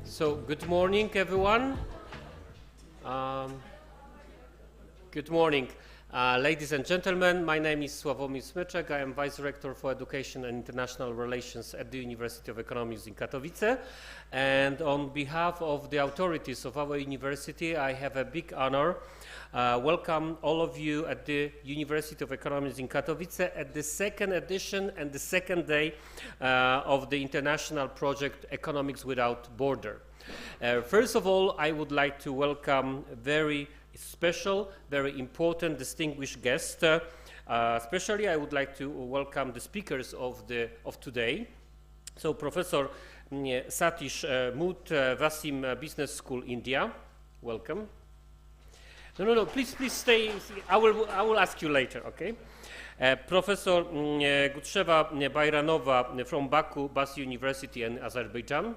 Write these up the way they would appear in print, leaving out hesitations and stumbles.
So, good morning, everyone. Good morning, ladies and gentlemen. My name is Sławomir Smyczek. I am Vice Rector for Education and International Relations at the University of Economics in Katowice. And on behalf of the authorities of our university, I have a big honor. Welcome all of you at the University of Economics in Katowice at the second edition and the second day of the international project Economics Without Border. First of all, I would like to welcome very special, very important, distinguished guests. Especially, I would like to welcome the speakers of today. So, Professor Satish, Modh, VESIM Business School, India. Welcome. No, please stay. I will ask you later, okay? Professor Bayramova from Baku, Baku University in Azerbaijan.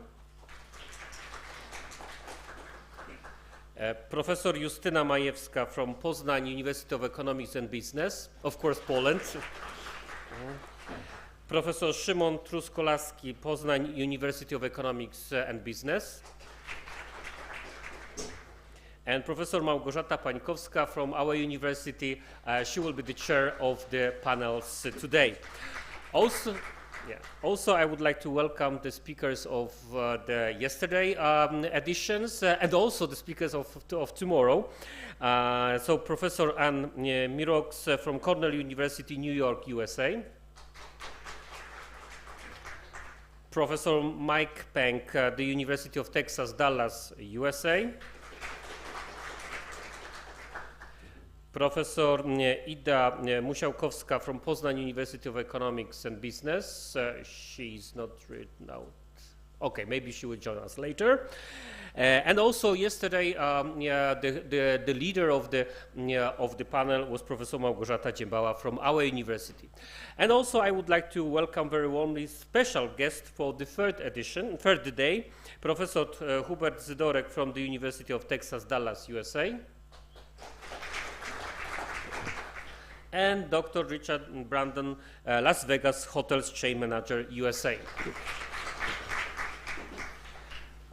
Professor Justyna Majewska from Poznań, University of Economics and Business, of course, Poland. Professor Szymon Truskolaski, Poznań, University of Economics and Business. And Professor Małgorzata Pańkowska from our university. She will be the chair of the panels today. Also, I would like to welcome the speakers of the yesterday editions and also the speakers of tomorrow. So Professor Ann Mirox from Cornell University, New York, USA. Professor Mike Peng, the University of Texas, Dallas, USA. Professor Ida Musiałkowska from Poznań University of Economics and Business. She's not written out. Okay, maybe she will join us later. And also yesterday, the leader of the panel was Professor Małgorzata Dziembała from our university. And also, I would like to welcome very warmly special guest for the third day, Professor Hubert Zydorek from the University of Texas, Dallas, USA. And Dr. Richard Brandon, Las Vegas Hotels Chain Manager, USA.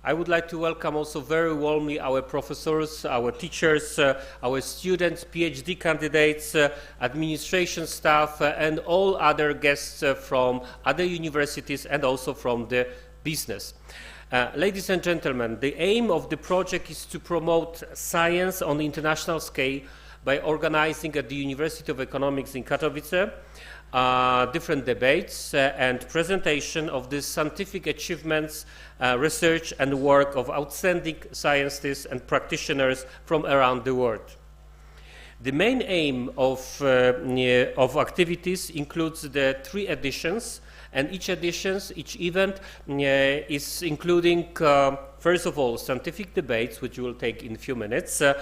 I would like to welcome also very warmly our professors, our teachers, our students, PhD candidates, administration staff, and all other guests from other universities and also from the business. Ladies and gentlemen, the aim of the project is to promote science on the international scale by organizing at the University of Economics in Katowice different debates and presentation of the scientific achievements, research and work of outstanding scientists and practitioners from around the world. The main aim of activities includes the 3 editions, and each event is including, first of all, scientific debates, which will take in a few minutes, and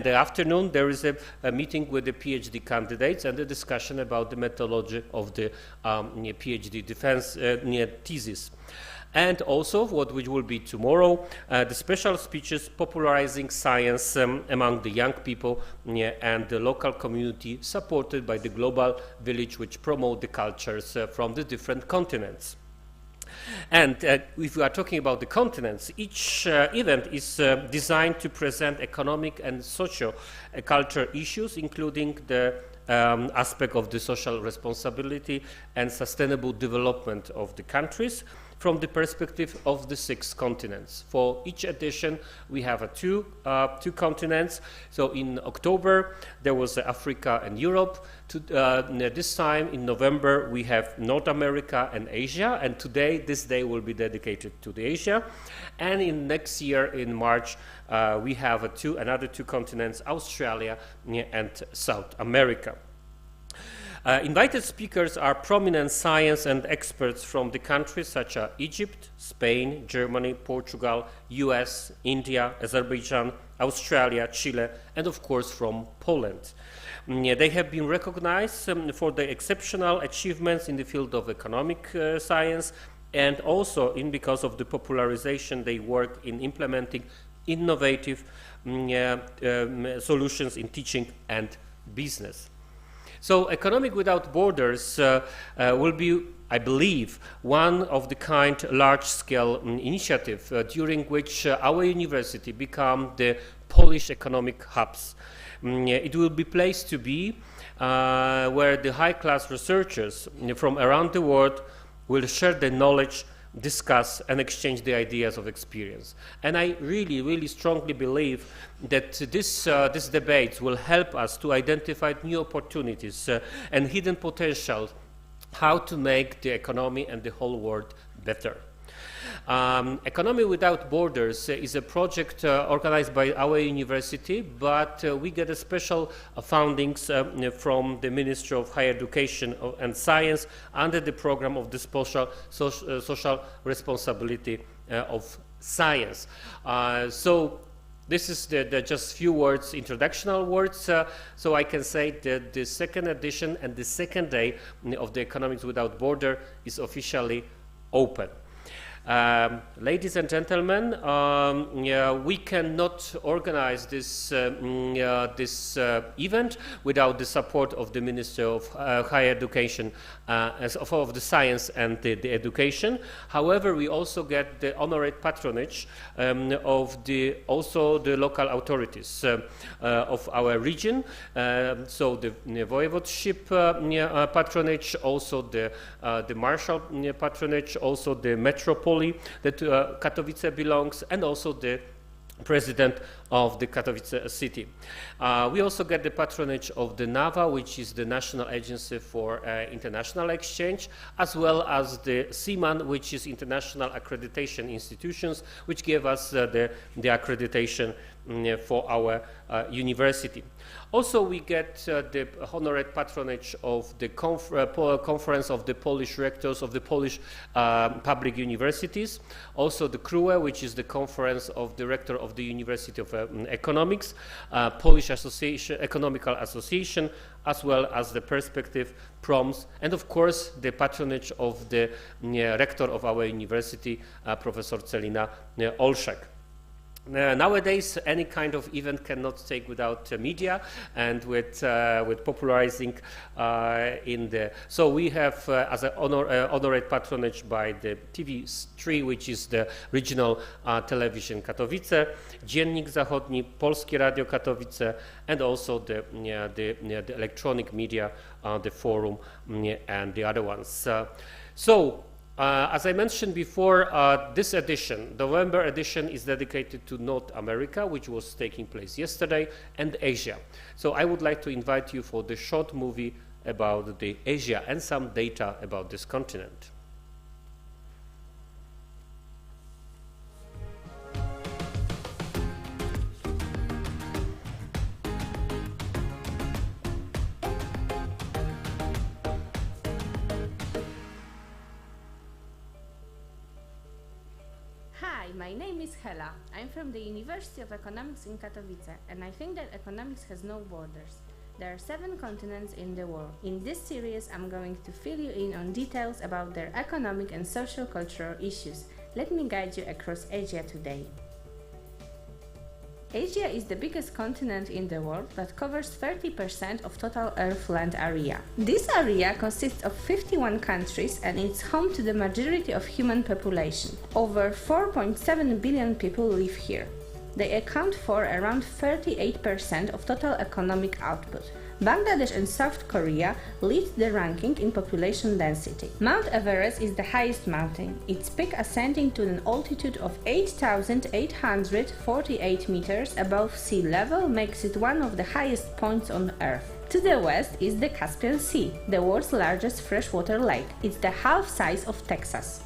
the afternoon there is a meeting with the PhD candidates and a discussion about the methodology of the PhD defense thesis. And also, which will be tomorrow, the special speeches popularizing science among the young people and the local community, supported by the Global Village, which promote the cultures from the different continents. And if we are talking about the continents, each event is designed to present economic and socio-cultural issues, including the aspect of the social responsibility and sustainable development of the countries from the perspective of the 6 continents. For each edition, we have two continents. So in October, there was Africa and Europe. This time in November, we have North America and Asia. And this day will be dedicated to the Asia. And in next year, in March, we have another two continents, Australia and South America. Invited speakers are prominent science and experts from the countries such as Egypt, Spain, Germany, Portugal, US, India, Azerbaijan, Australia, Chile, and of course from Poland. They have been recognized for their exceptional achievements in the field of economic science, and also because of the popularization they work in implementing innovative solutions in teaching and business. So Economic Without Borders will be, I believe, one of the kind large-scale initiative during which our university become the Polish economic hubs. It will be place to be where the high-class researchers from around the world will share their knowledge, discuss and exchange the ideas of experience. And I really strongly believe that this debate will help us to identify new opportunities and hidden potential, how to make the economy and the whole world better. Economy Without Borders is a project organized by our university, but we get a special fundings from the Ministry of Higher Education and Science under the program of the social responsibility of science. So this is the just few words, introductional words, so I can say that the second edition and the second day of the Economics Without Border is officially open. Ladies and gentlemen, we cannot organize this event without the support of the Ministry of Higher Education, of the Science and the Education. However, we also get the honorary patronage of the local authorities of our region. So the voivodeship patronage, also the marshal patronage, also the metropolitan that Katowice belongs, and also the president of the Katowice city. We also get the patronage of the NAVA, which is the National Agency for International Exchange, as well as the CIMAN, which is International Accreditation Institutions, which gave us the accreditation for our university. Also, we get the honorary patronage of the Conference of the Polish Rectors of the Polish Public Universities, also the CRUE, which is the Conference of the Rector of the University of Economics, Polish Economical Association, as well as the Perspective, PROMS, and of course the patronage of the Rector of our university, Professor Celina Olszak. Nowadays, any kind of event cannot take without media, and with popularizing in the. So we have as an honorary patronage by the TV3, which is the regional television Katowice, Dziennik Zachodni, Polskie Radio Katowice, and also the electronic media, the Forum, and the other ones. As I mentioned before, this edition, the November edition, is dedicated to North America, which was taking place yesterday, and Asia. So I would like to invite you for the short movie about the Asia and some data about this continent. My name is Hela. I'm from the University of Economics in Katowice, and I think that economics has no borders. There are 7 continents in the world. In this series, I'm going to fill you in on details about their economic and social-cultural issues. Let me guide you across Asia today. Asia is the biggest continent in the world that covers 30% of total Earth land area. This area consists of 51 countries and it's home to the majority of human population. Over 4.7 billion people live here. They account for around 38% of total economic output. Bangladesh and South Korea lead the ranking in population density. Mount Everest is the highest mountain, its peak ascending to an altitude of 8,848 meters above sea level makes it one of the highest points on Earth. To the west is the Caspian Sea, the world's largest freshwater lake. It's the half size of Texas.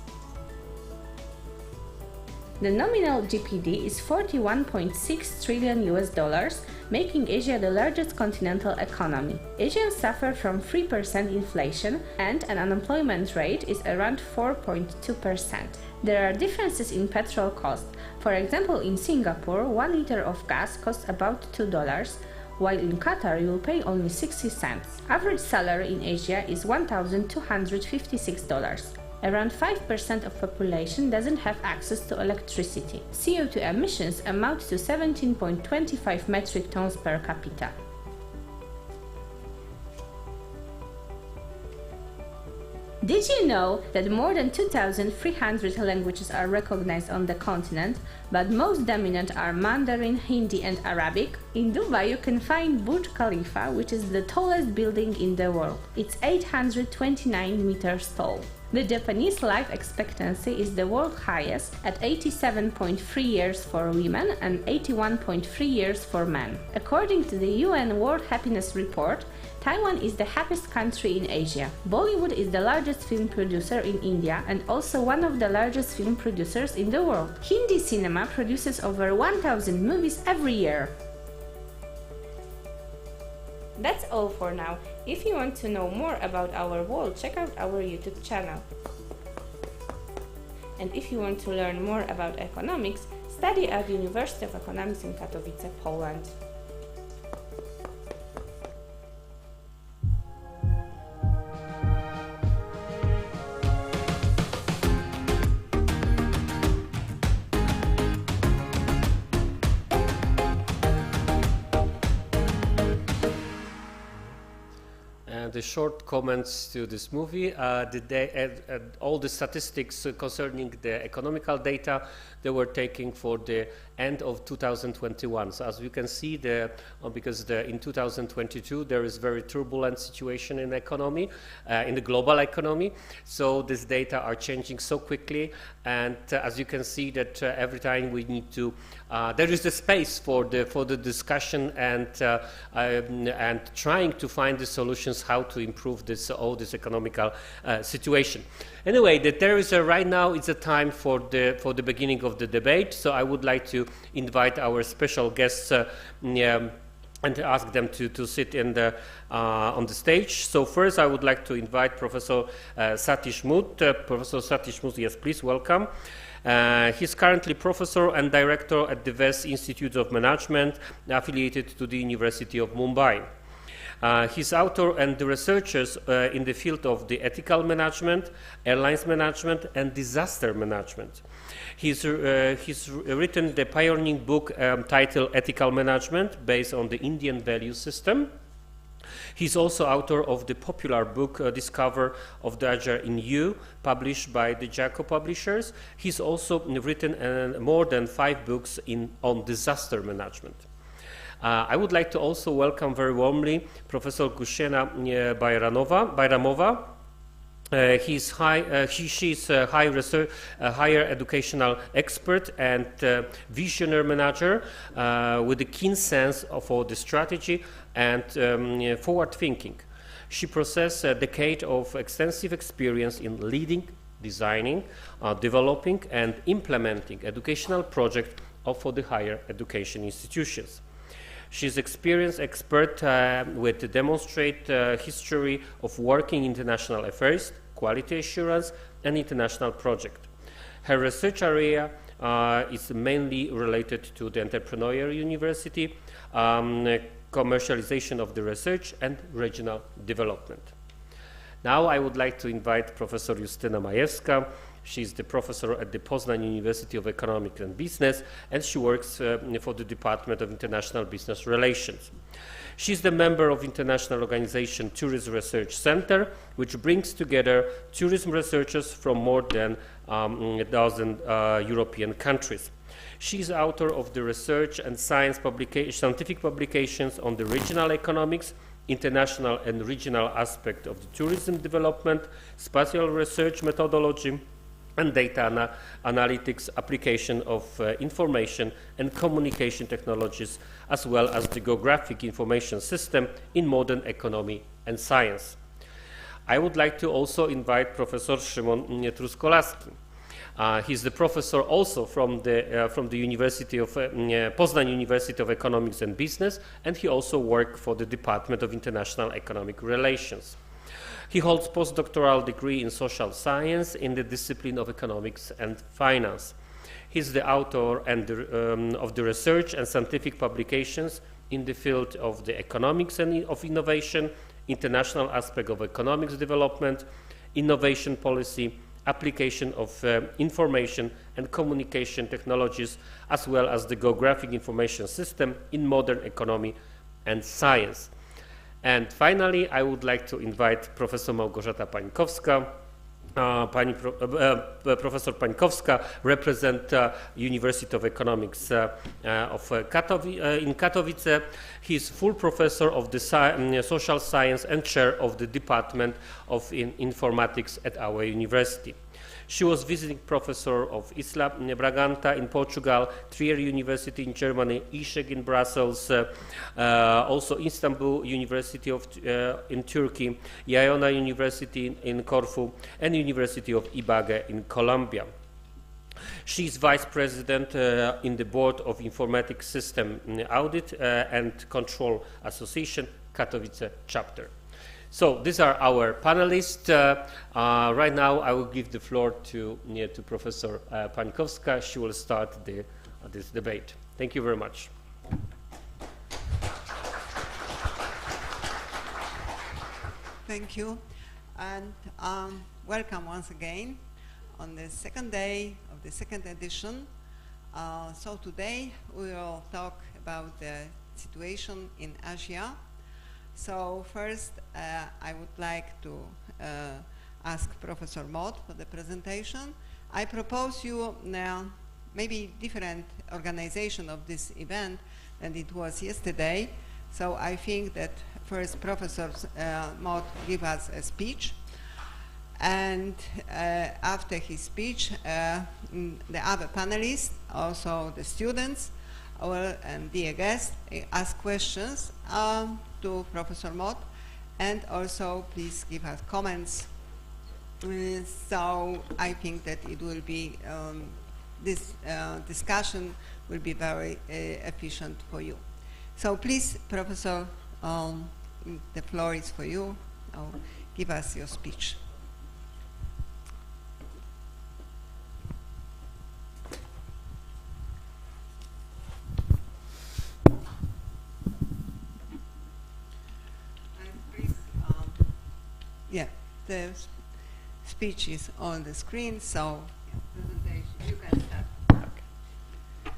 The nominal GDP is 41.6 trillion US dollars, making Asia the largest continental economy. Asia suffered from 3% inflation and an unemployment rate is around 4.2%. There are differences in petrol cost. For example, in Singapore, 1 liter of gas costs about $2, while in Qatar you will pay only 60 cents. Average salary in Asia is $1,256. Around 5% of population doesn't have access to electricity. CO2 emissions amount to 17.25 metric tons per capita. Did you know that more than 2,300 languages are recognized on the continent, but most dominant are Mandarin, Hindi and Arabic? In Dubai you can find Burj Khalifa, which is the tallest building in the world. It's 829 meters tall. The Japanese life expectancy is the world highest at 87.3 years for women and 81.3 years for men. According to the UN World Happiness Report, Taiwan is the happiest country in Asia. Bollywood is the largest film producer in India and also one of the largest film producers in the world. Hindi cinema produces over 1,000 movies every year. That's all for now. If you want to know more about our world, check out our YouTube channel. And if you want to learn more about economics, study at the University of Economics in Katowice, Poland. The short comments to this movie, all the statistics concerning the economical data they were taking for the end of 2021. So as you can see, in 2022 there is very turbulent situation in economy, in the global economy. So these data are changing so quickly, and as you can see that every time we need to, there is a space for the discussion and trying to find the solutions how to improve all this economical situation. Anyway, there is right now it's a time for the beginning of the debate. So I would like to invite our special guests and ask them to sit on the stage. So first, I would like to invite Professor Satish Modh. Professor Satish Modh, yes, please welcome. He's currently professor and director at the VESIM Institute of Management, affiliated to the University of Mumbai. He's author and the researchers in the field of the ethical management, airlines management, and disaster management. He's written the pioneering book titled Ethical Management, based on the Indian value system. He's also author of the popular book Discover of Danger in You, published by the Jaco publishers. He's also written more than 5 books on disaster management. I would like to also welcome very warmly Professor Justyna Bayramova. She's a higher educational expert and visionary manager with a keen sense for the strategy and forward thinking. She possesses a decade of extensive experience in leading, designing, developing and implementing educational projects for the higher education institutions. She's experienced expert with a demonstrated history of working in international affairs, quality assurance, and international projects. Her research area is mainly related to the entrepreneurial university, commercialization of the research, and regional development. Now I would like to invite Professor Justyna Majewska. She's the professor at the Poznań University of Economics and Business, and she works for the Department of International Business Relations. She's the member of international organization Tourism Research Center, which brings together tourism researchers from more than a dozen European countries. She's author of the research and scientific publications on the regional economics, international and regional aspect of the tourism development, spatial research methodology, and data analytics application of information and communication technologies, as well as the geographic information system in modern economy and science. I would like to also invite Professor Szymon Truskolaski. He's the professor also from the University of Poznań University of Economics and Business, and he also worked for the Department of International Economic Relations. He holds postdoctoral degree in social science in the discipline of economics and finance. He's the author of the research and scientific publications in the field of the economics and of innovation, international aspect of economics development, innovation policy, application of information and communication technologies, as well as the geographic information system in modern economy and science. And finally, I would like to invite Professor Małgorzata Pańkowska. Professor Pańkowska represent University of Economics in Katowice. He is full professor of the social science and chair of the Department of Informatics at our university. She was visiting professor of Isla Braganta in Portugal, Trier University in Germany, Ishek in Brussels, also Istanbul University in Turkey, Iona University in Corfu, and University of Ibagué in Colombia. She is vice president in the board of Informatics System Audit and Control Association, Katowice chapter. So these are our panelists. Right now I will give the floor to Professor Pańkowska. She will start this debate. Thank you very much. Thank you, and welcome once again on the second day of the second edition. So today we will talk about the situation in Asia. So first, I would like to ask Professor Modh for the presentation. I propose you now maybe different organization of this event than it was yesterday. So I think that first Professor Modh give us a speech, and after his speech, the other panelists, also the students, and dear guests, ask questions to Professor Modh, and also please give us comments. So I think that it will be, this discussion will be very efficient for you. So please, Professor, the floor is for you. Give us your speech. Yeah, the speech is on the screen, so presentation, you can start. Okay.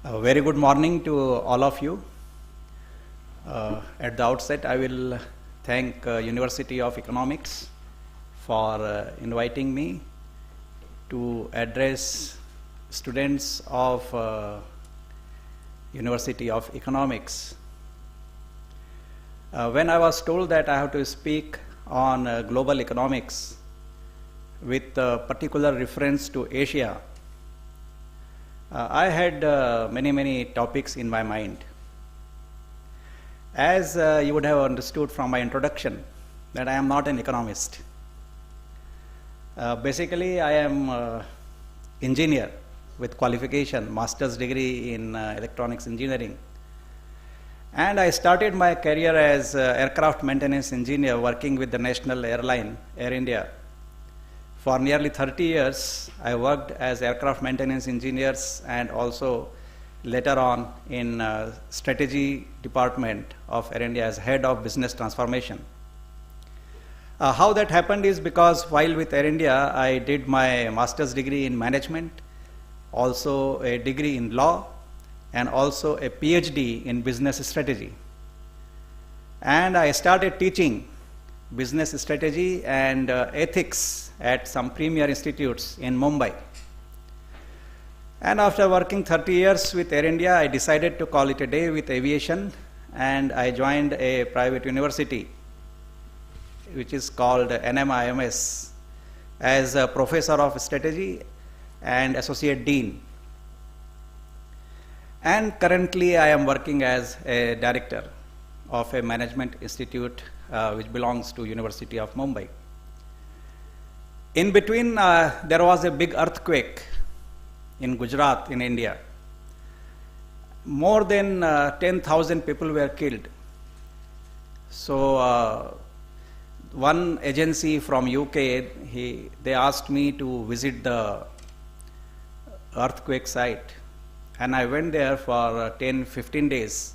A very good morning to all of you. At the outset, I will thank University of Economics for inviting me to address students of University of Economics. When I was told that I have to speak on global economics with particular reference to Asia, I had many topics in my mind. As you would have understood from my introduction, that I am not an economist. Basically, I am engineer with qualification, master's degree in electronics engineering. And I started my career as aircraft maintenance engineer working with the national airline, Air India. For nearly 30 years, I worked as aircraft maintenance engineers and also later on in strategy department of Air India as head of business transformation. How that happened is because while with Air India, I did my master's degree in management, also a degree in law, and also a PhD in business strategy. And I started teaching business strategy and ethics at some premier institutes in Mumbai. And after working 30 years with Air India, I decided to call it a day with aviation, and I joined a private university, which is called NMIMS, as a professor of strategy and associate dean. And currently I am working as a director of a management institute which belongs to University of Mumbai. In between, there was a big earthquake in Gujarat in India. More than 10,000 people were killed. So one agency from UK, they asked me to visit the earthquake site. And I went there for 10-15 days.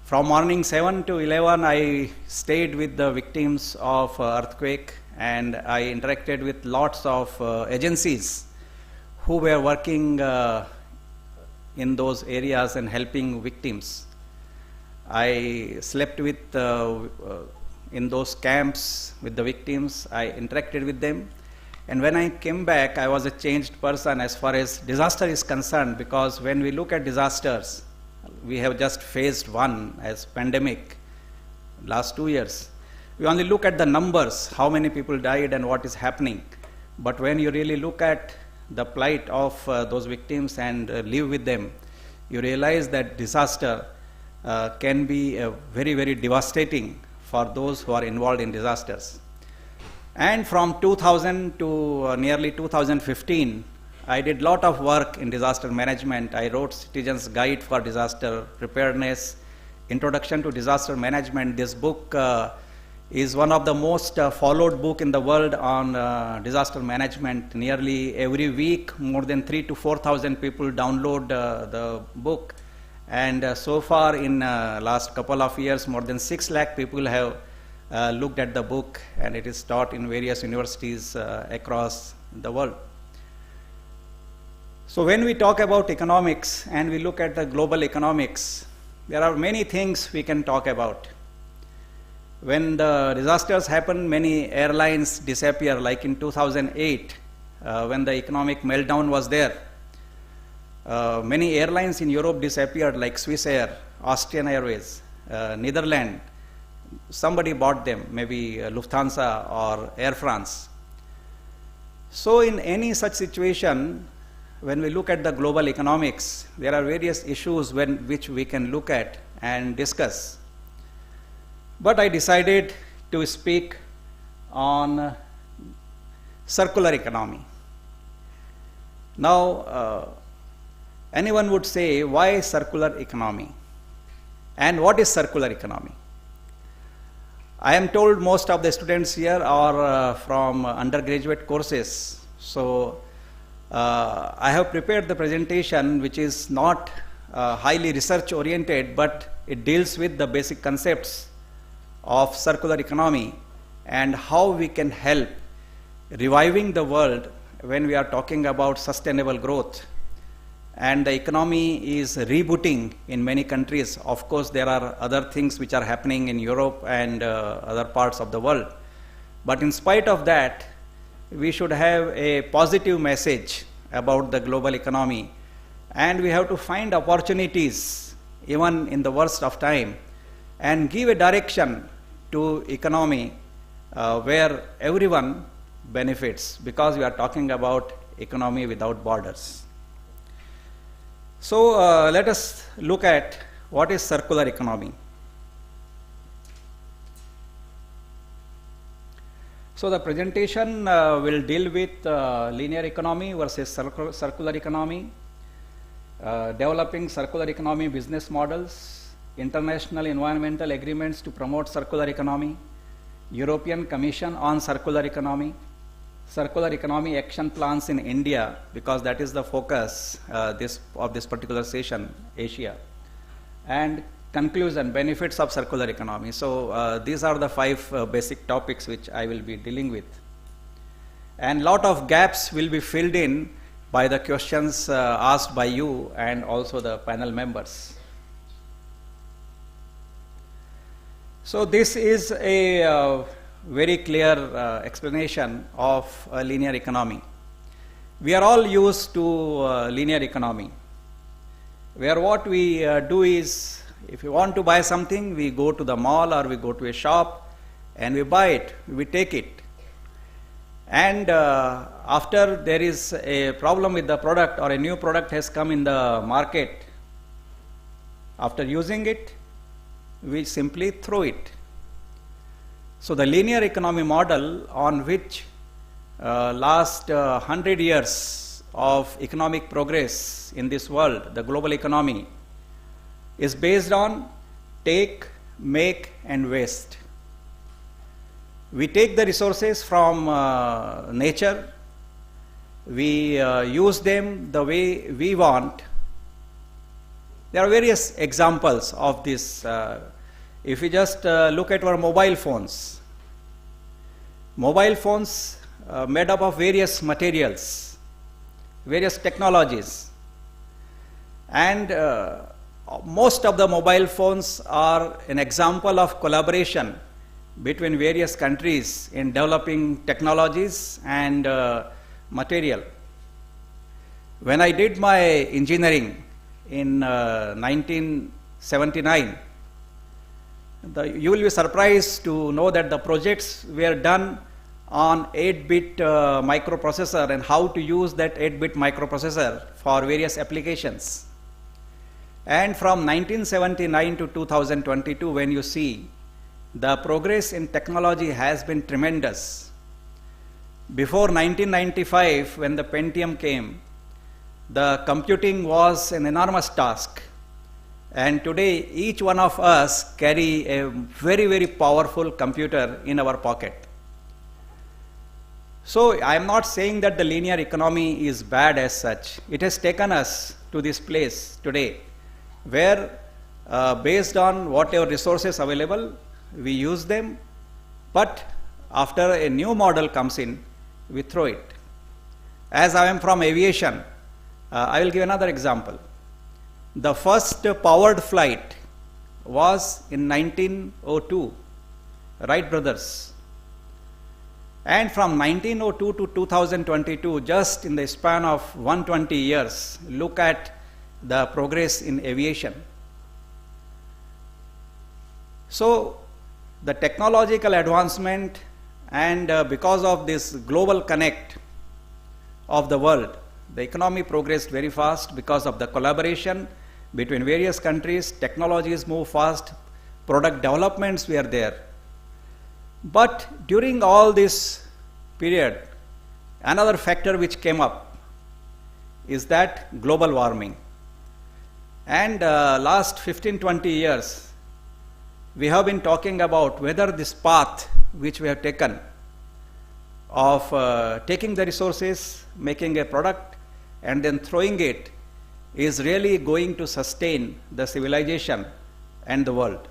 From morning 7 to 11, I stayed with the victims of earthquake, and I interacted with lots of agencies who were working in those areas and helping victims. I slept with in those camps with the victims. I interacted with them, And when I came back, I was a changed person as far as disaster is concerned, because when we look at disasters, we have just faced one as pandemic last 2 years. We only look at the numbers, how many people died and what is happening. But when you really look at the plight of those victims and live with them, you realize that disaster can be very, very devastating for those who are involved in disasters. And from 2000 to nearly 2015, I did a lot of work in disaster management. I wrote Citizens Guide for Disaster Preparedness, Introduction to Disaster Management. This book is one of the most followed book in the world on disaster management. Nearly every week, more than 3,000 to 4,000 people download the book. And so far in last couple of years, more than 6 lakh people have looked at the book, and it is taught in various universities across the world. So when we talk about economics and we look at the global economics, there are many things we can talk about. When the disasters happen, many airlines disappear, like in 2008, when the economic meltdown was there. Many airlines in Europe disappeared, like Swiss Air, Austrian Airways, Netherlands. Somebody bought them, maybe Lufthansa or Air France. So in any such situation, when we look at the global economics, there are various issues which we can look at and discuss. But I decided to speak on circular economy. Now, anyone would say, why circular economy? And what is circular economy? I am told most of the students here are from undergraduate courses. So I have prepared the presentation, which is not highly research oriented, but it deals with the basic concepts of circular economy and how we can help reviving the world when we are talking about sustainable growth. And the economy is rebooting in many countries. Of course, there are other things which are happening in Europe and other parts of the world. But in spite of that, we should have a positive message about the global economy. And we have to find opportunities, even in the worst of time, and give a direction to economy where everyone benefits, because we are talking about economy without borders. So let us look at what is circular economy. So the presentation will deal with linear economy versus circular economy, developing circular economy business models, international environmental agreements to promote circular economy, European Commission on circular economy action plans in India, because that is the focus of this particular session, Asia, and conclusion, benefits of circular economy. So these are the 5 basic topics which I will be dealing with. And lot of gaps will be filled in by the questions asked by you and also the panel members. So this is a very clear explanation of a linear economy. We are all used to linear economy, where what we do is, if we want to buy something, we go to the mall or we go to a shop and we buy it, we take it. And after there is a problem with the product or a new product has come in the market, after using it, we simply throw it. So the linear economy model, on which last 100 years of economic progress in this world, the global economy, is based on take, make and waste. We take the resources from nature, we use them the way we want. There are various examples of this. If we just look at our mobile phones made up of various materials, various technologies, and most of the mobile phones are an example of collaboration between various countries in developing technologies and material. When I did my engineering in 1979, you will be surprised to know that the projects were done on 8-bit microprocessor and how to use that 8-bit microprocessor for various applications. And from 1979 to 2022, when you see, the progress in technology has been tremendous. Before 1995, when the Pentium came, the computing was an enormous task. And today, each one of us carry a very, very powerful computer in our pocket. So I am not saying that the linear economy is bad as such. It has taken us to this place today, where based on whatever resources available, we use them, but after a new model comes in, we throw it. As I am from aviation, I will give another example. The first powered flight was in 1902, Wright brothers. And from 1902 to 2022, just in the span of 120 years, look at the progress in aviation. So, the technological advancement and because of this global connect of the world, the economy progressed very fast because of the collaboration between various countries. Technologies move fast, product developments were there. But during all this period, another factor which came up is that global warming. And last 15-20 years, we have been talking about whether this path which we have taken of taking the resources, making a product, and then throwing it is really going to sustain the civilization and the world.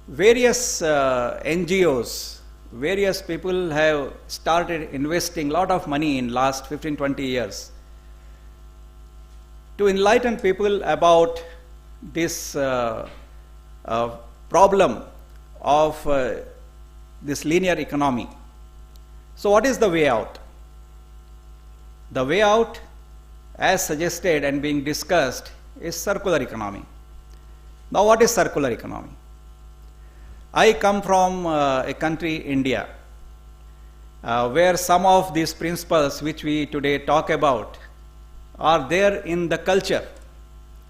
Various NGOs, various people have started investing a lot of money in last 15-20 years to enlighten people about this problem of this linear economy. So what is the way out? The way out, as suggested and being discussed, is circular economy. Now what is circular economy? I come from a country, India, where some of these principles which we today talk about are there in the culture.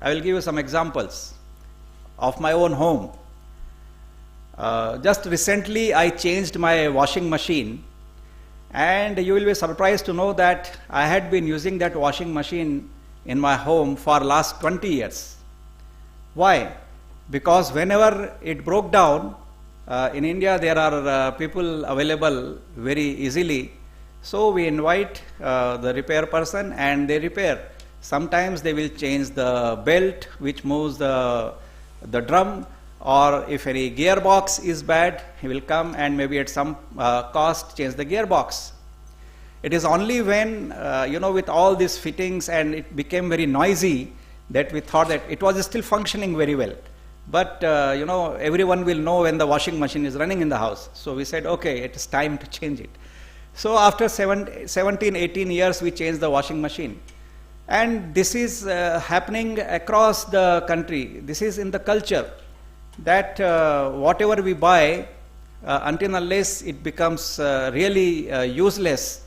I will give you some examples of my own home. Just recently I changed my washing machine, and you will be surprised to know that I had been using that washing machine in my home for last 20 years. Why? Because whenever it broke down, in India there are people available very easily, so we invite the repair person and they repair. Sometimes they will change the belt which moves the drum, or if any gearbox is bad, he will come and maybe at some cost change the gearbox. It is only when, with all these fittings and it became very noisy that we thought that it was still functioning very well. But, everyone will know when the washing machine is running in the house. So we said, okay, it is time to change it. So after 17, 18 years, we changed the washing machine. And this is happening across the country. This is in the culture, that whatever we buy, until unless it becomes really useless,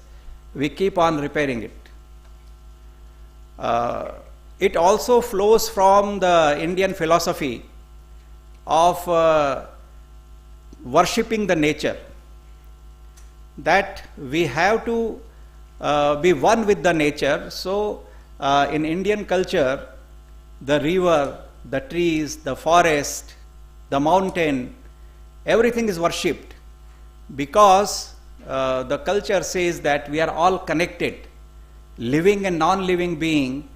we keep on repairing it. It also flows from the Indian philosophy of worshipping the nature, that we have to be one with the nature. So in Indian culture, the river, the trees, the forest, the mountain, everything is worshipped, because the culture says that we are all connected. Living and non-living being,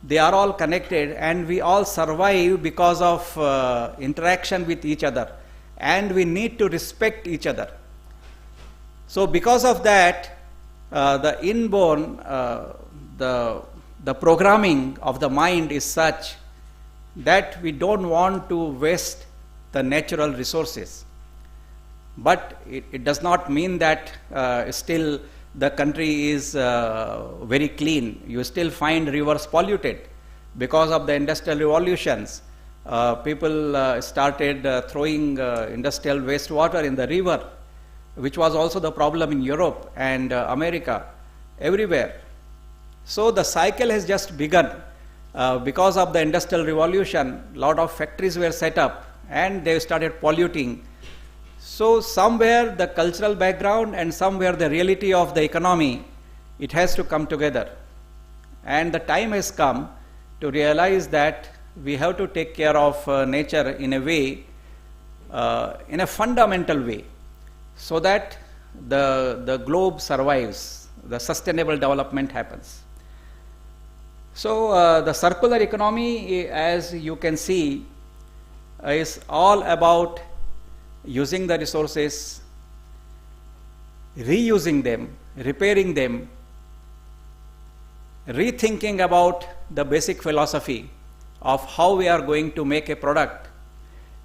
they are all connected, and we all survive because of interaction with each other, and we need to respect each other. So because of that, the inborn, the programming of the mind is such that we don't want to waste the natural resources. but it does not mean that still the country is very clean. You still find rivers polluted because of the industrial revolutions. People started throwing industrial wastewater in the river, which was also the problem in Europe and America, everywhere. So the cycle has just begun. Because of the industrial revolution, a lot of factories were set up and they started polluting. So somewhere the cultural background and somewhere the reality of the economy, it has to come together. And the time has come to realize that we have to take care of nature in a way, in a fundamental way, so that the globe survives, the sustainable development happens. So the circular economy, as you can see, is all about using the resources, reusing them, repairing them, rethinking about the basic philosophy of how we are going to make a product.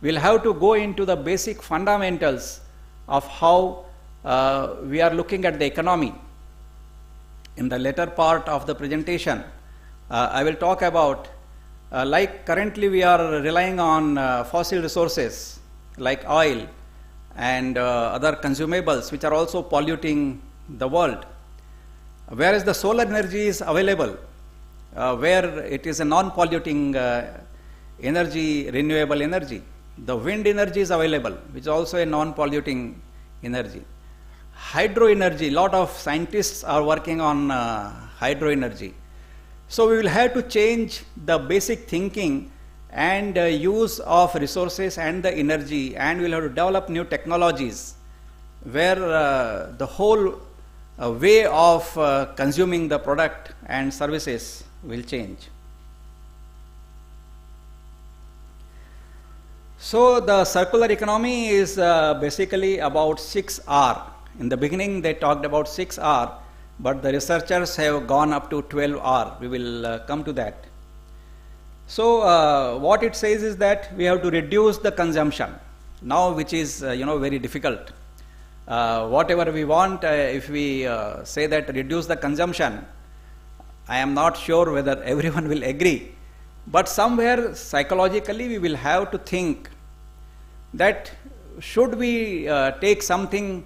We'll have to go into the basic fundamentals of how we are looking at the economy. In the later part of the presentation, I will talk about, like currently we are relying on fossil resources like oil and other consumables which are also polluting the world. Whereas the solar energy is available, where it is a non-polluting energy, renewable energy. The wind energy is available, which is also a non-polluting energy. Hydro energy, lot of scientists are working on hydro energy. So we will have to change the basic thinking and use of resources and the energy, and we will have to develop new technologies where the whole way of consuming the product and services will change. So the circular economy is basically about 6R. In the beginning they talked about 6R, but the researchers have gone up to 12R. We will come to that. So what it says is that we have to reduce the consumption now, which is very difficult. Whatever we want, if we say that reduce the consumption, I am not sure whether everyone will agree, but somewhere psychologically we will have to think that should we take something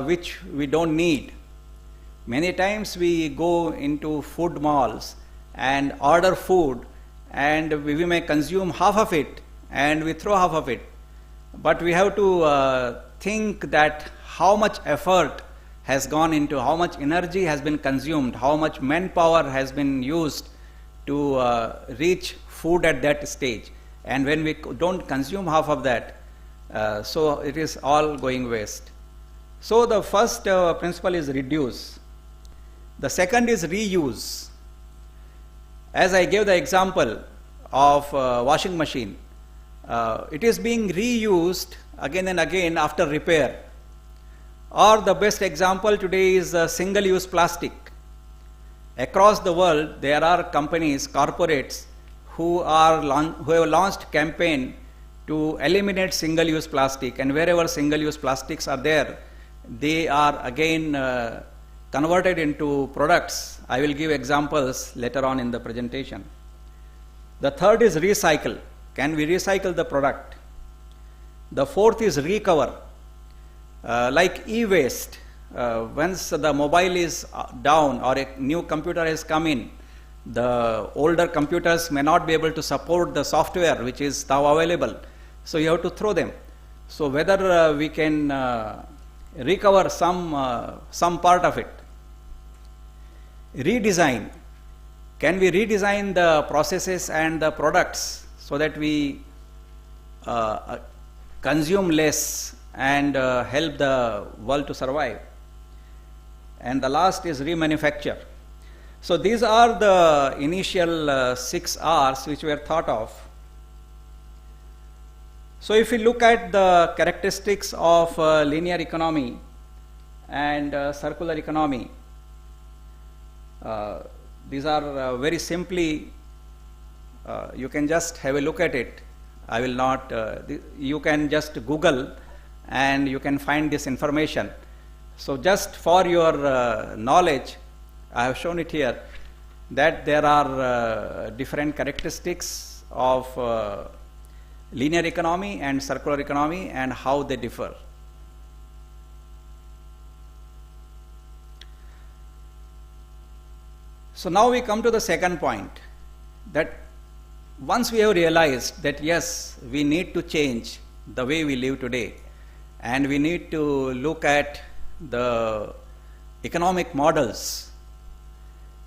which we don't need. Many times we go into food malls and order food, and we may consume half of it and we throw half of it. But we have to think that how much effort has gone into, how much energy has been consumed, how much manpower has been used to reach food at that stage. And when we don't consume half of that, so it is all going waste. So the first principle is reduce. The second is reuse. As I gave the example of washing machine, it is being reused again and again after repair. Or the best example today is single-use plastic. Across the world, there are companies, corporates, who have launched campaign to eliminate single-use plastic, and wherever single-use plastics are there, they are again converted into products. I will give examples later on in the presentation. The third is recycle. Can we recycle the product? The fourth is recover. Like e-waste, once the mobile is down or a new computer has come in, the older computers may not be able to support the software which is now available, so you have to throw them. So whether we can recover some part of it. Redesign. Can we redesign the processes and the products so that we consume less and help the world to survive? And the last is remanufacture. So these are the initial 6 R's which were thought of. So if we look at the characteristics of linear economy and circular economy, these are very simply, you can just have a look at it. I will not, you can just Google and you can find this information. So just for your knowledge, I have shown it here that there are different characteristics of linear economy and circular economy and how they differ. So now we come to the second point, that once we have realized that yes, we need to change the way we live today, and we need to look at the economic models.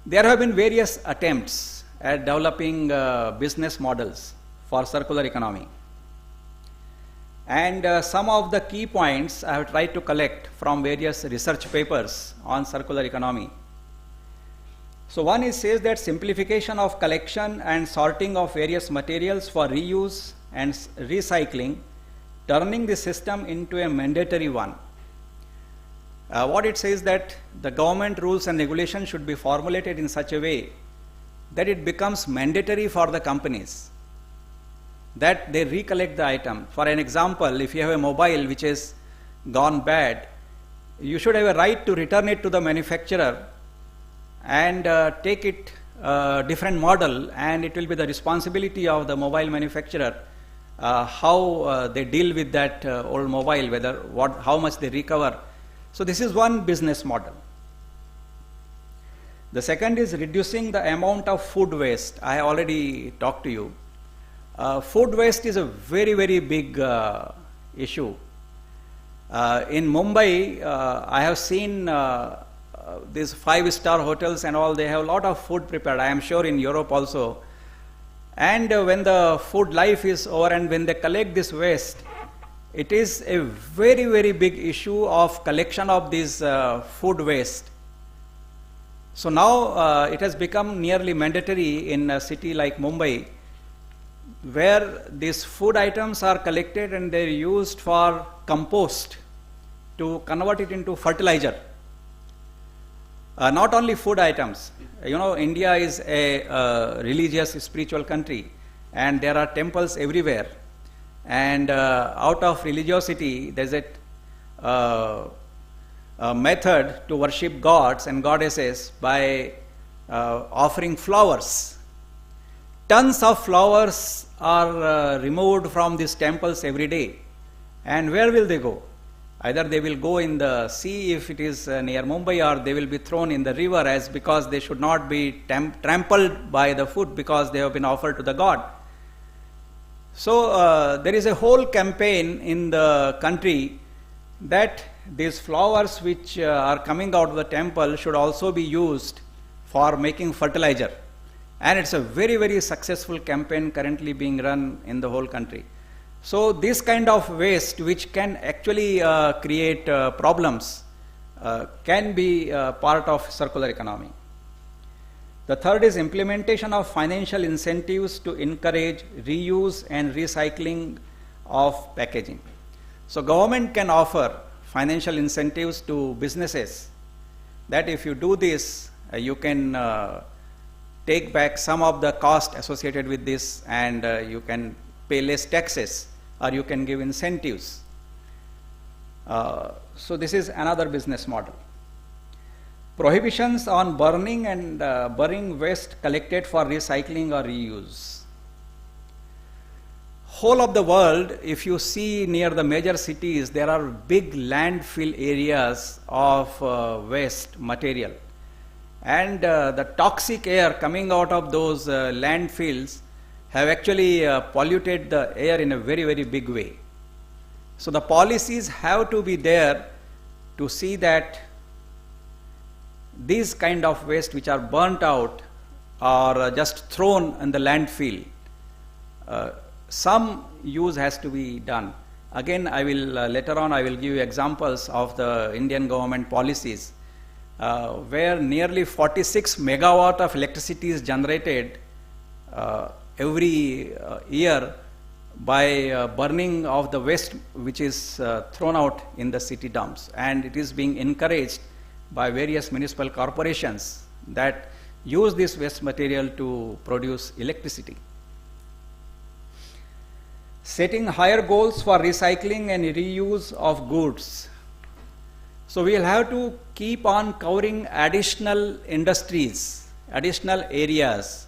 There have been various attempts at developing business models for circular economy. And some of the key points I have tried to collect from various research papers on circular economy. So one says that simplification of collection and sorting of various materials for reuse and recycling, turning the system into a mandatory one. What it says that the government rules and regulations should be formulated in such a way that it becomes mandatory for the companies that they recollect the item. For an example, if you have a mobile which has gone bad, you should have a right to return it to the manufacturer and take it different model, and it will be the responsibility of the mobile manufacturer how they deal with that old mobile, how much they recover. So this is one business model. The second is reducing the amount of food waste. I have already talked to you. Food waste is a very, very big issue. In Mumbai, I have seen these 5-star hotels and all, they have a lot of food prepared. I am sure in Europe also. And when the food life is over and when they collect this waste, it is a very, very big issue of collection of this food waste. So now it has become nearly mandatory in a city like Mumbai, where these food items are collected and they are used for compost to convert it into fertilizer. Not only food items. You know, India is a religious, spiritual country, and there are temples everywhere. And out of religiosity, there is a method to worship gods and goddesses by offering flowers. Tons of flowers are removed from these temples every day. And where will they go? Either they will go in the sea if it is near Mumbai, or they will be thrown in the river, as because they should not be trampled by the foot because they have been offered to the god. So there is a whole campaign in the country that these flowers which are coming out of the temple should also be used for making fertilizer. And it's a very, very successful campaign currently being run in the whole country. So this kind of waste, which can actually create problems, can be part of circular economy. The third is implementation of financial incentives to encourage reuse and recycling of packaging. So government can offer financial incentives to businesses that if you do this, you can take back some of the cost associated with this, and you can pay less taxes, or you can give incentives. So this is another business model. Prohibitions on burning and burning waste collected for recycling or reuse. Whole of the world, if you see near the major cities, there are big landfill areas of waste material. And the toxic air coming out of those landfills have actually polluted the air in a very, very big way. So the policies have to be there to see that these kind of waste which are burnt out or just thrown in the landfill, some use has to be done. Again, I will later on I will give you examples of the Indian government policies where nearly 46 megawatt of electricity is generated every year by burning of the waste which is thrown out in the city dumps, and it is being encouraged by various municipal corporations that use this waste material to produce electricity. Setting higher goals for recycling and reuse of goods. So we will have to keep on covering additional industries, additional areas.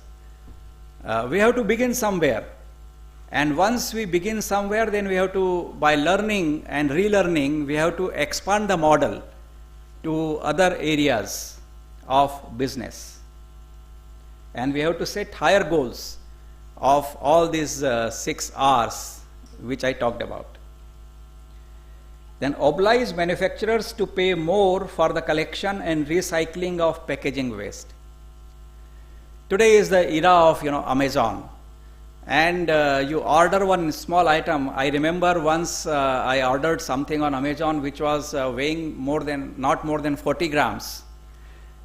We have to begin somewhere. And once we begin somewhere, then we have to, by learning and relearning, we have to expand the model to other areas of business. And we have to set higher goals of all these 6 R's which I talked about. Then oblige manufacturers to pay more for the collection and recycling of packaging waste. Today is the era of Amazon, and you order one small item. I remember once I ordered something on Amazon which was weighing not more than 40 grams,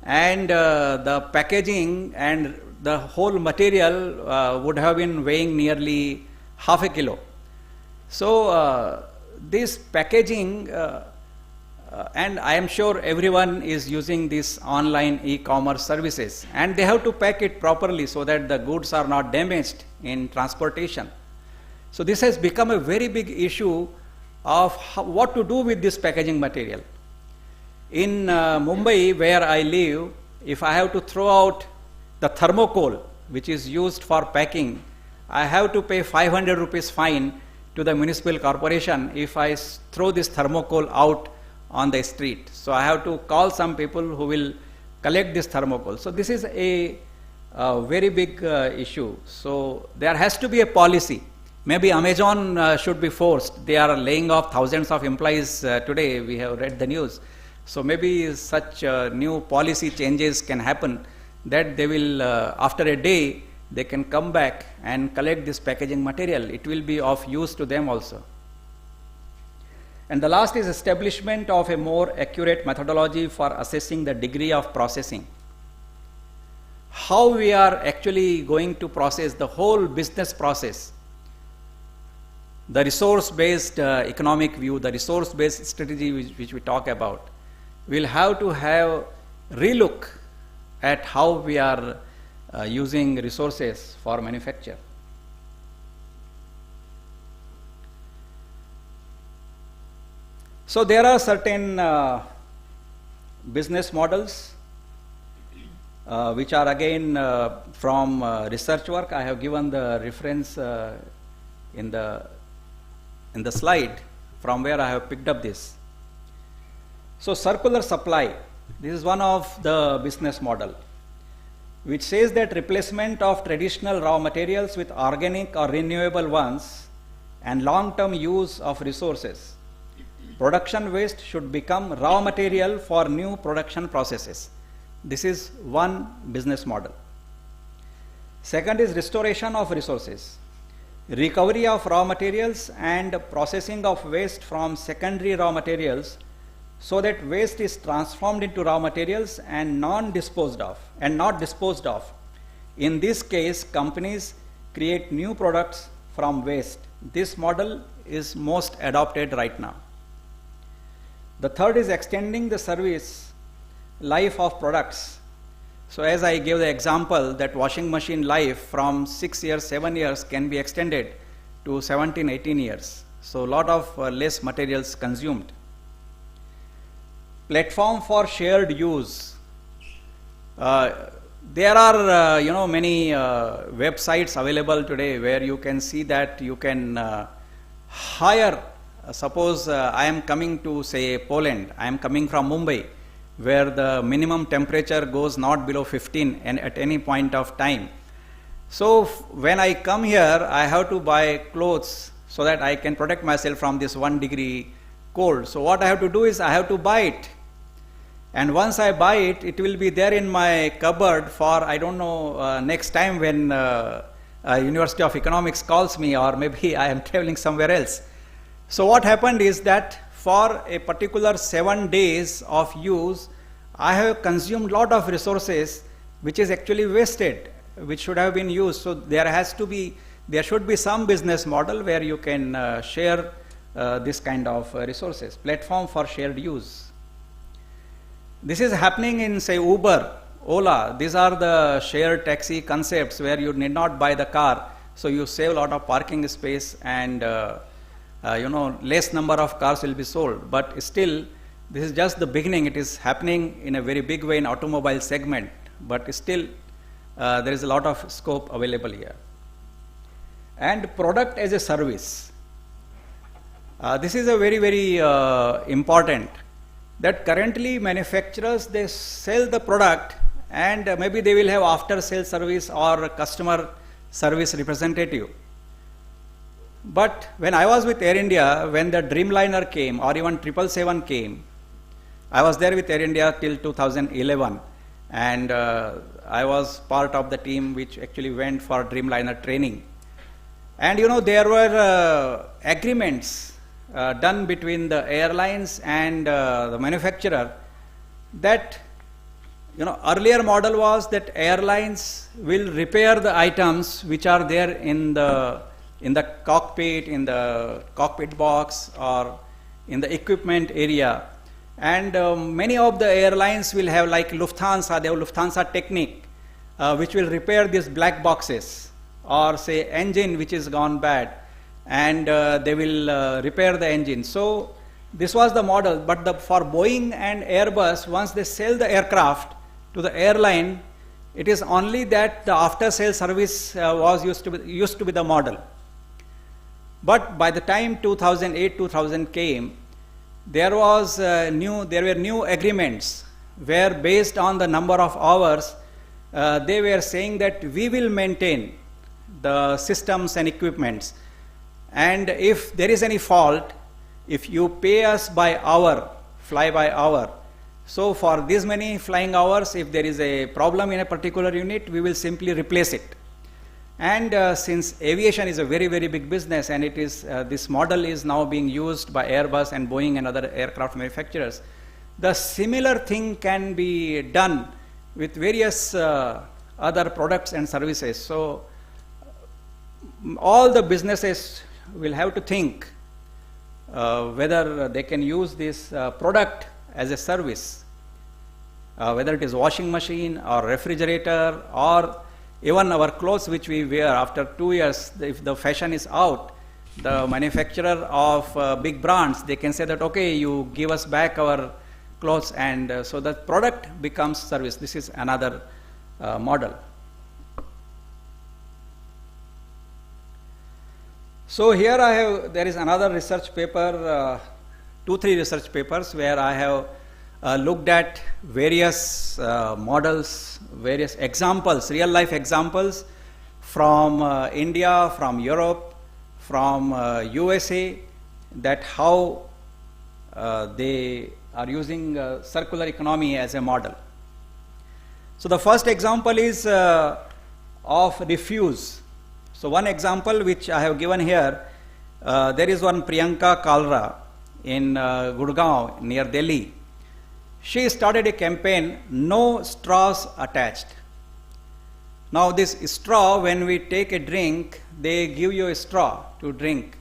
and the packaging and the whole material would have been weighing nearly half a kilo. So this packaging, and I am sure everyone is using this online e-commerce services, and they have to pack it properly so that the goods are not damaged in transportation. So this has become a very big issue of what to do with this packaging material. In Mumbai, where I live, if I have to throw out the thermocol which is used for packing, I have to pay 500 rupees fine to the municipal corporation if I throw this thermocol out on the street. So I have to call some people who will collect this thermocol. So this is a very big issue. So there has to be a policy. Maybe Amazon should be forced. They are laying off thousands of employees today. We have read the news. So maybe such new policy changes can happen that they will, after a day, they can come back and collect this packaging material. It will be of use to them also. And the last is establishment of a more accurate methodology for assessing the degree of processing. How we are actually going to process the whole business process, the resource-based economic view, the resource-based strategy which we talk about, we'll have to have relook at how we are using resources for manufacture. So there are certain business models which are again from research work. I have given the reference in the slide from where I have picked up this. So circular supply, this is one of the business model which says that replacement of traditional raw materials with organic or renewable ones and long-term use of resources. Production waste should become raw material for new production processes. This is one business model. Second is restoration of resources. Recovery of raw materials and processing of waste from secondary raw materials so that waste is transformed into raw materials and not disposed of. In this case, companies create new products from waste. This model is most adopted right now. The third is extending the service life of products. So as I gave the example that washing machine life from 6 years, 7 years can be extended to 17, 18 years. So a lot of less materials consumed. Platform for shared use. There are many websites available today where you can see that you can hire. Suppose I am coming to say Poland. I am coming from Mumbai, where the minimum temperature goes not below 15 and at any point of time. So when I come here, I have to buy clothes so that I can protect myself from this 1 degree cold. So what I have to do is I have to buy it. And once I buy it, it will be there in my cupboard for, I don't know, next time when University of Economics calls me, or maybe I am traveling somewhere else. So what happened is that for a particular 7 days of use, I have consumed lot of resources which is actually wasted, which should have been used. So there should be some business model where you can share this kind of resources, platform for shared use. This is happening in say Uber, Ola. These are the shared taxi concepts where you need not buy the car. So you save a lot of parking space, and less number of cars will be sold. But still, this is just the beginning. It is happening in a very big way in automobile segment, but still there is a lot of scope available here. And product as a service. This is a very, very important, that currently manufacturers, they sell the product and maybe they will have after sales service or customer service representative. But when I was with Air India, when the Dreamliner came or even 777 came, I was there with Air India till 2011, and I was part of the team which actually went for Dreamliner training. And there were agreements done between the airlines and the manufacturer, that earlier model was that airlines will repair the items which are there in the cockpit, in the cockpit box, or in the equipment area. And many of the airlines will have, like Lufthansa, they have Lufthansa Technique, which will repair these black boxes, or say engine which is gone bad, and they will repair the engine. So this was the model. But for Boeing and Airbus, once they sell the aircraft to the airline, it is only that the after sales service was used to be the model. But by the time 2008-2000 came, there were new agreements where, based on the number of hours, they were saying that we will maintain the systems and equipments, and if there is any fault, if you pay us by hour, fly by hour, so for this many flying hours, if there is a problem in a particular unit, we will simply replace it. And since aviation is a very, very big business, and it is this model is now being used by Airbus and Boeing and other aircraft manufacturers, the similar thing can be done with various other products and services. So all the businesses will have to think whether they can use this product as a service, whether it is washing machine or refrigerator, or even our clothes which we wear. After 2 years, if the fashion is out, the manufacturer of big brands, they can say that, okay, you give us back our clothes, and so the product becomes service. This is another model. So here there is another research paper, 2-3 research papers where I have looked at various models, various examples, real life examples from India, from Europe, from USA, that how they are using circular economy as a model. So the first example is of refuse. So one example which I have given here, there is one Priyanka Kalra in Gurgaon near Delhi. She started a campaign, no straws attached. Now this straw, when we take a drink, they give you a straw to drink.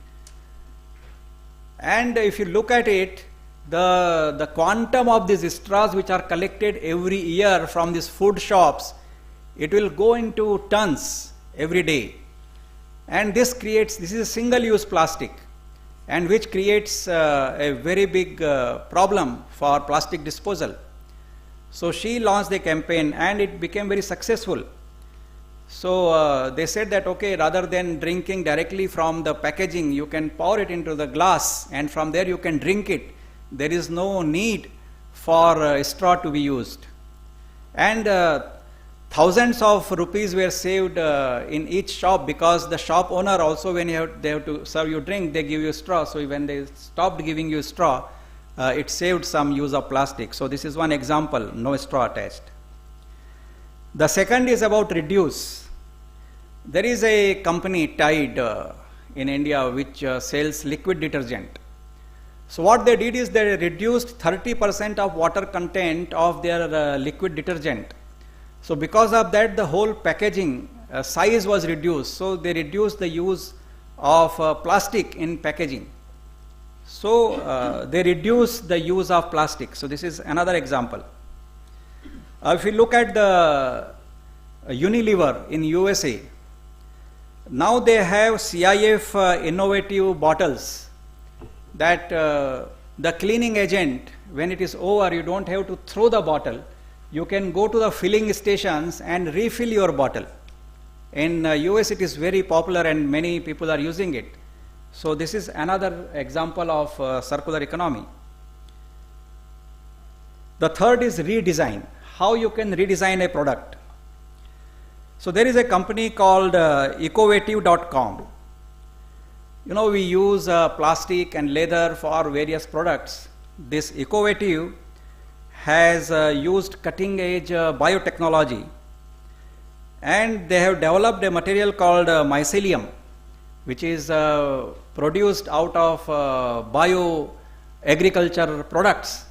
And if you look at it, the quantum of these straws which are collected every year from these food shops, it will go into tons every day. And this is a single-use plastic, and which creates a very big problem for plastic disposal. So she launched a campaign, and it became very successful. So they said that, okay, rather than drinking directly from the packaging, you can pour it into the glass, and from there you can drink it. There is no need for a straw to be used. And thousands of rupees were saved in each shop, because the shop owner also, when they have to serve you drink, they give you a straw. So when they stopped giving you a straw, it saved some use of plastic. So this is one example, no straw attached. The second is about reduce. There is a company, Tide, in India, which sells liquid detergent. So what they did is they reduced 30% of water content of their liquid detergent. So because of that, the whole packaging size was reduced. So they reduced the use of plastic in packaging. So they reduced the use of plastic. So this is another example. If you look at the Unilever in USA, Now they have CIF innovative bottles that the cleaning agent, when it is over, you don't have to throw the bottle. You can go to the filling stations and refill your bottle. In US it is very popular and many people are using it. So this is another example of circular economy. The third is redesign. How you can redesign a product. So there is a company called ecovative.com. You know, we use plastic and leather for various products. This Ecovative has used cutting edge biotechnology, and they have developed a material called mycelium, which is produced out of bio agriculture products,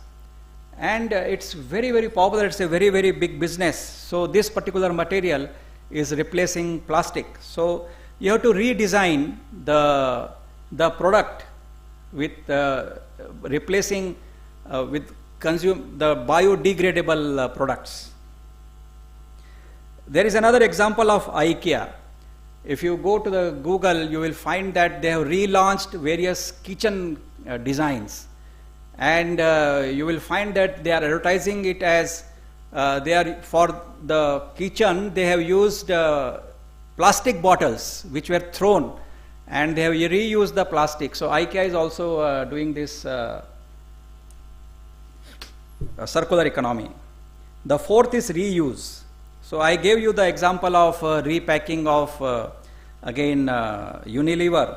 and it's very, very popular. It's a very, very big business. So this particular material is replacing plastic. So you have to redesign the product with replacing with the biodegradable products. There is another example of IKEA. If you go to the Google, you will find that they have relaunched various kitchen designs, and you will find that they are advertising it as they are for the kitchen. They have used plastic bottles which were thrown, and they have reused the plastic. So IKEA is also doing this circular economy. The fourth is reuse. So I gave you the example of repacking of again Unilever.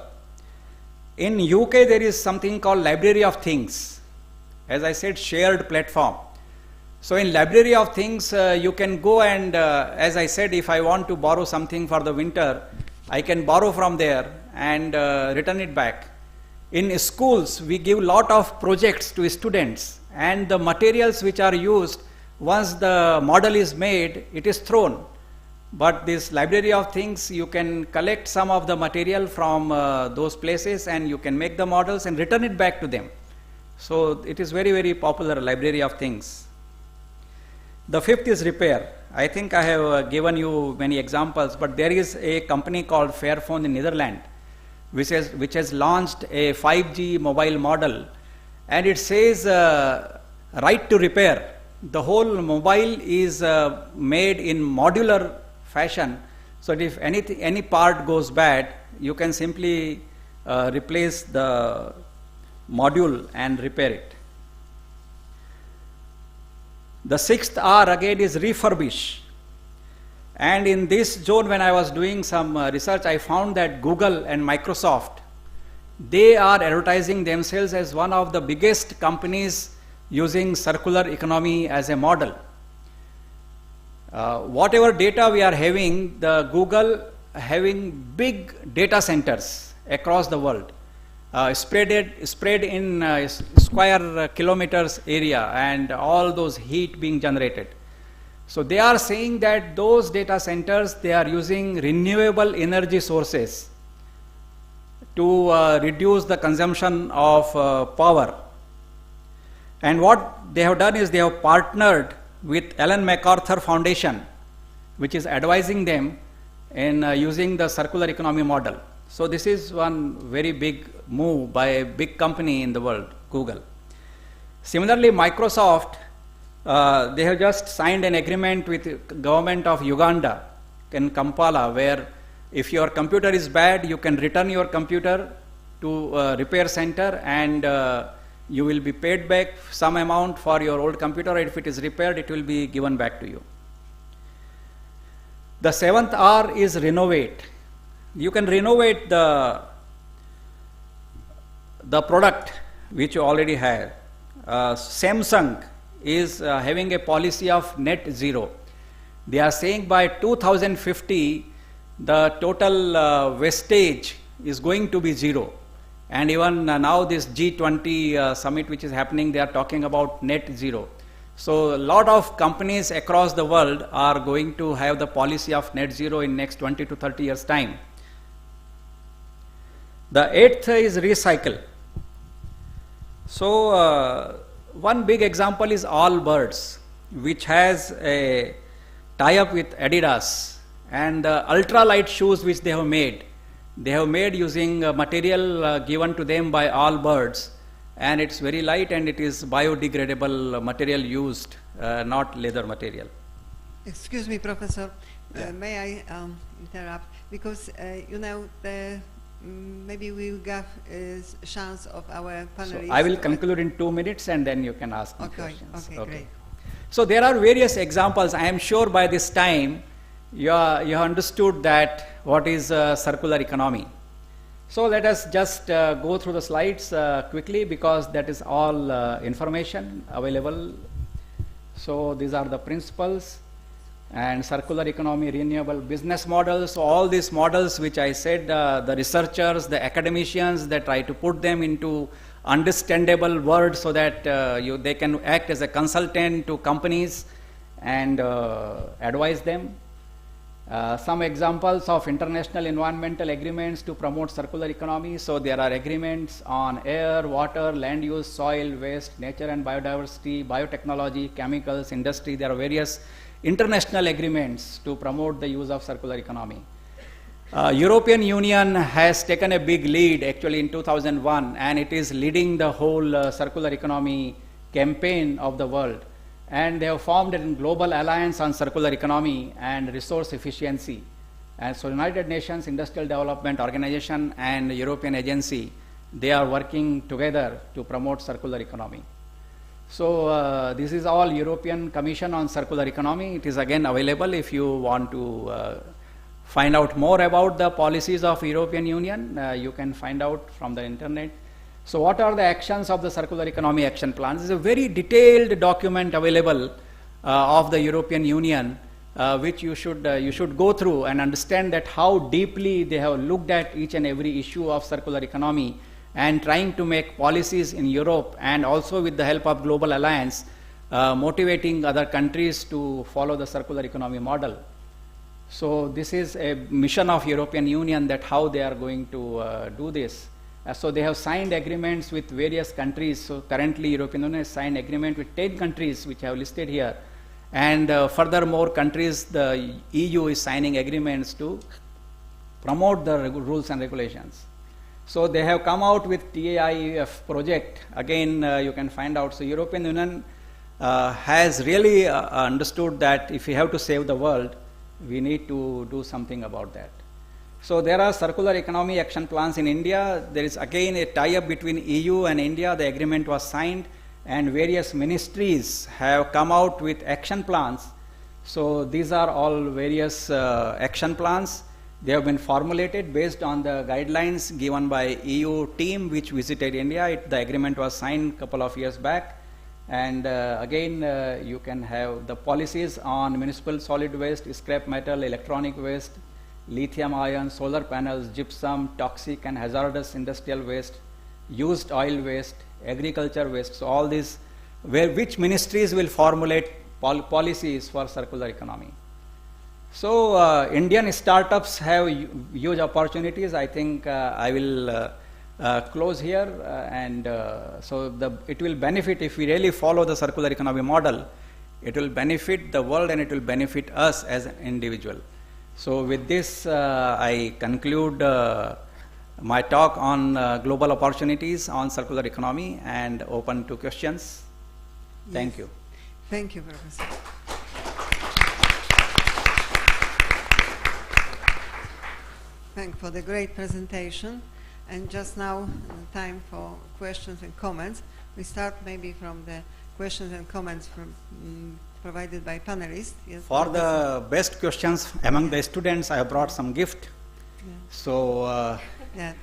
In UK there is something called Library of Things. As I said, shared platform. So in Library of Things you can go and as I said, if I want to borrow something for the winter, I can borrow from there and return it back. In schools we give lot of projects to students, and the materials which are used, once the model is made, it is thrown. But this Library of Things, you can collect some of the material from those places, and you can make the models and return it back to them. So it is very, very popular, Library of Things. The fifth is repair. I think I have given you many examples, but there is a company called Fairphone in Netherlands, which has launched a 5G mobile model, and it says right to repair. The whole mobile is made in modular fashion, so that if any part goes bad, you can simply replace the module and repair it. The sixth R again is refurbish. And in this zone, when I was doing some research, I found that Google and Microsoft, they are advertising themselves as one of the biggest companies using circular economy as a model. Whatever data we are having, the Google having big data centers across the world, spread in square kilometers area, and all those heat being generated. So they are saying that those data centers, they are using renewable energy sources to reduce the consumption of power. And what they have done is they have partnered with Ellen MacArthur Foundation, which is advising them in using the circular economy model. So this is one very big move by a big company in the world, Google. Similarly, Microsoft, they have just signed an agreement with government of Uganda in Kampala, where if your computer is bad, you can return your computer to a repair center, and you will be paid back some amount for your old computer. If it is repaired, it will be given back to you. The seventh R is renovate. You can renovate the product which you already have. Samsung is having a policy of net zero. They are saying by 2050 the total wastage is going to be zero. And even now this G20 summit which is happening, they are talking about net zero. So a lot of companies across the world are going to have the policy of net zero in next 20 to 30 years time. The eighth is recycle. So one big example is Allbirds, which has a tie-up with Adidas, and the ultralight shoes which they have made, they have made using material given to them by all birds, and it's very light and it is biodegradable material used, not leather material. Excuse me, Professor. Yeah. May I interrupt? Because you know, maybe we will give a chance of our panelists. So I will conclude in 2 minutes and then you can ask me Okay, questions. okay, great. So there are various examples. I am sure by this time you have understood that what is circular economy. So let us just go through the slides quickly, because that is all information available. So these are the principles, and circular economy, renewable business models. So all these models which I said, the researchers, the academicians, they try to put them into understandable words so that they can act as a consultant to companies and advise them. Some examples of international environmental agreements to promote circular economy. So there are agreements on air, water, land use, soil, waste, nature and biodiversity, biotechnology, chemicals, industry. There are various international agreements to promote the use of circular economy. European Union has taken a big lead actually in 2001, and it is leading the whole circular economy campaign of the world. And they have formed a global alliance on circular economy and resource efficiency. And so United Nations Industrial Development Organization and European Agency, they are working together to promote circular economy. So this is all European Commission on Circular Economy. It is again available if you want to find out more about the policies of European Union. You can find out from the internet. So what are the actions of the Circular Economy Action Plan? This is a very detailed document available of the European Union, which you should go through and understand that how deeply they have looked at each and every issue of circular economy and trying to make policies in Europe, and also with the help of Global Alliance, motivating other countries to follow the circular economy model. So this is a mission of European Union, that how they are going to do this. So they have signed agreements with various countries. So currently European Union has signed agreement with 10 countries which I have listed here. And furthermore countries, the EU is signing agreements to promote the rules and regulations. So they have come out with TAIF project. Again, you can find out. So European Union has really understood that if we have to save the world, we need to do something about that. So there are circular economy action plans in India. There is again a tie-up between EU and India. The agreement was signed, and various ministries have come out with action plans. So these are all various action plans. They have been formulated based on the guidelines given by EU team which visited India. The agreement was signed a couple of years back. And again, you can have the policies on municipal solid waste, scrap metal, electronic waste, lithium ion, solar panels, gypsum, toxic and hazardous industrial waste, used oil waste, agriculture waste. So all these, which ministries will formulate policies for circular economy. So Indian startups have huge opportunities. I think I will close here, and so it will benefit if we really follow the circular economy model. It will benefit the world and it will benefit us as an individual. So with this, I conclude my talk on global opportunities on circular economy and open to questions. Yes. Thank you. Thank you, Professor. Thank you for the great presentation. And just now, time for questions and comments. We start maybe from the questions and comments from provided by panelists. Yes, for the best questions among the students, I have brought some gift. Yeah. So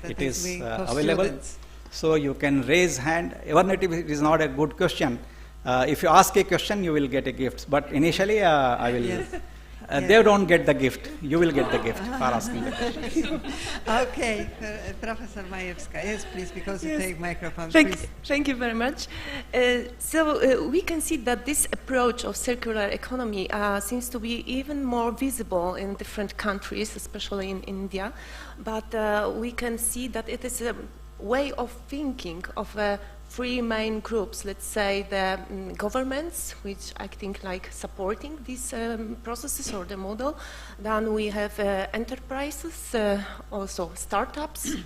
it is available. Students. So you can raise hand. Even if it is not a good question, if you ask a question, you will get a gift. But initially, I will. Yes. They don't get the gift. You will get the gift for asking the question. Okay, Professor Majewska. Yes, please, because you take microphone. Thank you very much. So we can see that this approach of circular economy seems to be even more visible in different countries, especially in India. But we can see that it is a way of thinking of a three main groups. Let's say the governments, which acting like supporting these processes or the model. Then we have enterprises, also startups,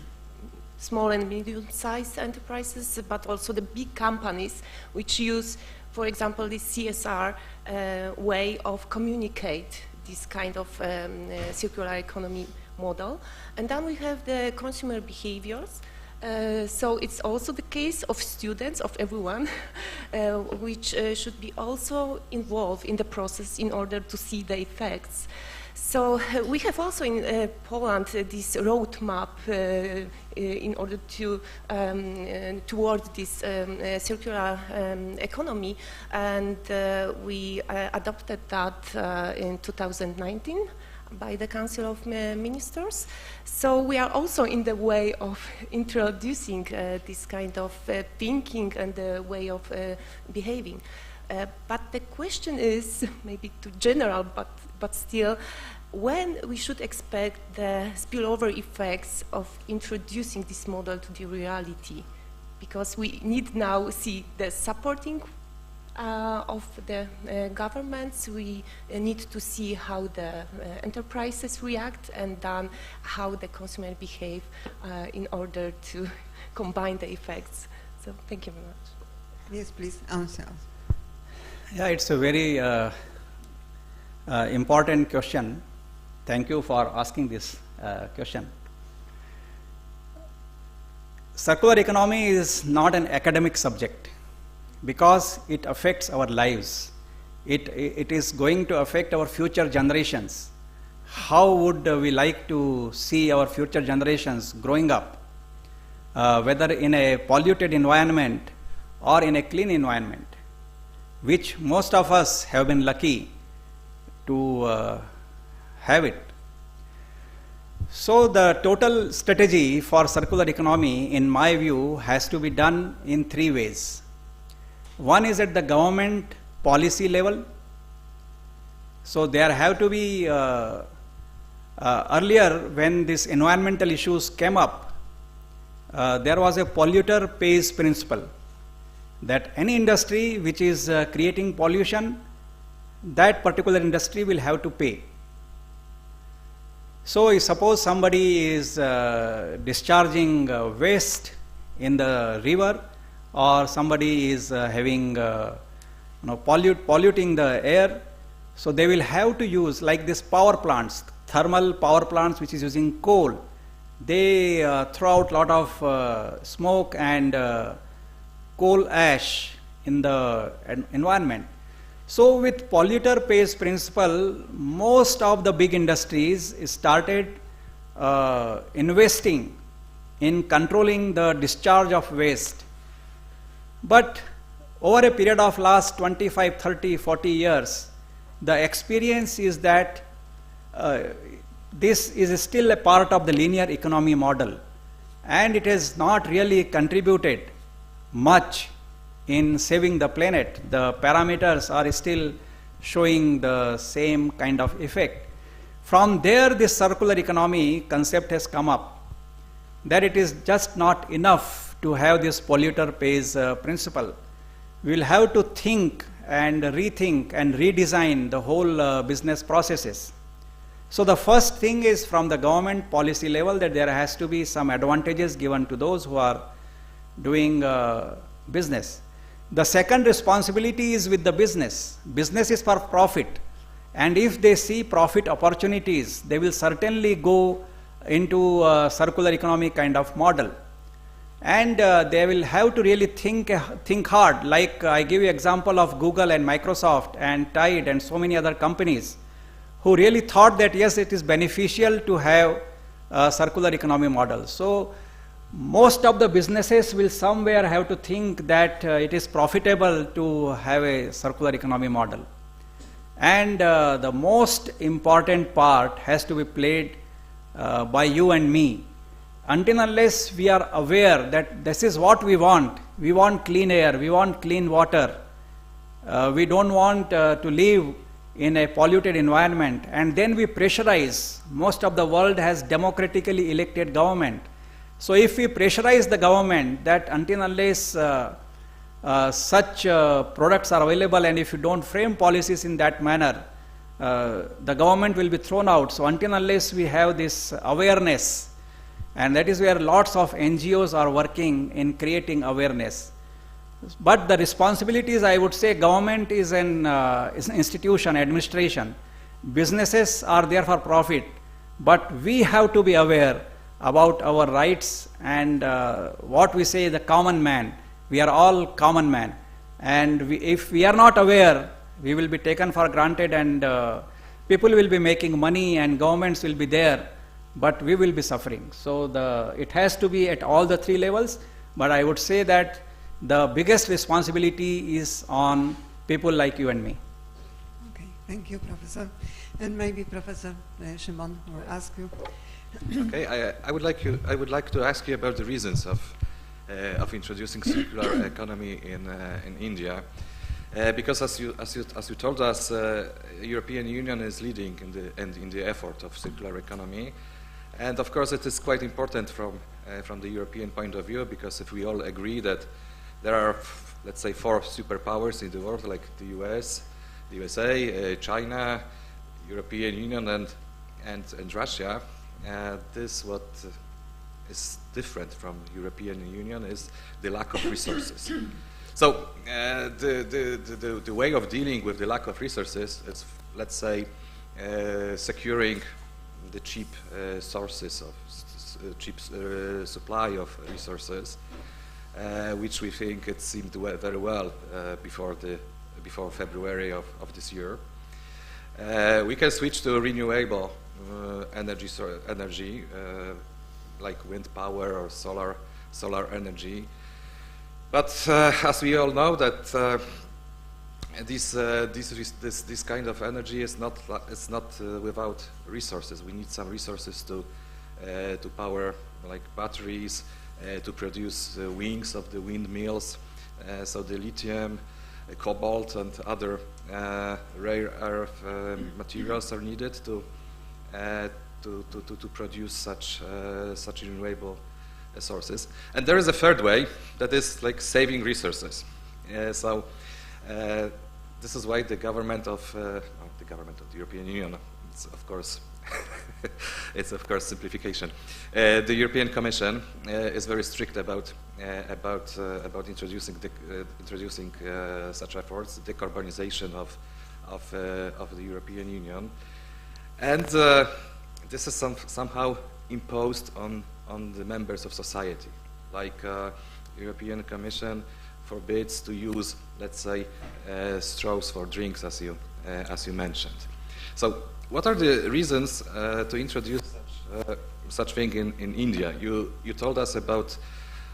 small and medium-sized enterprises, but also the big companies which use, for example, this CSR way of communicate this kind of circular economy model. And then we have the consumer behaviors. So it's also the case of students, of everyone, which should be also involved in the process in order to see the effects. So we have also in Poland this roadmap in order to toward this circular economy, and we adopted that in 2019 by the Council of Ministers. So we are also in the way of introducing this kind of thinking and the way of behaving. But the question is, maybe too general, but still, when we should expect the spillover effects of introducing this model to the reality? Because we need now see the supporting of the governments, we need to see how the enterprises react, and then how the consumer behave in order to combine the effects. So thank you very much. Yes, please answer. Yeah, it's a very important question. Thank you for asking this question. Circular economy is not an academic subject because it affects our lives. It is going to affect our future generations. How would we like to see our future generations growing up, whether in a polluted environment or in a clean environment, which most of us have been lucky to have it. So the total strategy for circular economy, in my view, has to be done in three ways. One is at the government policy level. So there have to be, earlier when these environmental issues came up, there was a polluter pays principle, that any industry which is creating pollution, that particular industry will have to pay. So if suppose somebody is discharging waste in the river, or somebody is having polluting the air, so they will have to use, like this power plants, thermal power plants which is using coal, they throw out a lot of smoke and coal ash in the environment. So with polluter pays principle, most of the big industries started investing in controlling the discharge of waste. But over a period of last 25, 30, 40 years, the experience is that this is still a part of the linear economy model, and it has not really contributed much in saving the planet. The parameters are still showing the same kind of effect. From there, this circular economy concept has come up, that it is just not enough to have this polluter pays principle. We will have to think and rethink and redesign the whole business processes. So the first thing is from the government policy level, that there has to be some advantages given to those who are doing business. The second responsibility is with the business. Business is for profit, and if they see profit opportunities, they will certainly go into a circular economy kind of model. And they will have to really think hard. Like I give you example of Google and Microsoft and Tide and so many other companies who really thought that yes, it is beneficial to have a circular economy model. So most of the businesses will somewhere have to think that it is profitable to have a circular economy model. And the most important part has to be played by you and me. Until unless we are aware that this is what we want clean air, we want clean water, we don't want to live in a polluted environment, and then we pressurize. Most of the world has democratically elected government. So if we pressurize the government that until unless such products are available, and if you don't frame policies in that manner, the government will be thrown out. So until unless we have this awareness, and that is where lots of NGOs are working in creating awareness. But the responsibilities, I would say, government is an institution, administration. Businesses are there for profit, but we have to be aware about our rights and what we say the common man. We are all common man, and if we are not aware, we will be taken for granted, and people will be making money and governments will be there, but we will be suffering. So it has to be at all the three levels, but I would say that the biggest responsibility is on people like you and me. Okay, thank you, Professor. And maybe Professor Szymon will ask you. Okay, I would like to ask you about the reasons of introducing circular economy in India, because as you told us, European Union is leading in the effort of circular economy, and of course it is quite important from the European point of view, because if we all agree that there are, let's say, 4 superpowers in the world, like the US, the USA, China, European Union, and Russia. This what is different from European Union is the lack of resources. So the way of dealing with the lack of resources is, let's say, securing the cheap sources of cheap supply of resources, which we think it seemed very well before February of this year. We can switch to renewable energy, like wind power or solar energy. But as we all know, that this kind of energy is not without resources. We need some resources to power, like batteries, to produce wings of the windmills. So the lithium, cobalt, and other rare earth materials are needed to produce such renewable sources. And there is a third way, that is like saving resources. So this is why the government of the European Union, it's of course simplification. The European Commission is very strict about introducing such efforts, the decarbonization of the European Union, and this is somehow imposed on the members of society. Like European Commission forbids to use, let's say, straws for drinks, as you mentioned. So, what are the reasons to introduce such thing in India? You told us about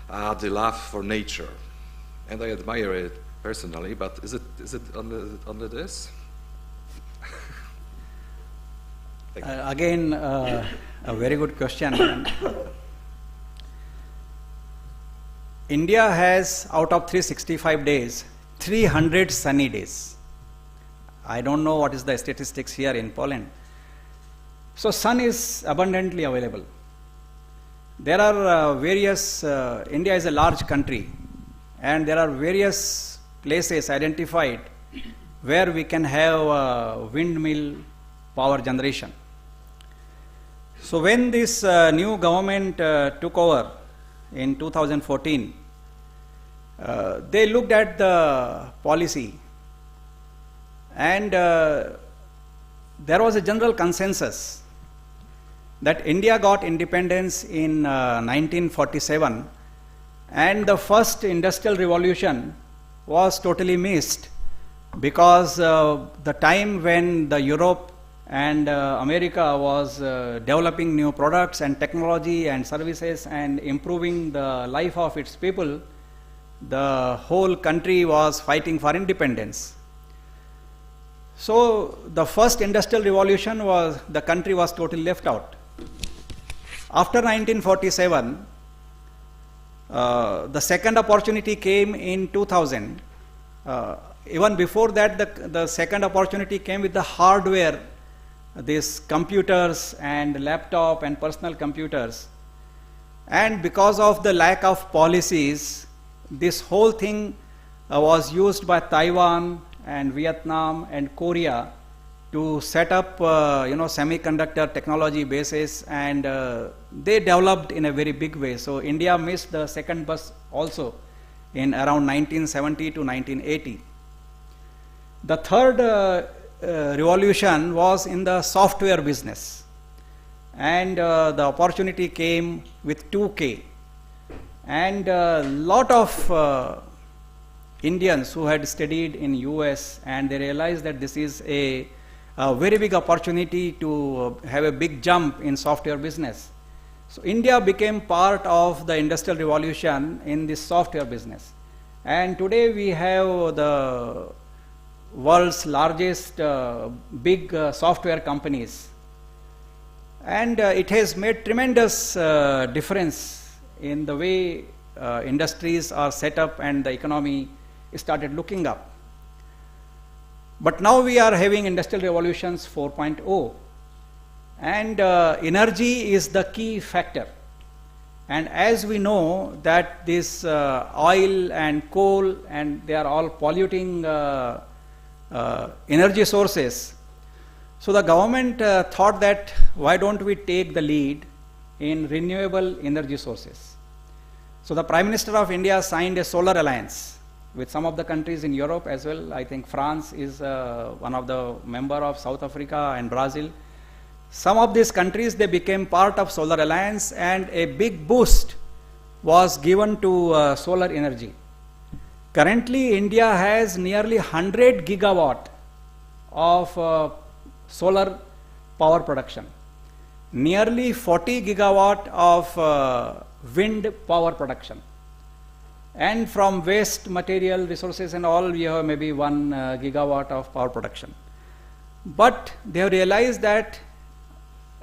the love for nature, and I admire it personally. But is it only this? Again, a very good question. India has, out of 365 days, 300 sunny days. I don't know what is the statistics here in Poland. So sun is abundantly available. There are various, India is a large country, and there are various places identified where we can have windmill power generation. So when this new government took over in 2014, they looked at the policy, and there was a general consensus that India got independence in 1947, and the first industrial revolution was totally missed, because the time when the Europe and America was developing new products and technology and services and improving the life of its people, the whole country was fighting for independence. So the first industrial revolution was, the country was totally left out. After 1947, the second opportunity came in 2000. Even before that, the second opportunity came with the hardware, these computers and laptop and personal computers. And because of the lack of policies, this whole thing was used by Taiwan and Vietnam and Korea to set up semiconductor technology bases, and they developed in a very big way. So India missed the second bus also in around 1970 to 1980. The third revolution was in the software business, and the opportunity came with 2K, and a lot of Indians who had studied in US, and they realized that this is a very big opportunity to have a big jump in software business. So India became part of the industrial revolution in this software business, and today we have the world's largest big software companies, and it has made tremendous difference in the way industries are set up and the economy started looking up. But now we are having industrial revolutions 4.0, and energy is the key factor. And as we know that this oil and coal, and they are all polluting energy sources. So the government thought that why don't we take the lead in renewable energy sources. So the Prime Minister of India signed a solar alliance with some of the countries in Europe as well. I think France is one of the member of South Africa and Brazil. Some of these countries, they became part of solar alliance, and a big boost was given to solar energy. Currently, India has nearly 100 gigawatt of solar power production, nearly 40 gigawatt of wind power production, and from waste material resources and all, we have maybe 1 gigawatt of power production. But they have realized that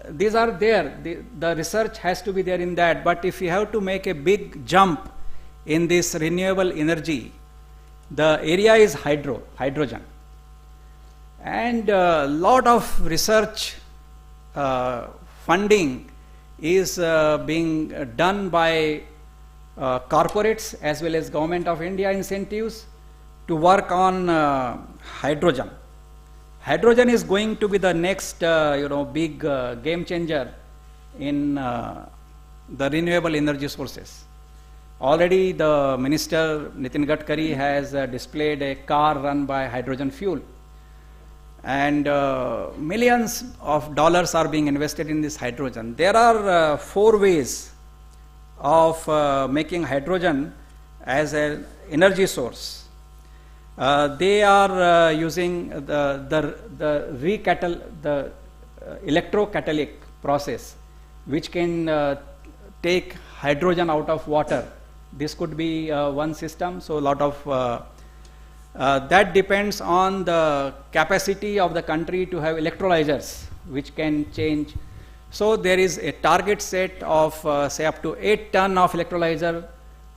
these are there, the research has to be there in that, but if you have to make a big jump in this renewable energy, the area is hydrogen. And a lot of research funding is being done by corporates as well as Government of India incentives to work on hydrogen. Hydrogen is going to be the next big game changer in the renewable energy sources. Already the Minister Nitin Gadkari has displayed a car run by hydrogen fuel, and millions of dollars are being invested in this hydrogen. There are 4 ways of making hydrogen as an energy source. They are using the electrocatalytic process, which can take hydrogen out of water. This could be one system. So a lot of that depends on the capacity of the country to have electrolyzers, which can change. So there is a target set of say up to 8 ton of electrolyzer,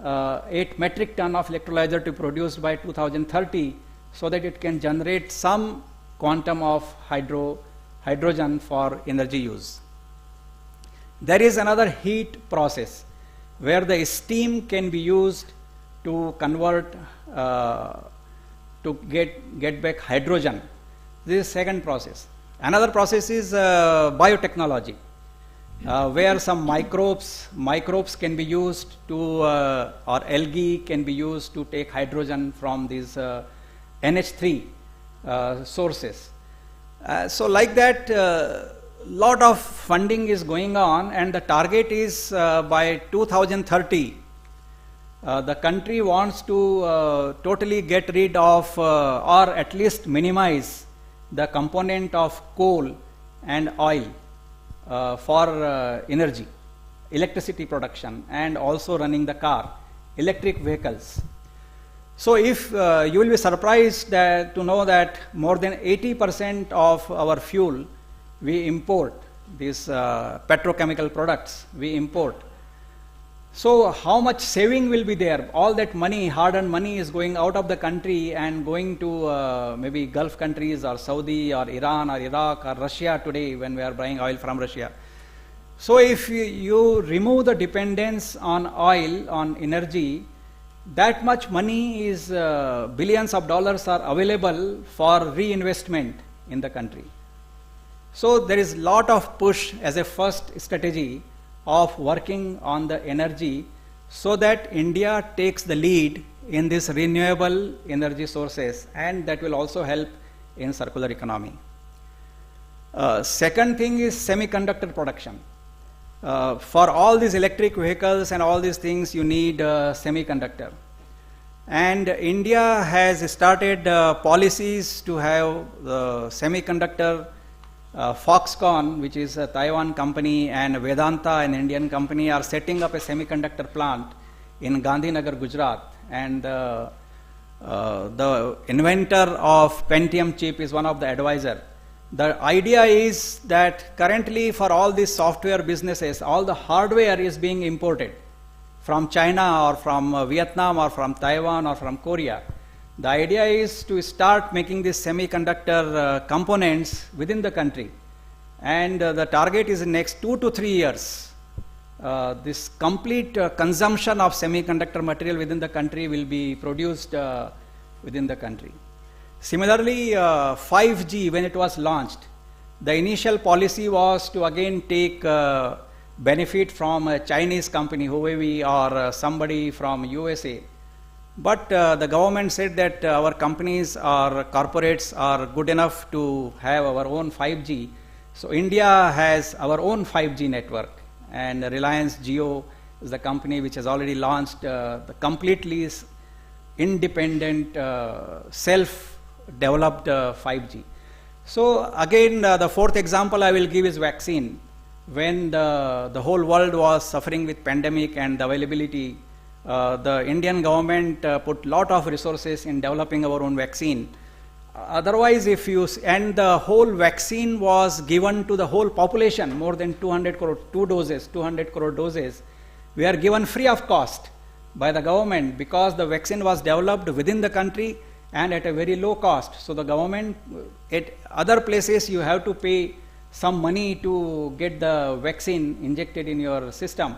8 metric ton of electrolyzer to be produced by 2030, so that it can generate some quantum of hydrogen for energy use. There is another heat process where the steam can be used to convert to get back hydrogen. This is second process. Another process is biotechnology, where some microbes can be used to, or algae can be used to take hydrogen from these NH3 sources. So like that, lot of funding is going on, and the target is by 2030, the country wants to totally get rid of or at least minimize the component of coal and oil for energy, electricity production, and also running the car, electric vehicles. So if you will be surprised to know that more than 80% of our fuel we import, these petrochemical products we import. So how much saving will be there? All that money, hard-earned money, is going out of the country and going to maybe Gulf countries or Saudi or Iran or Iraq or Russia today, when we are buying oil from Russia. So if you remove the dependence on oil, on energy, that much money is, billions of dollars are available for reinvestment in the country. So there is lot of push as a first strategy of working on the energy so that India takes the lead in this renewable energy sources, and that will also help in circular economy. Second thing is semiconductor production. For all these electric vehicles and all these things, you need semiconductor. And India has started policies to have the semiconductor. Foxconn, which is a Taiwan company, and Vedanta, an Indian company, are setting up a semiconductor plant in Gandhinagar, Gujarat. And the inventor of Pentium chip is one of the advisor. The idea is that currently for all these software businesses, all the hardware is being imported from China or from Vietnam or from Taiwan or from Korea. The idea is to start making these semiconductor components within the country. And the target is in next 2 to 3 years. This complete consumption of semiconductor material within the country will be produced within the country. Similarly, 5G, when it was launched, the initial policy was to again take benefit from a Chinese company, Huawei, or somebody from USA. But the government said that our companies or corporates are good enough to have our own 5G. So India has our own 5G network, and Reliance Jio is the company which has already launched the completely independent, self-developed 5G. So again, the fourth example I will give is vaccine. When the whole world was suffering with pandemic and the availability, the Indian government put lot of resources in developing our own vaccine. Otherwise, and the whole vaccine was given to the whole population, more than 200 crore doses, we are given free of cost by the government, because the vaccine was developed within the country and at a very low cost. So the government, at other places you have to pay some money to get the vaccine injected in your system.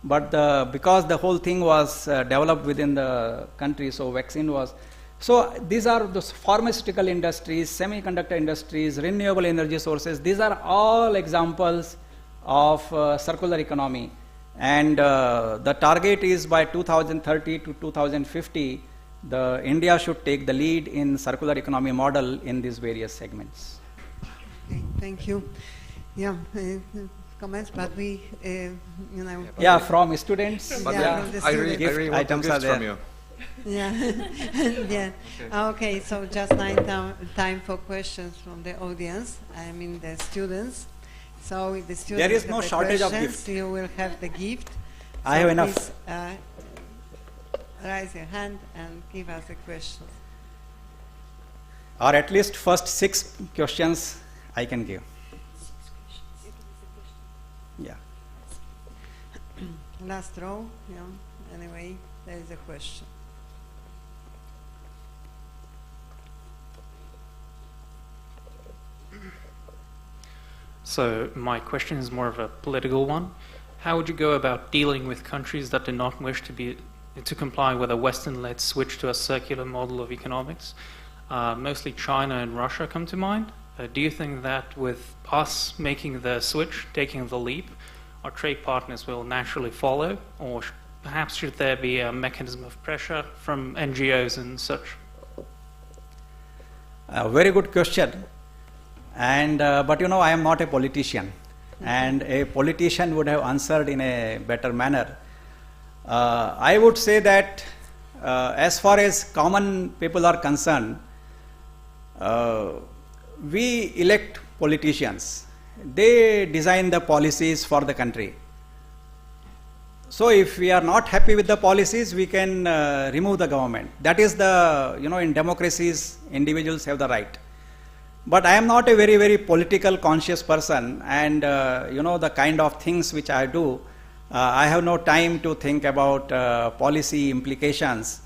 But because the whole thing was developed within the country, so vaccine was. So these are the pharmaceutical industries, semiconductor industries, renewable energy sources. These are all examples of circular economy. And the target is by 2030 to 2050, India should take the lead in circular economy model in these various segments. Okay, thank you. Yeah. Comments, but we, yeah, from students. But yeah, I really want items gifts from you. Yeah, yeah. Okay, so just time for questions from the audience. I mean the students. So if the students there is no shortage of gifts. You will have the gift. I have enough. Please, raise your hand and give us a question. Or at least first 6 questions I can give. Yeah. Last row, yeah. Anyway, there is a question. So my question is more of a political one. How would you go about dealing with countries that do not wish to comply with a Western-led switch to a circular model of economics? Mostly China and Russia come to mind. Do you think that with us making the switch, taking the leap, our trade partners will naturally follow, or perhaps should there be a mechanism of pressure from NGOs and such? Very good question. And but I am not a politician, and a politician would have answered in a better manner. I would say that as far as common people are concerned, we elect politicians. They design the policies for the country. So if we are not happy with the policies, we can remove the government. That is in democracies, individuals have the right. But I am not a very, very political conscious person, and the kind of things which I do, I have no time to think about policy implications.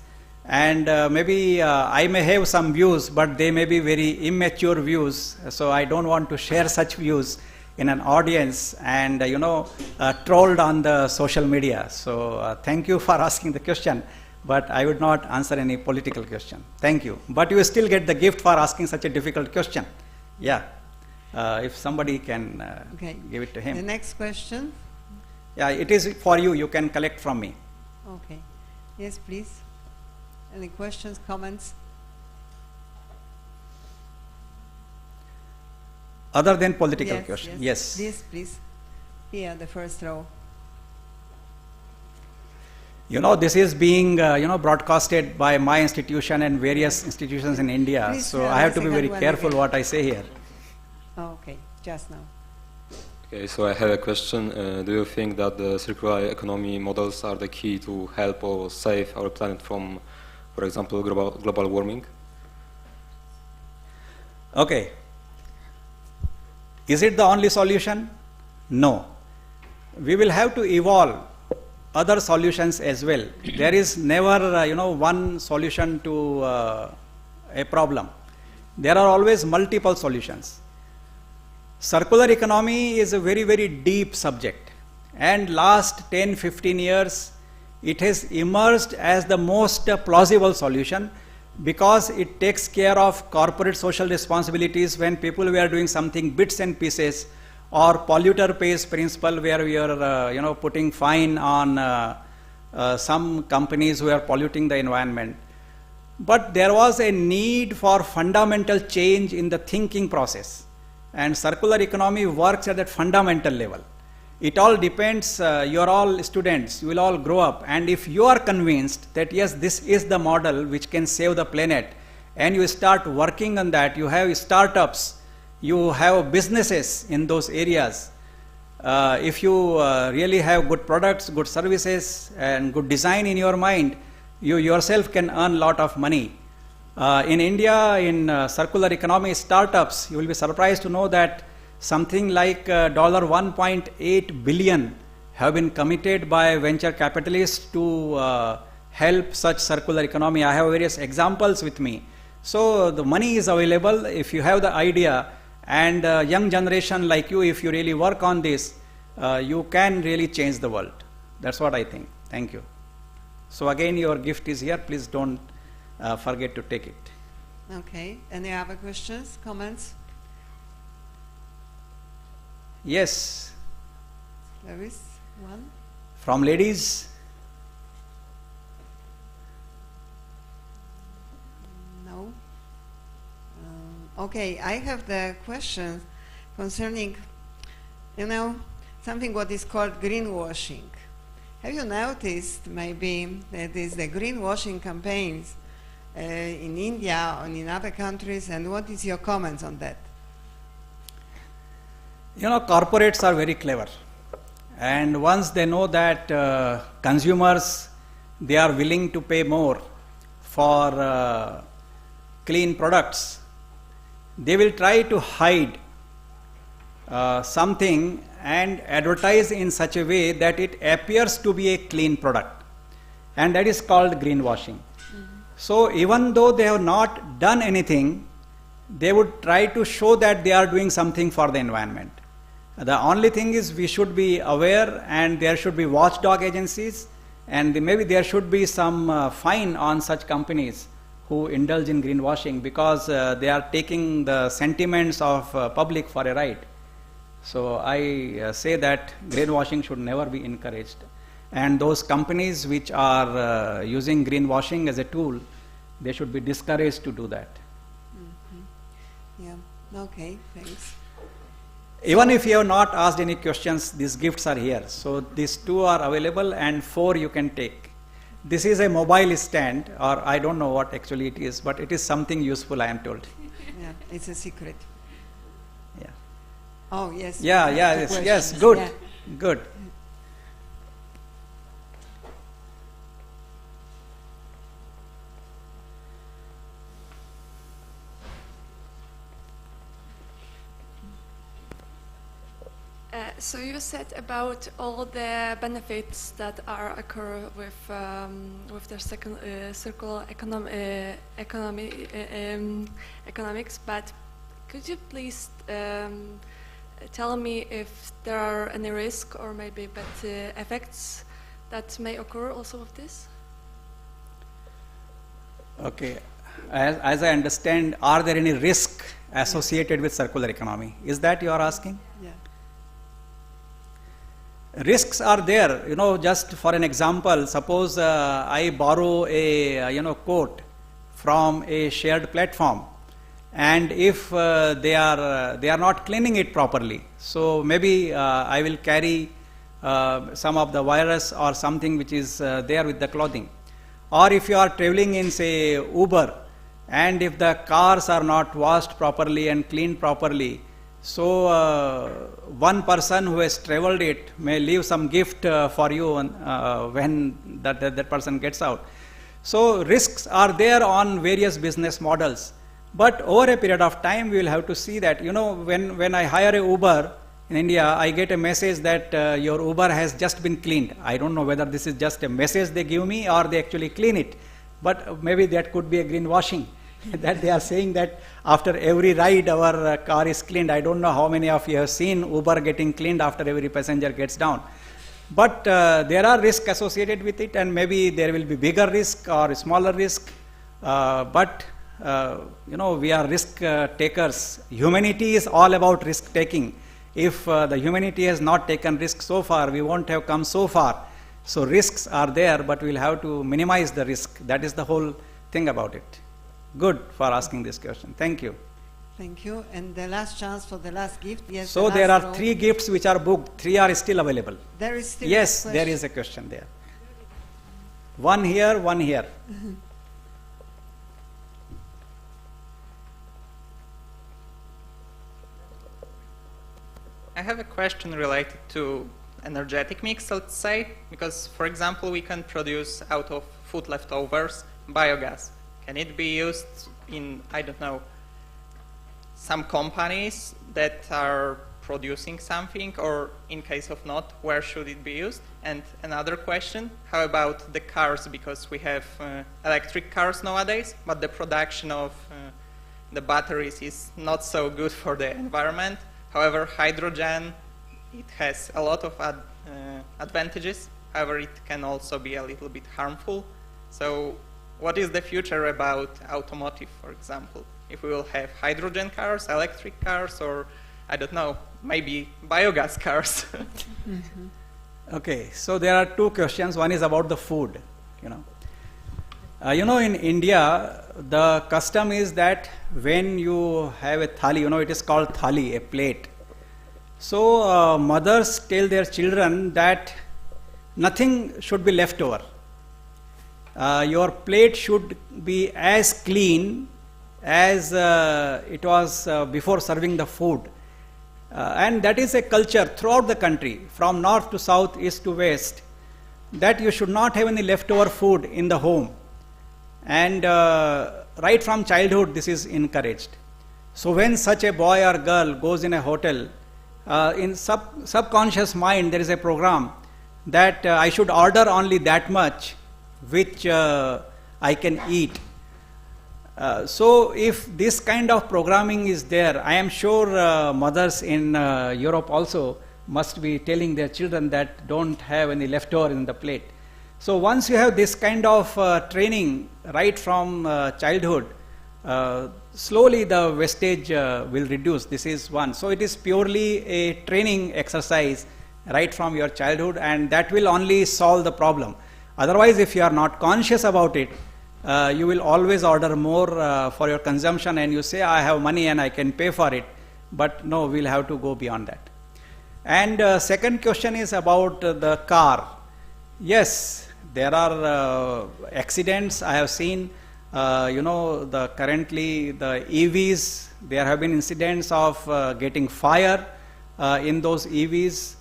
And maybe I may have some views, but they may be very immature views, so I don't want to share such views in an audience and trolled on the social media. So thank you for asking the question, but I would not answer any political question. Thank you. But you still get the gift for asking such a difficult question. Yeah. If somebody can give it to him. The next question. Yeah, it is for you. You can collect from me. Okay. Yes, please. Any questions, comments? Other than political question. Yes. Please, please. Here, the first row. This is being broadcasted by my institution and various institutions in India. Please, so I have to be very careful again. what I say here. Oh, okay, just now. Okay, so I have a question. Do you think that the circular economy models are the key to help or save our planet from, for example, global warming? Okay. Is it the only solution? No. We will have to evolve other solutions as well. There is never, one solution to a problem. There are always multiple solutions. Circular economy is a very, very deep subject. And last 10, 15 years, it has emerged as the most plausible solution because it takes care of corporate social responsibilities when people were doing something bits and pieces, or polluter pays principle where we are putting fine on some companies who are polluting the environment. But there was a need for fundamental change in the thinking process, and circular economy works at that fundamental level. It all depends, you're all students, you will all grow up, and if you are convinced that yes, this is the model which can save the planet, and you start working on that, you have startups, you have businesses in those areas. If you really have good products, good services, and good design in your mind, you yourself can earn a lot of money. In India, in circular economy startups, you will be surprised to know that something like $1.8 billion have been committed by venture capitalists to help such circular economy. I have various examples with me. So the money is available if you have the idea, and young generation like you, if you really work on this, you can really change the world. That's what I think. Thank you. So again, your gift is here. Please don't forget to take it. Okay. Any other questions, comments? Yes. There is one. From ladies? No. Okay, I have the question concerning, something what is called greenwashing. Have you noticed maybe that is the greenwashing campaigns in India and in other countries, and what is your comments on that? Corporates are very clever, and once they know that consumers, they are willing to pay more for clean products, they will try to hide something and advertise in such a way that it appears to be a clean product, and that is called greenwashing. So even though they have not done anything, they would try to show that they are doing something for the environment. The only thing is we should be aware, and there should be watchdog agencies, and maybe there should be some fine on such companies who indulge in greenwashing, because they are taking the sentiments of public for a ride. So I say that greenwashing should never be encouraged. And those companies which are using greenwashing as a tool, they should be discouraged to do that. Mm-hmm. Yeah, okay, thanks. Even if you have not asked any questions, these gifts are here. So these 2 are available, and 4 you can take. This is a mobile stand, or I don't know what actually it is, but it is something useful, I am told. Yeah, it's a secret. Yeah. Oh, yes. Yes, good, yeah. Good. So you said about all the benefits that are occur with the circular economics, but could you please tell me if there are any risk or maybe bad effects that may occur also of this? Okay. As I understand, are there any risk associated with circular economy? Is that you are asking? Yeah. Risks are there. Just for an example, suppose I borrow a coat from a shared platform, and if they are not cleaning it properly, so maybe I will carry some of the virus or something which is there with the clothing. Or if you are traveling in, say, Uber, and if the cars are not washed properly and cleaned properly, so one person who has traveled it may leave some gift for you when that person gets out. So risks are there on various business models. But over a period of time, we will have to see that, when I hire a Uber in India, I get a message that your Uber has just been cleaned. I don't know whether this is just a message they give me or they actually clean it. But maybe that could be a greenwashing. That they are saying that after every ride our car is cleaned. I don't know how many of you have seen Uber getting cleaned after every passenger gets down. But there are risks associated with it, and maybe there will be bigger risk or smaller risk. But we are risk takers. Humanity is all about risk taking. If the humanity has not taken risk so far, we won't have come so far. So risks are there, but we'll have to minimize the risk. That is the whole thing about it. Good for asking this question. Thank you. Thank you. And the last chance for the last gift. Yes. So there are 3 gifts which are booked. 3 are still available. There is still yes, a there is a question there. One here, one here. I have a question related to energetic mix, let's say, because, for example, we can produce out of food leftovers biogas. Can it be used in, I don't know, some companies that are producing something, or in case of not, where should it be used? And another question, how about the cars, because we have electric cars nowadays, but the production of the batteries is not so good for the environment. However, hydrogen, it has a lot of advantages. However, it can also be a little bit harmful. So what is the future about automotive, for example? If we will have hydrogen cars, electric cars, or, I don't know, maybe biogas cars. Okay, so there are 2 questions. One is about the food. In India, the custom is that when you have a thali, it is called thali, a plate. So mothers tell their children that nothing should be left over. Your plate should be as clean as it was before serving the food. And that is a culture throughout the country, from north to south, east to west, that you should not have any leftover food in the home. And right from childhood, this is encouraged. So when such a boy or girl goes in a hotel, in subconscious mind, there is a program that I should order only that much which I can eat. So if this kind of programming is there, I am sure mothers in Europe also must be telling their children that don't have any leftover in the plate. So once you have this kind of training right from childhood, slowly the wastage will reduce. This is one. So it is purely a training exercise right from your childhood, and that will only solve the problem. Otherwise, if you are not conscious about it, you will always order more for your consumption, and you say, I have money and I can pay for it. But no, we'll have to go beyond that. And second question is about the car. Yes, there are accidents. I have seen, currently the EVs, there have been incidents of getting fire in those EVs.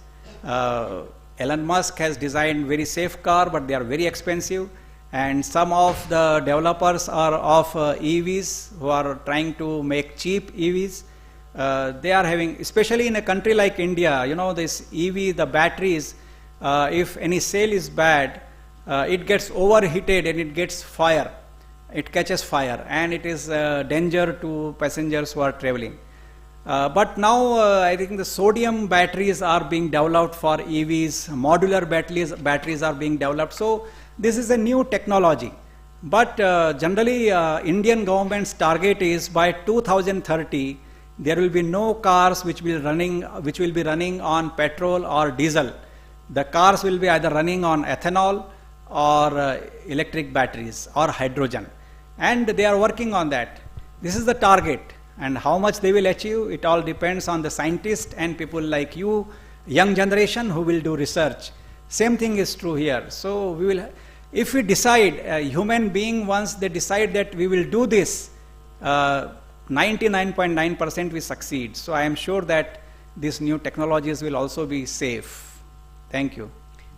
Elon Musk has designed very safe car, but they are very expensive. And some of the developers are of EVs who are trying to make cheap EVs. They are having, especially in a country like India, this EV, the batteries, if any cell is bad, it gets overheated and it gets fire. It catches fire, and it is a danger to passengers who are traveling. But now I think the sodium batteries are being developed for EVs, modular batteries are being developed. So this is a new technology. But generally Indian government's target is by 2030 there will be no cars which will be running on petrol or diesel. The cars will be either running on ethanol or electric batteries or hydrogen. And they are working on that. This is the target. And how much they will achieve, it all depends on the scientists and people like you, young generation who will do research. Same thing is true here. So we will, if we decide, human being, once they decide that we will do this, 99.9% we succeed. So I am sure that these new technologies will also be safe. Thank you.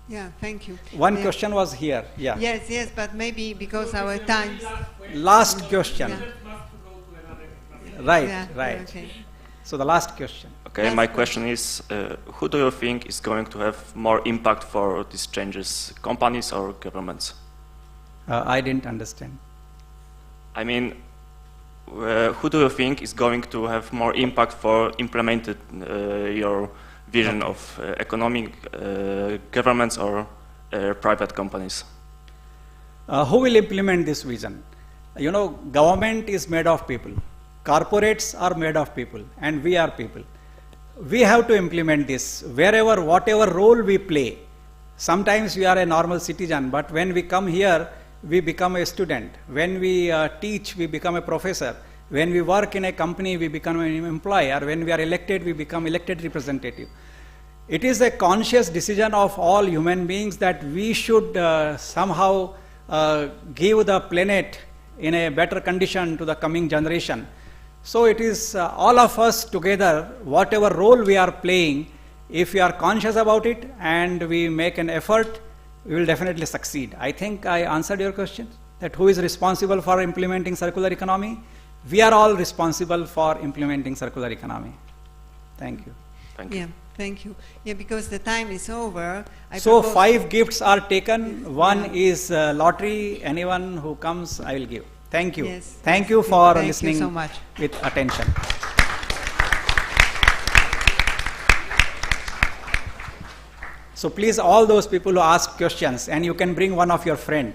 Yeah, thank you. One question was here. Yeah. Yes, but maybe because our time. Last question. Yeah. Right, Yeah, right. okay. So the last question. Okay, my question is, who do you think is going to have more impact for these changes, companies or governments? I didn't understand. I mean, who do you think is going to have more impact for implementing your vision of economic governments or private companies? Who will implement this vision? You know, government is made of people. Corporates are made of people, and we are people. We have to implement this wherever, whatever role we play. Sometimes we are a normal citizen, but when we come here, we become a student. When we teach, we become a professor. When we work in a company, we become an employee. Or when we are elected, we become elected representative. It is a conscious decision of all human beings that we should somehow give the planet in a better condition to the coming generation. So it is all of us together, whatever role we are playing, if we are conscious about it and we make an effort, we will definitely succeed. I think I answered your question, that who is responsible for implementing circular economy? We are all responsible for implementing circular economy. Thank you. Thank you. Yeah, thank you. Yeah, because the time is over. So 5 gifts are taken. One is lottery. Anyone who comes, I will give. Thank you. Yes. Thank you for Thank you listening so much. with attention. So please, all those people who ask questions, and you can bring one of your friend.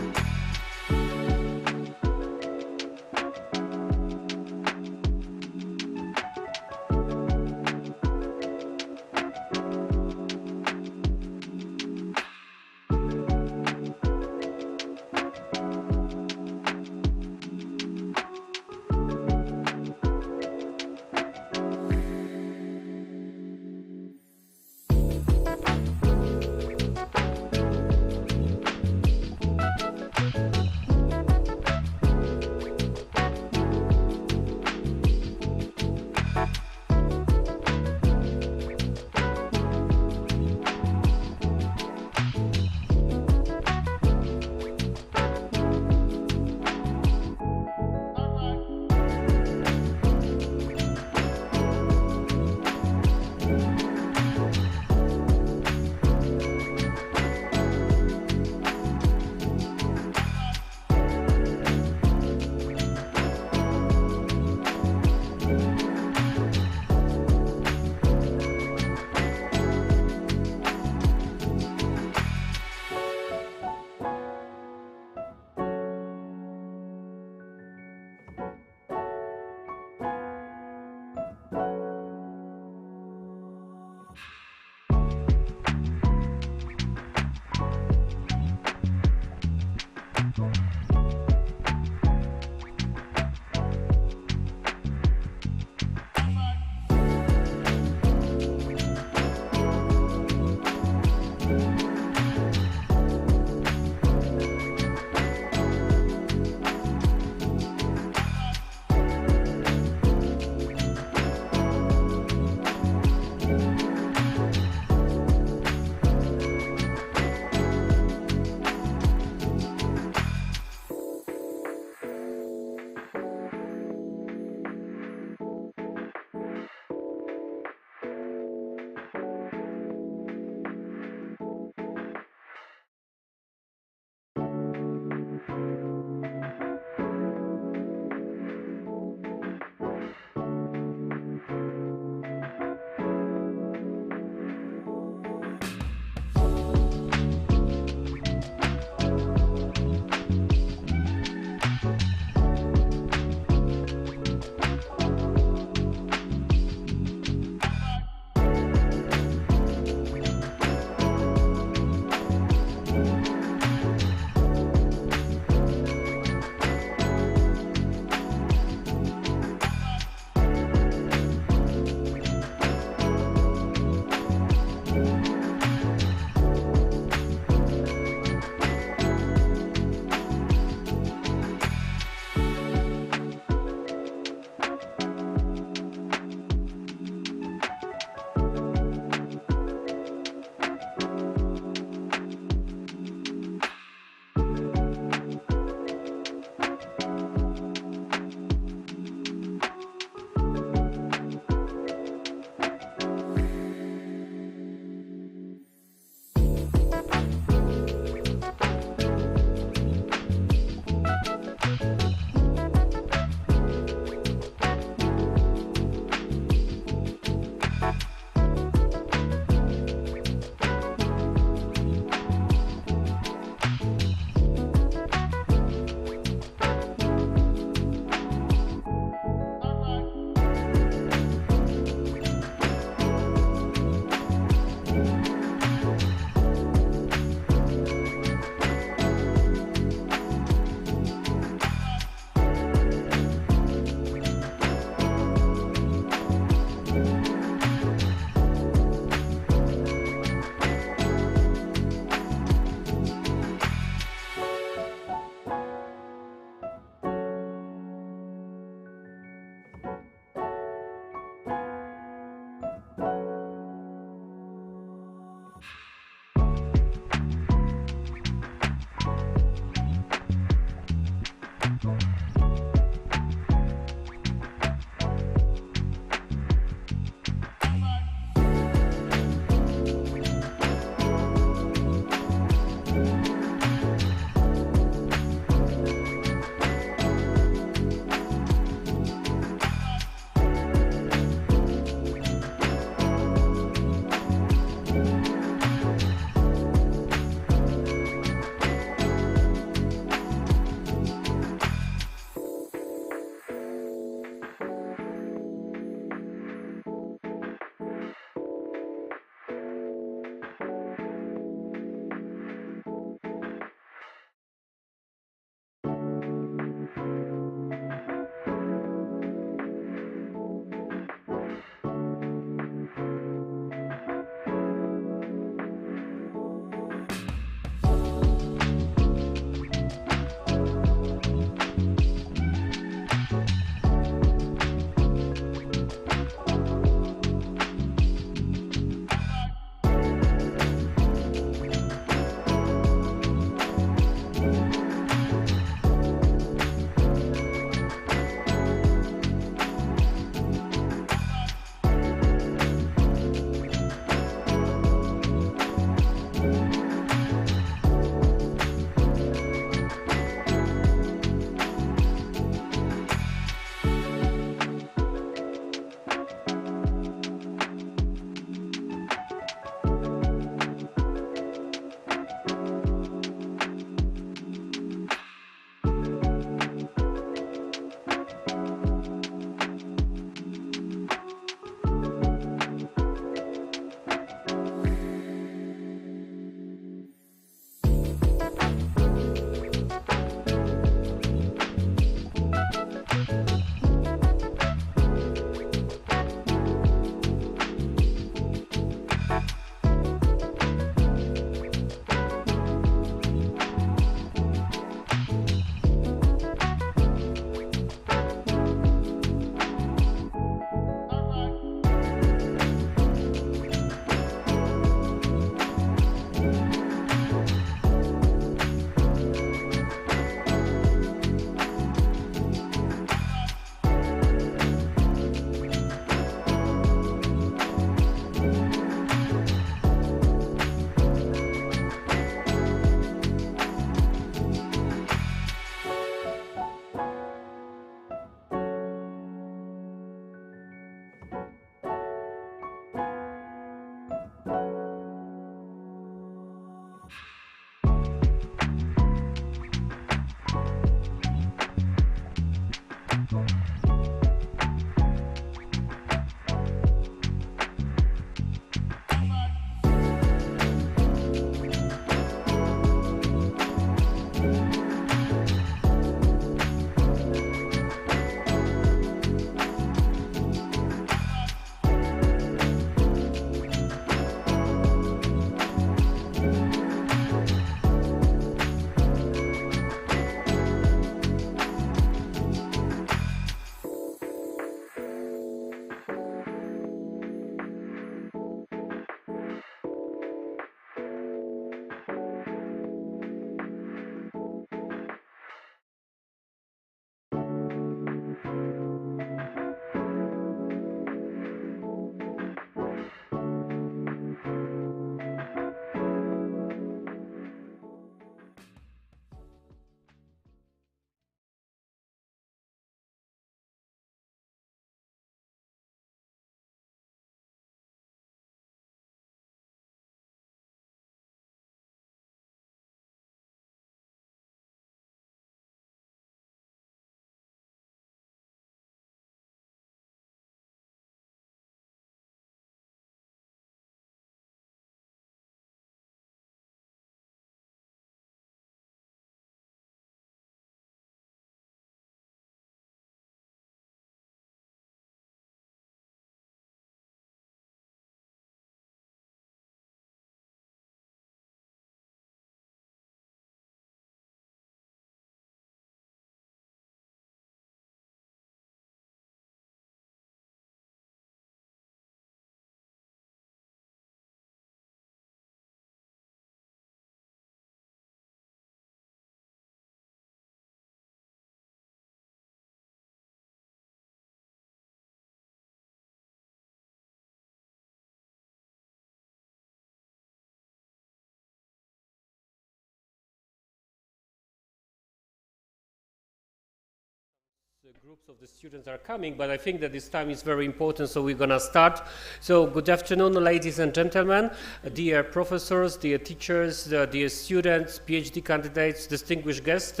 groups of the students are coming, but I think that this time is very important, so we're gonna start. So good afternoon, ladies and gentlemen, dear professors, dear teachers, dear students, PhD candidates, distinguished guests.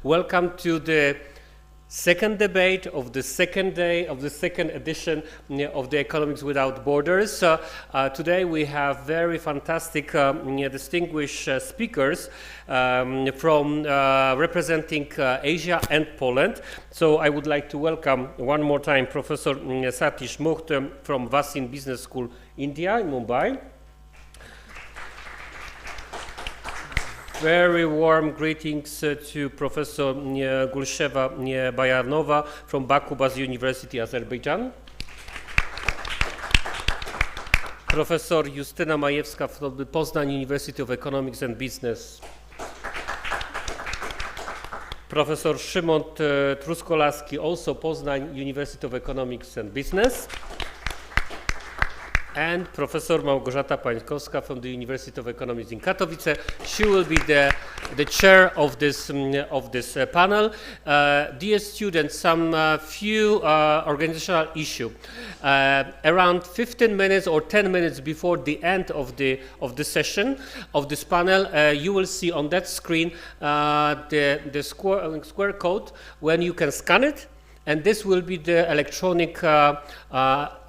Welcome to the second debate of the second day of the second edition of the Economics Without Borders. Today we have very fantastic distinguished speakers from representing Asia and Poland. So I would like to welcome one more time Professor Satish Modh from VESIM Business School, India, in Mumbai. Very warm greetings to Professor Gulshen Bayramova from Baku University, Azerbaijan. Professor Justyna Majewska from the Poznań University of Economics and Business. Professor Szymon Truskolaski, also Poznań University of Economics and Business. And Professor Małgorzata Pańkowska from the University of Economics in Katowice. She will be the chair of this panel. Dear students, some few organizational issue. Around 15 minutes or 10 minutes before the end of the session of this panel, you will see on that screen the square code when you can scan it. And this will be the electronic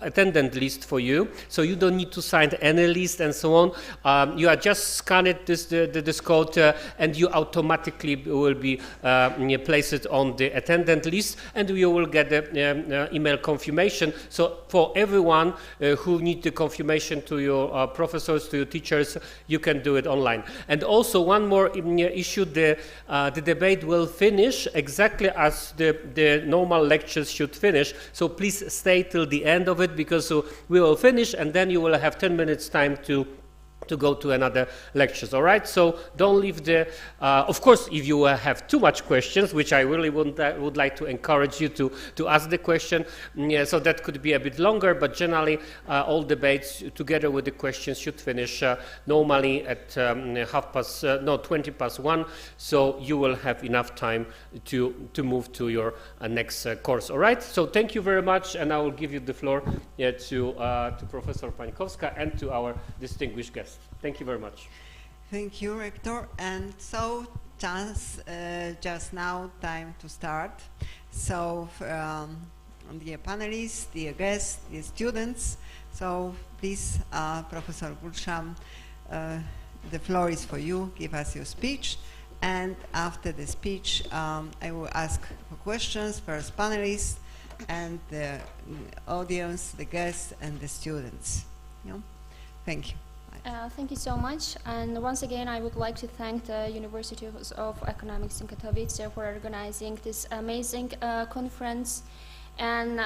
attendant list for you. So you don't need to sign any list and so on. You are just scan it, this code, and you automatically will be placed on the attendant list, and you will get the email confirmation. So for everyone who need the confirmation to your professors, to your teachers, you can do it online. And also one more issue, the debate will finish exactly as the normal lectures should finish. So please stay till the end of it, because we will finish and then you will have 10 minutes time to go to another lectures. All right, so don't leave the of course, if you have too much questions, which I really would like to encourage you to ask the question, so that could be a bit longer, but generally all debates together with the questions should finish normally at 20 past 1, so you will have enough time to move to your next course. All right, so thank you very much, and I will give you the floor to Professor Pańkowska and to our distinguished guests. Thank you very much. Thank you, Rector. And so just now, time to start. So dear panelists, dear guests, dear students, so please, Professor Gulshen, the floor is for you. Give us your speech. And after the speech, I will ask for questions, first panelists, and the audience, the guests, and the students. Thank you. Thank you so much, and once again I would like to thank the University of Economics in Katowice for organizing this amazing conference and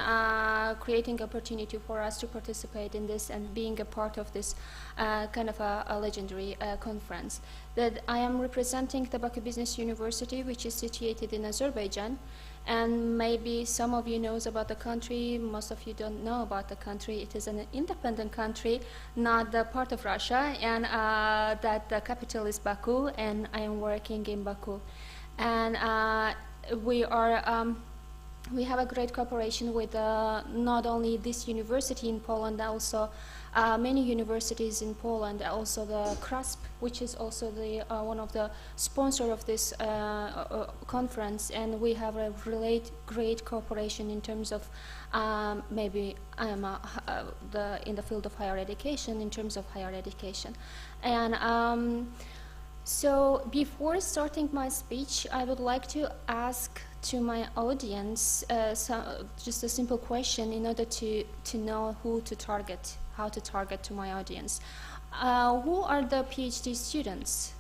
creating opportunity for us to participate in this and being a part of this kind of a legendary conference. That I am representing the Baku Business University, which is situated in Azerbaijan. And maybe some of you knows about the country, most of you don't know about the country. It is an independent country, not the part of Russia, and that the capital is Baku, and I am working in Baku. And we have a great cooperation with not only this university in Poland, also many universities in Poland, also the CRASP, which is also the one of the sponsor of this conference, and we have a really great cooperation in terms of maybe in the field of higher education, in terms of higher education. And so before starting my speech, I would like to ask to my audience just a simple question in order to know who to target, how to target to my audience. Who are the PhD students?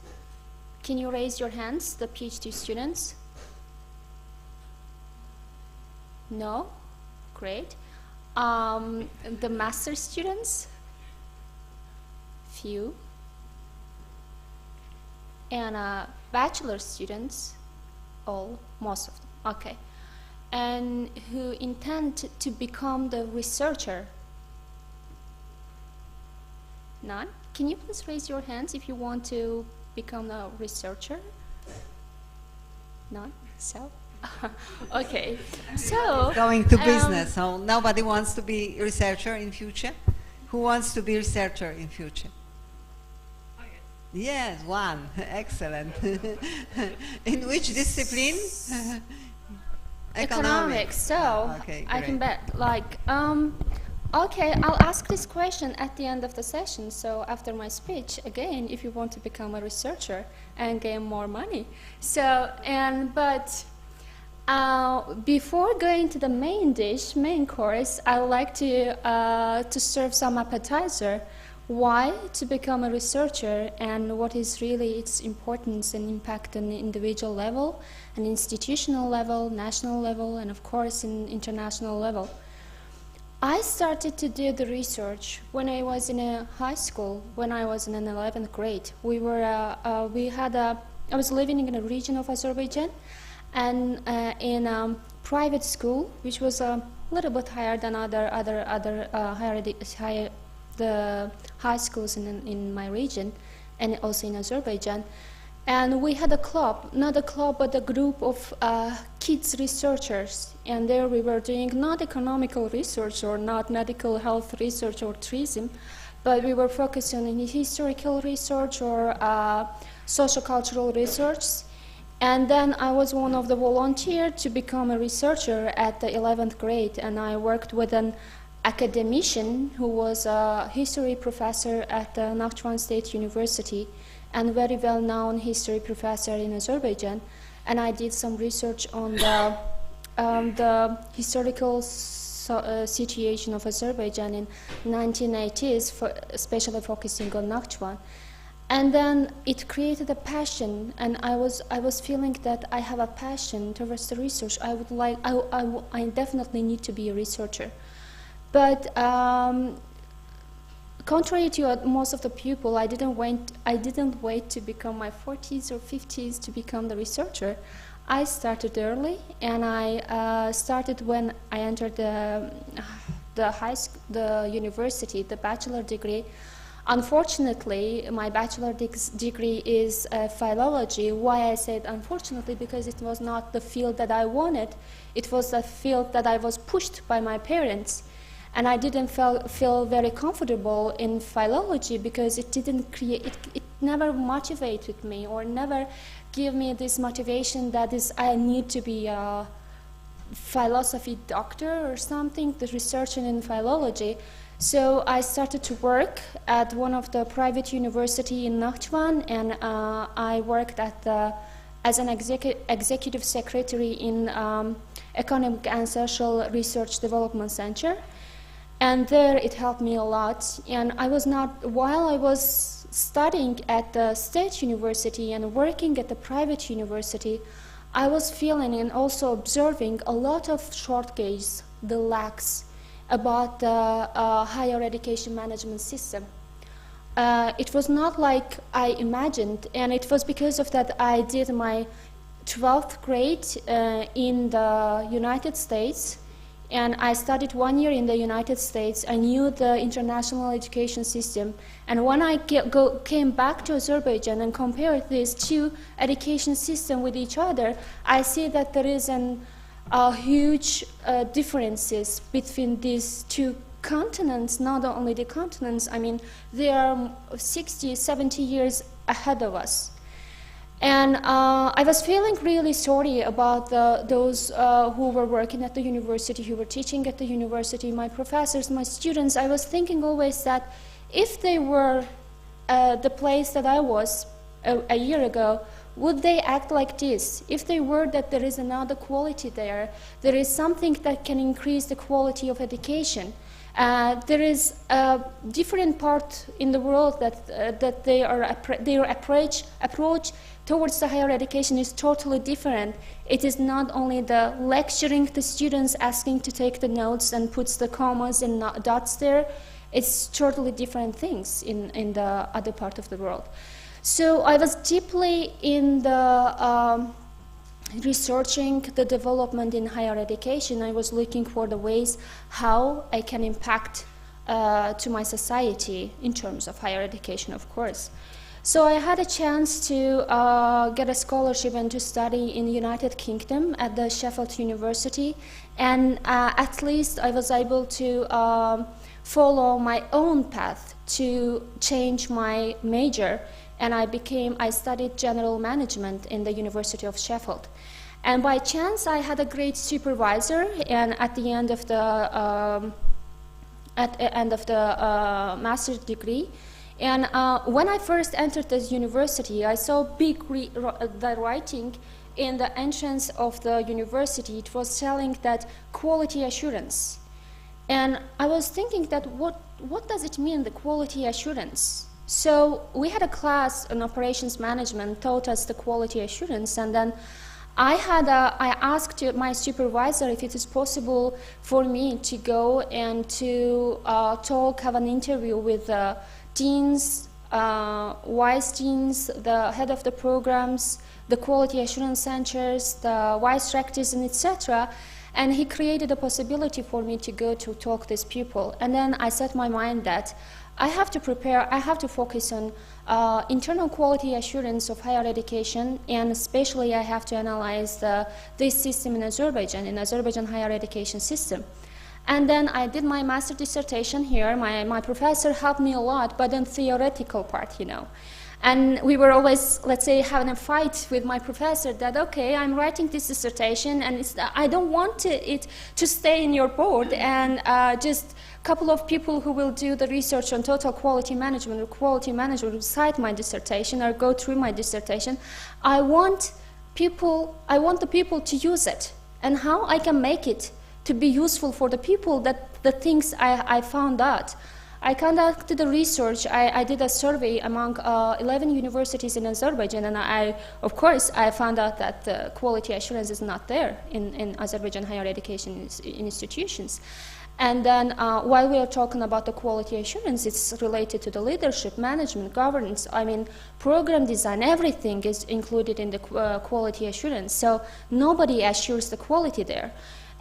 Can you raise your hands, the PhD students? No? Great. The master students? Few. And bachelor students? All, most of them. Okay. And who intend to become the researcher? None? Can you please raise your hands if you want to become a researcher? None? So, Okay, so Going to business, so nobody wants to be researcher in future? Who wants to be researcher in future? Yes, one. Excellent. In which discipline? Economics. So Okay, I can great. bet. Like, okay, I'll ask this question at the end of the session. So after my speech, again, if you want to become a researcher and gain more money. So before going to the main course, I would like to serve some appetizer. Why to become a researcher and what is really its importance and impact on the individual level, an institutional level, national level, and of course in international level. I started to do the research when I was in a high school, when I was in an 11th grade. I was living in a region of Azerbaijan, and in a private school, which was a little bit higher than the high schools in my region, and also in Azerbaijan. And we had a club, not a club, but a group of kids researchers. And there we were doing not economical research or not medical health research or tourism, but we were focusing on historical research or socio-cultural research. And then I was one of the volunteers to become a researcher at the 11th grade, and I worked with an academician who was a history professor at the Nakhchivan State University and very well-known history professor in Azerbaijan. And I did some research on the historical situation of Azerbaijan in 1980s, especially focusing on Nakhchivan. And then it created a passion, and I was feeling that I have a passion towards the research. I definitely need to be a researcher. But contrary to most of the people, I didn't wait to become my 40s or 50s to become the researcher. I started early, and I started when I entered the university, the bachelor degree. Unfortunately, my bachelor degree is philology. Why I said unfortunately? Because it was not the field that I wanted. It was a field that I was pushed by my parents. And I didn't feel very comfortable in philology because it never motivated me or never gave me this motivation that is I need to be a philosophy doctor or something, the researching in philology. So I started to work at one of the private university in Nakhchivan, and I worked as an executive secretary in Economic and Social Research Development Center. And there it helped me a lot. And while I was studying at the state university and working at the private university, I was feeling and also observing a lot of shortcomings, the lacks about the higher education management system. It was not like I imagined, and it was because of that I did my 12th grade in the United States. And I studied 1 year in the United States. I knew the international education system. And when I came back to Azerbaijan and compared these two education systems with each other, I see that there is huge differences between these two continents, not only the continents. I mean, they are 60, 70 years ahead of us. And I was feeling really sorry about those who were working at the university, who were teaching at the university, my professors, my students. I was thinking always that if they were the place that I was a year ago, would they act like this? If they were that there is another quality there, there is something that can increase the quality of education. There is a different part in the world that their approach towards the higher education is totally different. It is not only the lecturing the students, asking to take the notes and puts the commas and dots there. It's totally different things in the other part of the world. So I was deeply in the researching the development in higher education. I was looking for the ways how I can impact to my society in terms of higher education, of course. So I had a chance to get a scholarship and to study in the United Kingdom at the Sheffield University, and at least I was able to follow my own path to change my major, and I studied general management in the University of Sheffield. And by chance, I had a great supervisor, and at the end of the master's degree, and when I first entered this university, I saw the writing in the entrance of the university. It was telling that quality assurance. And I was thinking that what does it mean, the quality assurance? So we had a class on operations management, taught us the quality assurance, and then I asked my supervisor if it is possible for me to go and to have an interview with the deans, vice deans, the head of the programs, the quality assurance centers, the vice rectors, and etc. And he created a possibility for me to go to talk to these people. And then I set my mind that I have to prepare, I have to focus on internal quality assurance of higher education, and especially I have to analyze this system in Azerbaijan higher education system. And then I did my master dissertation here. My professor helped me a lot, but in theoretical part, you know. And we were always, let's say, having a fight with my professor that, okay, I'm writing this dissertation, and I don't want it to stay in your board and just a couple of people who will do the research on total quality management or quality management will cite my dissertation or go through my dissertation. I want the people to use it, and how I can make it to be useful for the people, that the things I found out. I conducted the research. I did a survey among 11 universities in Azerbaijan, and of course, I found out that quality assurance is not there in Azerbaijan higher education institutions. And then while we are talking about the quality assurance, it's related to the leadership, management, governance. I mean, program design, everything is included in the quality assurance. So nobody assures the quality there.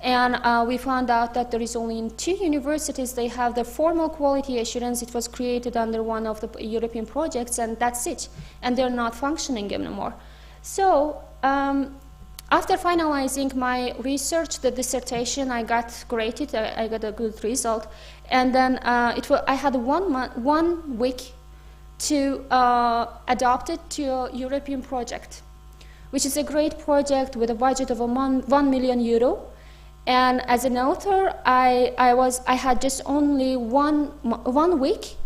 And we found out that there is only in 2 universities they have the formal quality assurance. It was created under one of the European projects, and that's it. And they're not functioning anymore. So after finalizing my research, the dissertation, I got graded. I got a good result. And then I had 1 week to adopt it to a European project, which is a great project with a budget of €1 million. And as an author, I had just only one week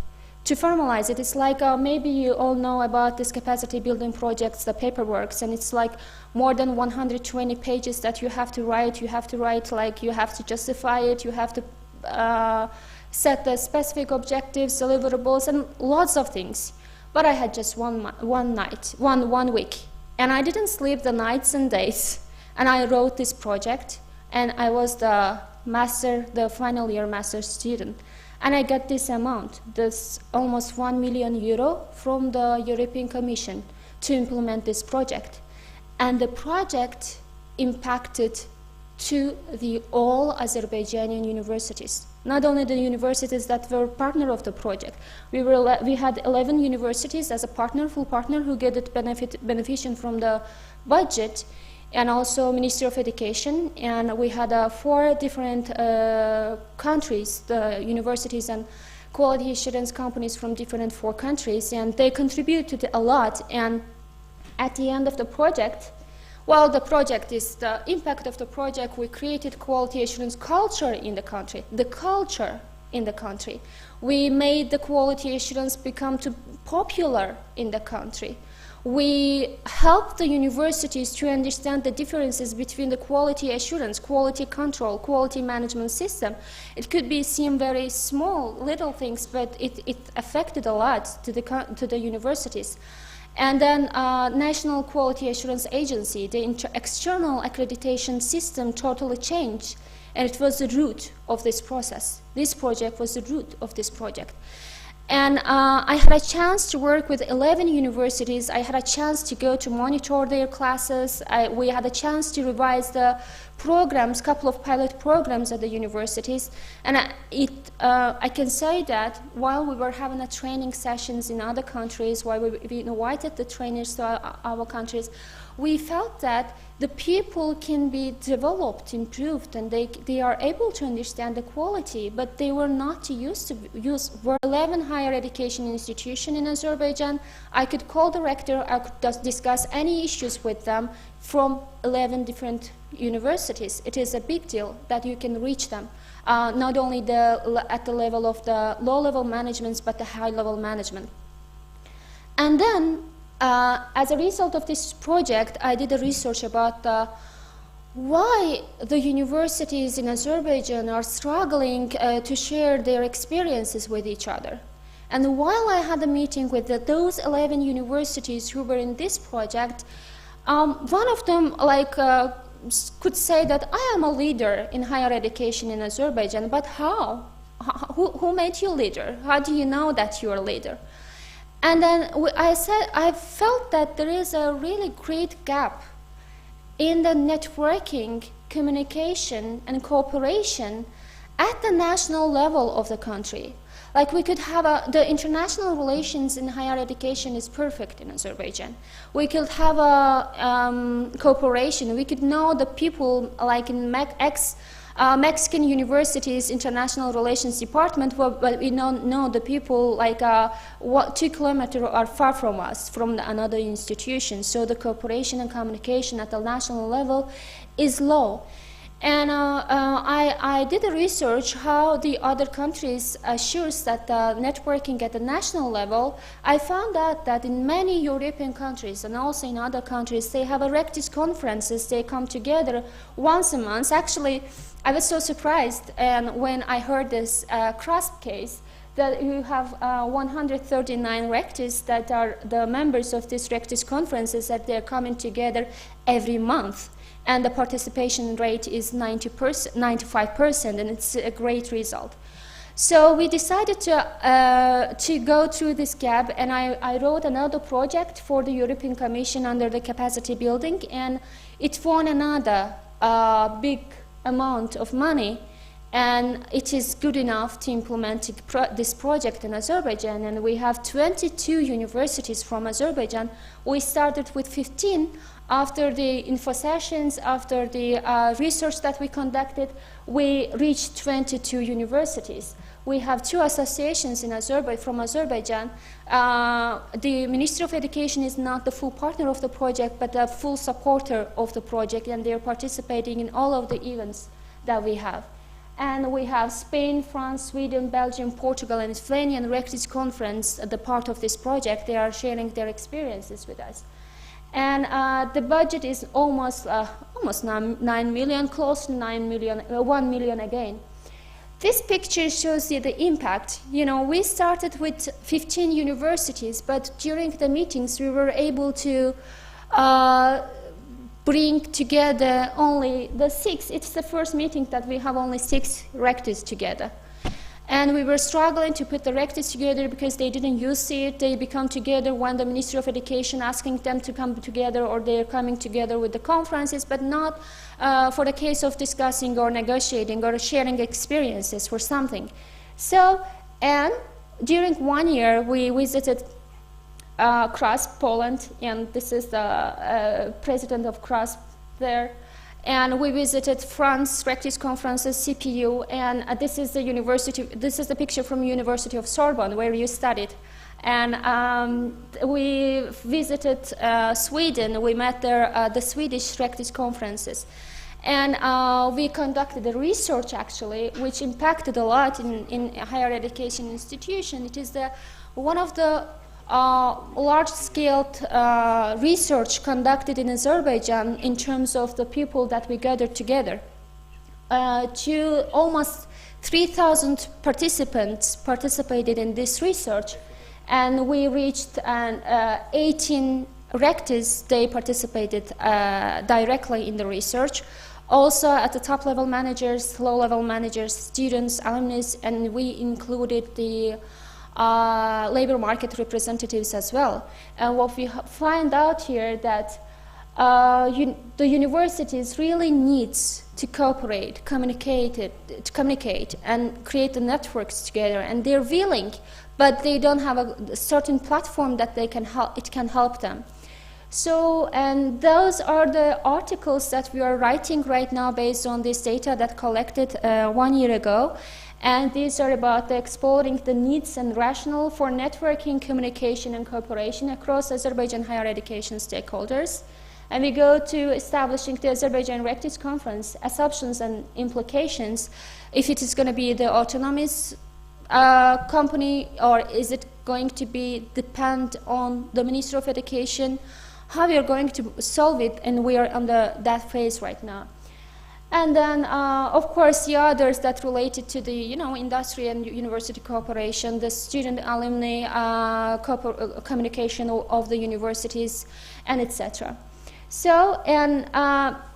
to formalize it. It's like maybe you all know about this capacity building projects, the paperworks, and it's like more than 120 pages that you have to write. You have to write, like, you have to justify it. You have to set the specific objectives, deliverables, and lots of things. But I had just one week, and I didn't sleep the nights and days. And I wrote this project. And I was the final year master's student. And I got this amount, this almost €1 million from the European Commission to implement this project. And the project impacted to all Azerbaijani universities. Not only the universities that were partner of the project. We had 11 universities as a full partner who get beneficiation from the budget, and also Ministry of Education, and we had 4 different countries, the universities and quality assurance companies from different 4 countries, and they contributed a lot. And at the end of the project, well, the project is the impact of the project. We created quality assurance culture in the country, We made the quality assurance become too popular in the country. We help the universities to understand the differences between the quality assurance, quality control, quality management system. It could be seem very small, little things, but it affected a lot to the universities. And then National Quality Assurance Agency, the external accreditation system totally changed, and it was the root of this process. This project was the root of this project. And I had a chance to work with 11 universities. I had a chance to go to monitor their classes. We had a chance to revise the programs, couple of pilot programs at the universities. And I can say that while we were having training sessions in other countries, while we invited the trainers to our countries, we felt that the people can be developed, improved, and they are able to understand the quality, but they were not used to use. We're 11 higher education institutions in Azerbaijan. I could call the rector, I could discuss any issues with them from 11 different universities. It is a big deal that you can reach them, not only at the level of the low-level managements, but the high-level management. And then, as a result of this project, I did a research about why the universities in Azerbaijan are struggling to share their experiences with each other. And while I had a meeting with those 11 universities who were in this project, one of them could say that I am a leader in higher education in Azerbaijan, but how? Who made you leader? How do you know that you're a leader? And then I said, I felt that there is a really great gap in the networking, communication, and cooperation at the national level of the country. Like we could have the international relations in higher education is perfect in Azerbaijan. We could have a cooperation. We could know the people like in Mexican University's International Relations Department, but we don't know the people like 2 kilometers are far from us, from another institution. So the cooperation and communication at the national level is low. And I did a research how the other countries assures that networking at the national level. I found out that in many European countries and also in other countries, they have rectis conferences. They come together once a month. Actually, I was so surprised when I heard this CRASP case that you have 139 rectors that are the members of these rectis conferences, that they're coming together every month. And the participation rate is 95%, and it's a great result. So we decided to go through this gap, and I wrote another project for the European Commission under the capacity building, and it won another big amount of money, and it is good enough to implement this project in Azerbaijan. And we have 22 universities from Azerbaijan. We started with 15. After the info sessions, after the research that we conducted, we reached 22 universities. We have 2 associations in from Azerbaijan. The Ministry of Education is not the full partner of the project, but a full supporter of the project, and they're participating in all of the events that we have. And we have Spain, France, Sweden, Belgium, Portugal, and Lithuania, and rectis conference, the part of this project. They are sharing their experiences with us. And the budget is almost 9 million, close to 9 million, 1 million again. This picture shows you the impact. You know, we started with 15 universities, but during the meetings we were able to bring together only the 6. It's the first meeting that we have only 6 rectors together. And we were struggling to put the rectors together because they didn't use it. They become together when the Ministry of Education asking them to come together, or they're coming together with the conferences, but not for the case of discussing or negotiating or sharing experiences for something. So, and during 1 year, we visited CRASP, Poland, and this is the president of CRASP there. And we visited France, rectis conferences, CPU, and this is the university. This is the picture from University of Sorbonne, where you studied. And we visited Sweden. We met there the Swedish rectis conferences. And we conducted a research, actually, which impacted a lot in higher education institution. It is one of the large-scale research conducted in Azerbaijan in terms of the people that we gathered together. Almost 3,000 participants participated in this research, and we reached 18 rectors. They participated directly in the research. Also at the top-level managers, low-level managers, students, alumni, and we included the labor market representatives as well. And what we find out here that the universities really needs to cooperate, communicate and create the networks together, and they're willing, but they don't have a certain platform that they can it can help them. So, and those are the articles that we are writing right now based on this data that collected 1 year ago. And these are about exploring the needs and rationale for networking, communication, and cooperation across Azerbaijan higher education stakeholders. And we go to establishing the Azerbaijan Rectors Conference, assumptions and implications, if it is going to be the autonomous company, or is it going to be depend on the Ministry of Education, how we are going to solve it, and we are under that phase right now. And then, of course, the others that related to the, industry and university cooperation, the student alumni communication of the universities, and etc. So, and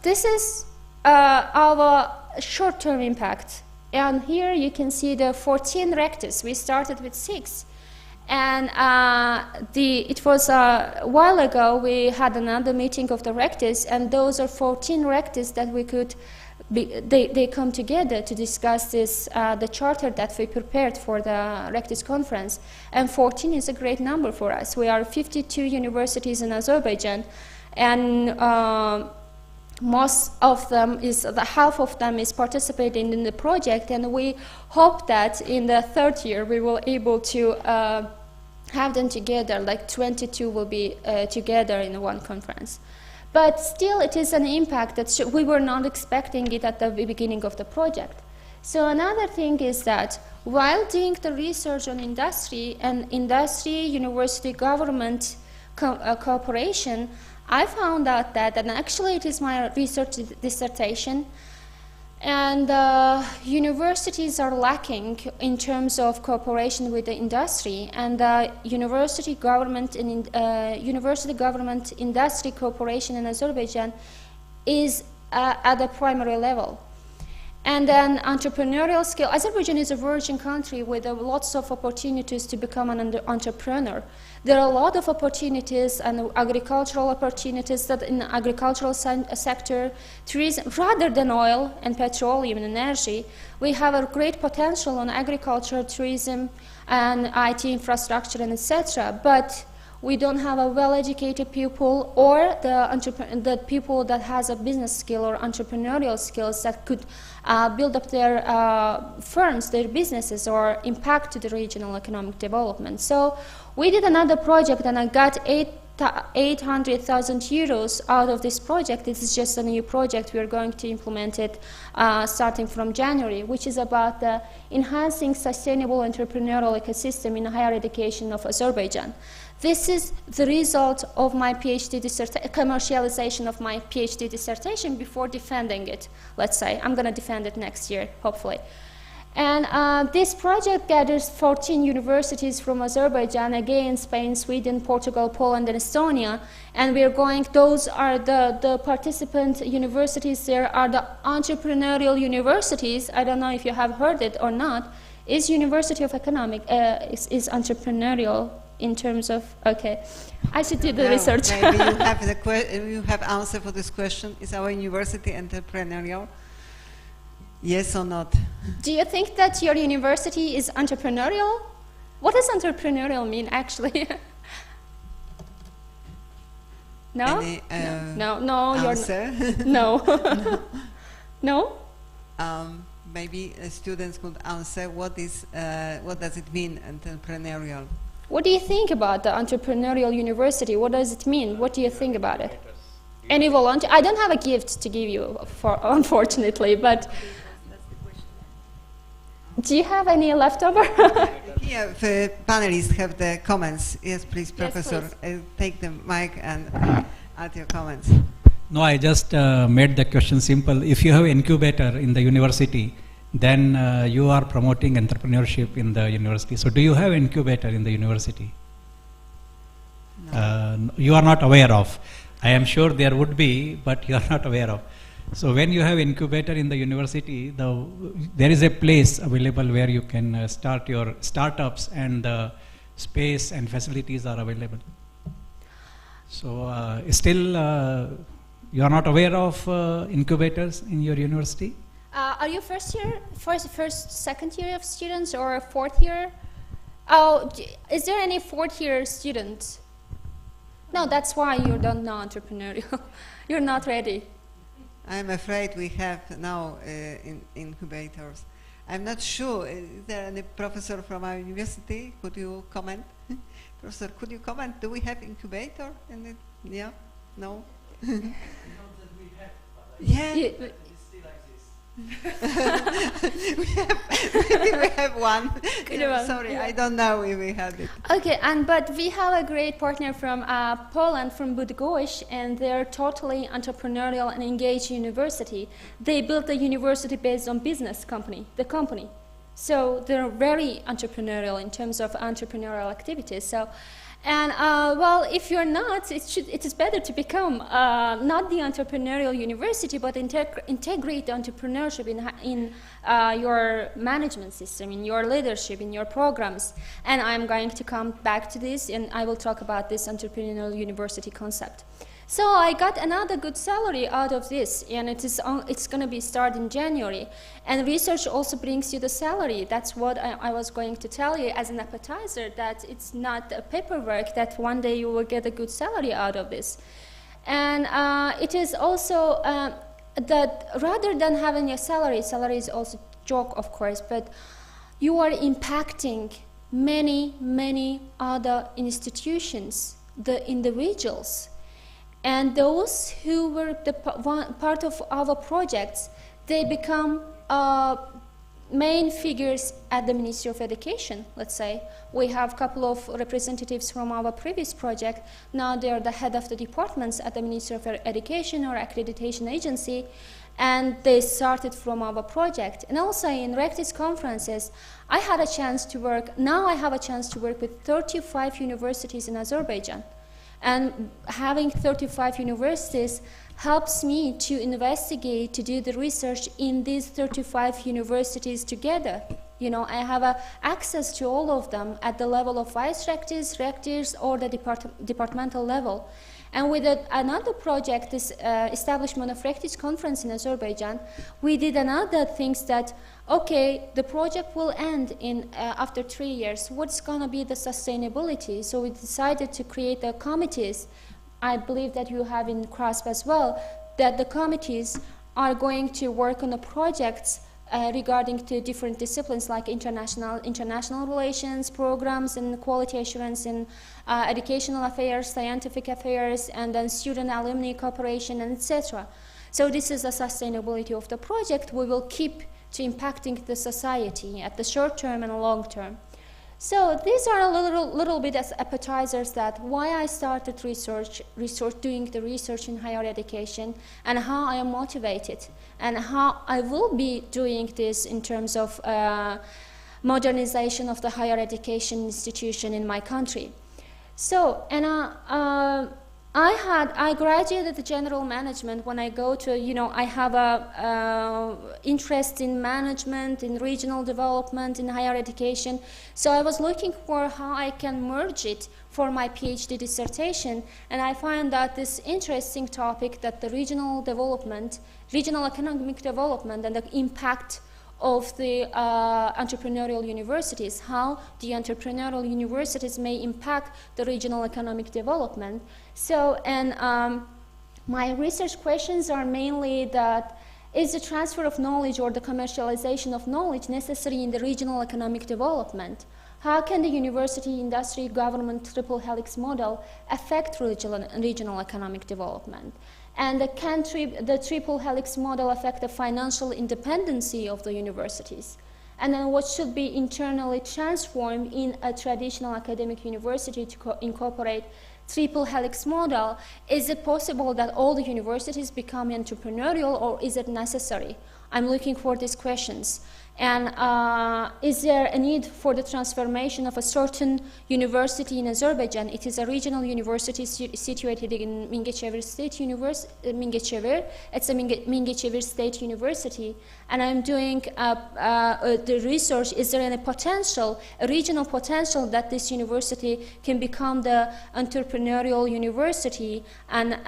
this is our short-term impact. And here you can see the 14 rectors. We started with 6. And it was a while ago we had another meeting of the rectors, and those are 14 rectors that we could they come together to discuss this the charter that we prepared for the rectors conference. And 14 is a great number for us. We are 52 universities in Azerbaijan, and most of them half of them is participating in the project, and we hope that in the third year we will able to have them together, like 22 will be together in one conference. But still it is an impact that we were not expecting it at the beginning of the project. So another thing is that while doing the research on industry and university government cooperation, I found out that, and actually it is my research dissertation, and universities are lacking in terms of cooperation with the industry, and university government industry cooperation in Azerbaijan is at the primary level. And then entrepreneurial skill. Azerbaijan is a virgin country with lots of opportunities to become an entrepreneur. There are a lot of opportunities and agricultural opportunities that in the agricultural sector, tourism, rather than oil and petroleum and energy, we have a great potential on agriculture, tourism, and IT infrastructure, and etc. But we don't have a well-educated people or the people that has a business skill or entrepreneurial skills that could build up their firms, their businesses, or impact to the regional economic development. So we did another project, and I got 800,000 euros out of this project. This is just a new project. We are going to implement it starting from January, which is about enhancing sustainable entrepreneurial ecosystem in higher education of Azerbaijan. This is the result of my PhD commercialization of my PhD dissertation before defending it, let's say. I'm going to defend it next year, hopefully. And this project gathers 14 universities from Azerbaijan, again, Spain, Sweden, Portugal, Poland, and Estonia. And we are going, those are the participant universities. There are the entrepreneurial universities. I don't know if you have heard it or not. Is University of Economic, is entrepreneurial in terms of, okay. I should do the research. Maybe you have answer for this question. Is our university entrepreneurial? Yes or not? Do you think that your university is entrepreneurial? What does entrepreneurial mean, actually? No? No, answer? No. No? Maybe students could answer what does it mean, entrepreneurial? What do you think about the entrepreneurial university? What does it mean? What do you think about it? Any volunteer? I don't have a gift to give you, unfortunately, but do you have any leftover? Here, the panelists have the comments. Yes, please, Professor. Yes, please. Take the mic and add your comments. No, I just made the question simple. If you have incubator in the university, then you are promoting entrepreneurship in the university. So do you have incubator in the university? No. You are not aware of. I am sure there would be, but you are not aware of. So when you have incubator in the university, there is a place available where you can start your startups, and the space and facilities are available. So still you are not aware of incubators in your university? Are you first year, second year of students, or fourth year? Oh, is there any fourth year students? No, that's why you're not entrepreneurial. You're not ready. I'm afraid we have now incubators. I'm not sure. Is there any professor from our university? Could you comment? Professor, could you comment? Do we have incubator in it? Yeah? No? Yeah. we have one. Sorry, I don't know if we have it. Okay, but we have a great partner from Poland, from Bydgoszcz, and they're totally entrepreneurial and engaged university. They built a university based on business company, the company. So they're very entrepreneurial in terms of entrepreneurial activities. So, and well, if you're not, it is better to become not the entrepreneurial university, but integrate entrepreneurship in your management system, in your leadership, in your programs. And I'm going to come back to this, and I will talk about this entrepreneurial university concept. So I got another good salary out of this, and it's going to be start in January. And research also brings you the salary. That's what I was going to tell you as an appetizer, that it's not a paperwork, that one day you will get a good salary out of this. And it is also that rather than having a salary is also a joke, of course, but you are impacting many other institutions, the individuals. And those who were part of our projects, they become main figures at the Ministry of Education, let's say. We have a couple of representatives from our previous project. Now they are the head of the departments at the Ministry of Education or accreditation agency, and they started from our project. And also in Rectis conferences, I had a chance to work, now I have a chance to work with 35 universities in Azerbaijan. And having 35 universities helps me to investigate, to do the research in these 35 universities together. You know, I have access to all of them at the level of vice rectors, rectors, or the departmental level. And with another project, this establishment of Rectis conference in Azerbaijan, we did another things that, okay, the project will end in after 3 years. What's going to be the sustainability? So we decided to create the committees. I believe that you have in CRASP as well, that the committees are going to work on the projects regarding to different disciplines like international relations, programs, and quality assurance in educational affairs, scientific affairs, and then student alumni cooperation, and etc. So this is the sustainability of the project. We will keep to impacting the society at the short term and long term. So these are a little bit as appetizers that why I started doing the research in higher education, and how I am motivated, and how I will be doing this in terms of modernization of the higher education institution in my country. So, and I graduated the general management. When I go to, you know, I have a interest in management, in regional development, in higher education. So I was looking for how I can merge it for my PhD dissertation, and I find that this interesting topic, that the regional development, regional economic development, and the impact of the entrepreneurial universities, how the entrepreneurial universities may impact the regional economic development. So, and my research questions are mainly that, is the transfer of knowledge or the commercialization of knowledge necessary in the regional economic development? How can the university, industry, government triple helix model affect regional economic development? And the triple helix model affect the financial independency of the universities? And then what should be internally transformed in a traditional academic university to incorporate triple helix model? Is it possible that all the universities become entrepreneurial, or is it necessary? I'm looking for these questions. And is there a need for the transformation of a certain university in Azerbaijan? It is a regional university situated in Mingechevir State University. It's a Mingechevir State University, and I'm doing the research. Is there any potential, a regional potential, that this university can become the entrepreneurial university? And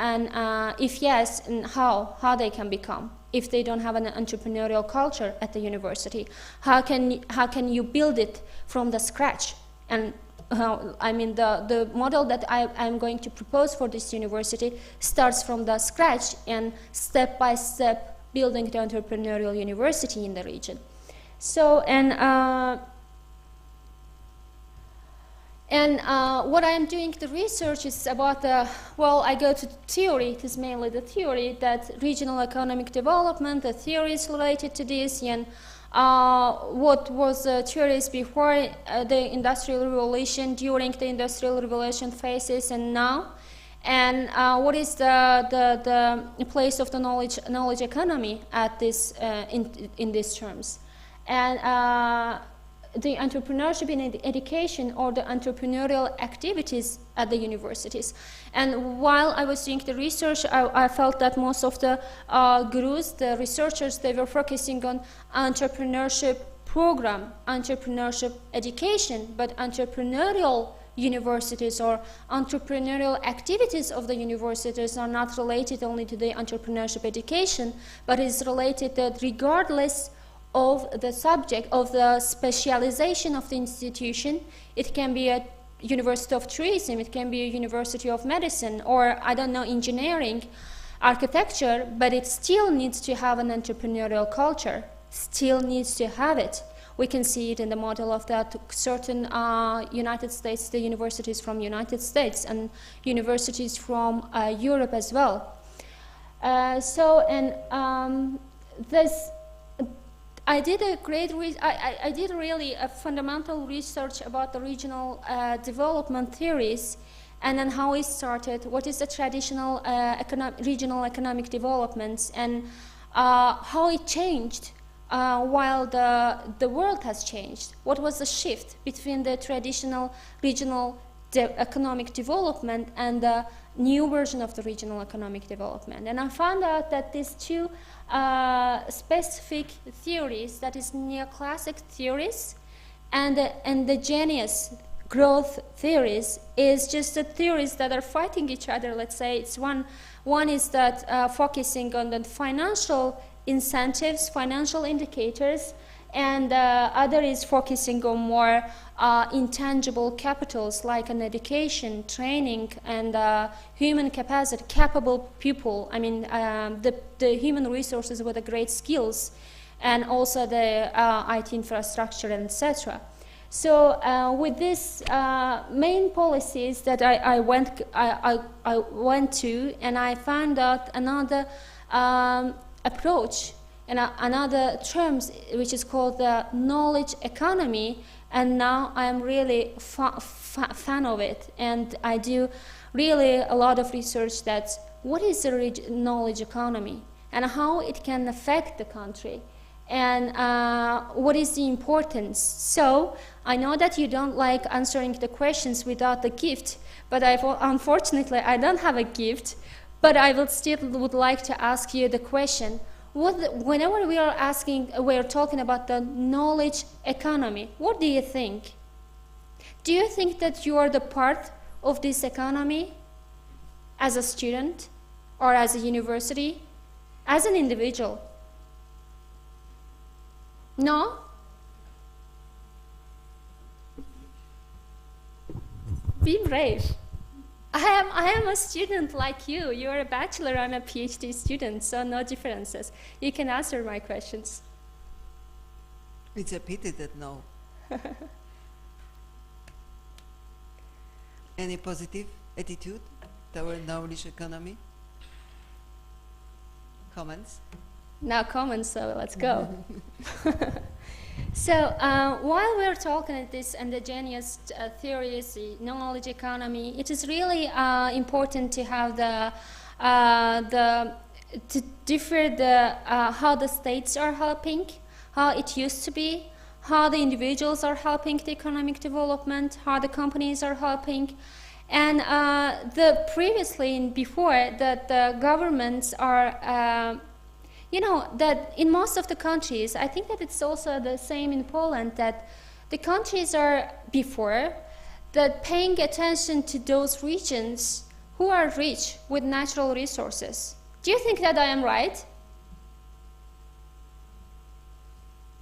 if yes, and how they can become? If they don't have an entrepreneurial culture at the university, how can you build it from the scratch? And I mean, the model that I'm going to propose for this university starts from the scratch and step by step building the entrepreneurial university in the region. So, what I'm doing the research is about the, well, I go to theory. It is mainly the theory that regional economic development, the theories related to this, and what was the theories before the Industrial Revolution, during the Industrial Revolution phases, and now, and what is the place of the knowledge economy at this in these terms, and the entrepreneurship in education, or the entrepreneurial activities at the universities. And while I was doing the research, I felt that most of the gurus, the researchers, they were focusing on entrepreneurship program, entrepreneurship education, but entrepreneurial universities or entrepreneurial activities of the universities are not related only to the entrepreneurship education, but is related that regardless of the subject, of the specialization of the institution. It can be a University of Tourism, it can be a University of Medicine, or I don't know, engineering, architecture, but it still needs to have an entrepreneurial culture, still needs to have it. We can see it in the model of that certain United States, the universities from United States and universities from Europe as well. I did a great I did really a fundamental research about the regional development theories, and then how it started, what is the traditional regional economic developments, and how it changed while the world has changed. What was the shift between the traditional regional economic development and the new version of the regional economic development? And I found out that these two specific theories, that is neoclassic theories and the endogenous growth theories, is just the theories that are fighting each other. Let's say it's one is that focusing on the financial incentives, financial indicators, and the other is focusing on more intangible capitals like an education, training, and human capacity, capable people. I mean, the human resources with the great skills, and also the IT infrastructure, etc. So with these main policies that I went to, and I found out another approach and another terms which is called the knowledge economy, and now I am really fan of it, and I do really a lot of research that what is the knowledge economy and how it can affect the country, and what is the importance. So I know that you don't like answering the questions without the gift, but unfortunately I don't have a gift, but I would like to ask you the question. Whenever we are talking about the knowledge economy, what do you think? Do you think that you are the part of this economy as a student, or as a university, as an individual? No? Be brave. I am a student like you. You are a bachelor, I'm a PhD student, so no differences. You can answer my questions. It's a pity that no. Any positive attitude toward knowledge economy? Comments? No comments, so let's go. So while we're talking at this endogenous theories, the knowledge economy, it is really important to have to differ how the states are helping, how it used to be, how the individuals are helping the economic development, how the companies are helping. And previously and before that the governments are, you know, that in most of the countries, I think that it's also the same in Poland, that the countries are before that paying attention to those regions who are rich with natural resources. Do you think that I am right?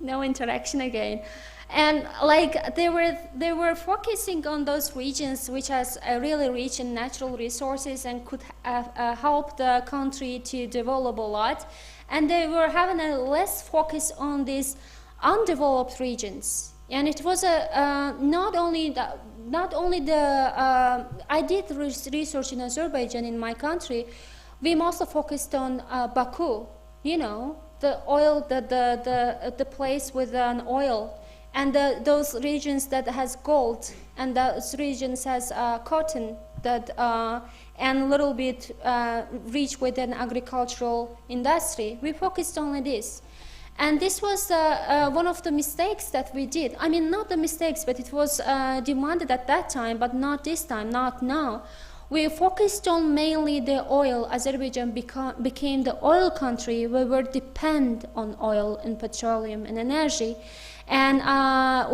No interaction again. And like they were focusing on those regions which has really rich in natural resources and could help the country to develop a lot. And they were having a less focus on these undeveloped regions. And it was not only the I did research in Azerbaijan in my country. We mostly focused on Baku, you know, the oil, the place with an oil, and those regions that has gold, and those regions has cotton, that and a little bit rich with an agricultural industry. We focused only this. And this was one of the mistakes that we did. I mean, not the mistakes, but it was demanded at that time, but not this time, not now. We focused on mainly the oil. Azerbaijan became the oil country. We were dependent on oil and petroleum and energy. And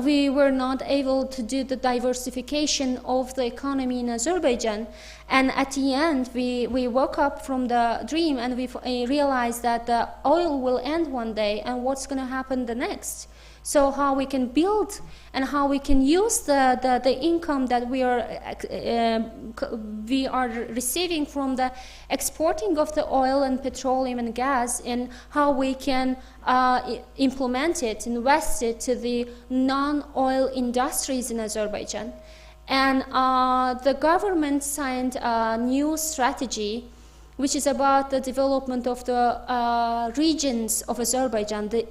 we were not able to do the diversification of the economy in Azerbaijan. And at the end, we woke up from the dream and we realized that the oil will end one day, and what's going to happen the next. So how we can build and how we can use the income that we are receiving from the exporting of the oil and petroleum and gas, and how we can implement it, invest it to the non-oil industries in Azerbaijan. And the government signed a new strategy which is about the development of the regions of Azerbaijan, the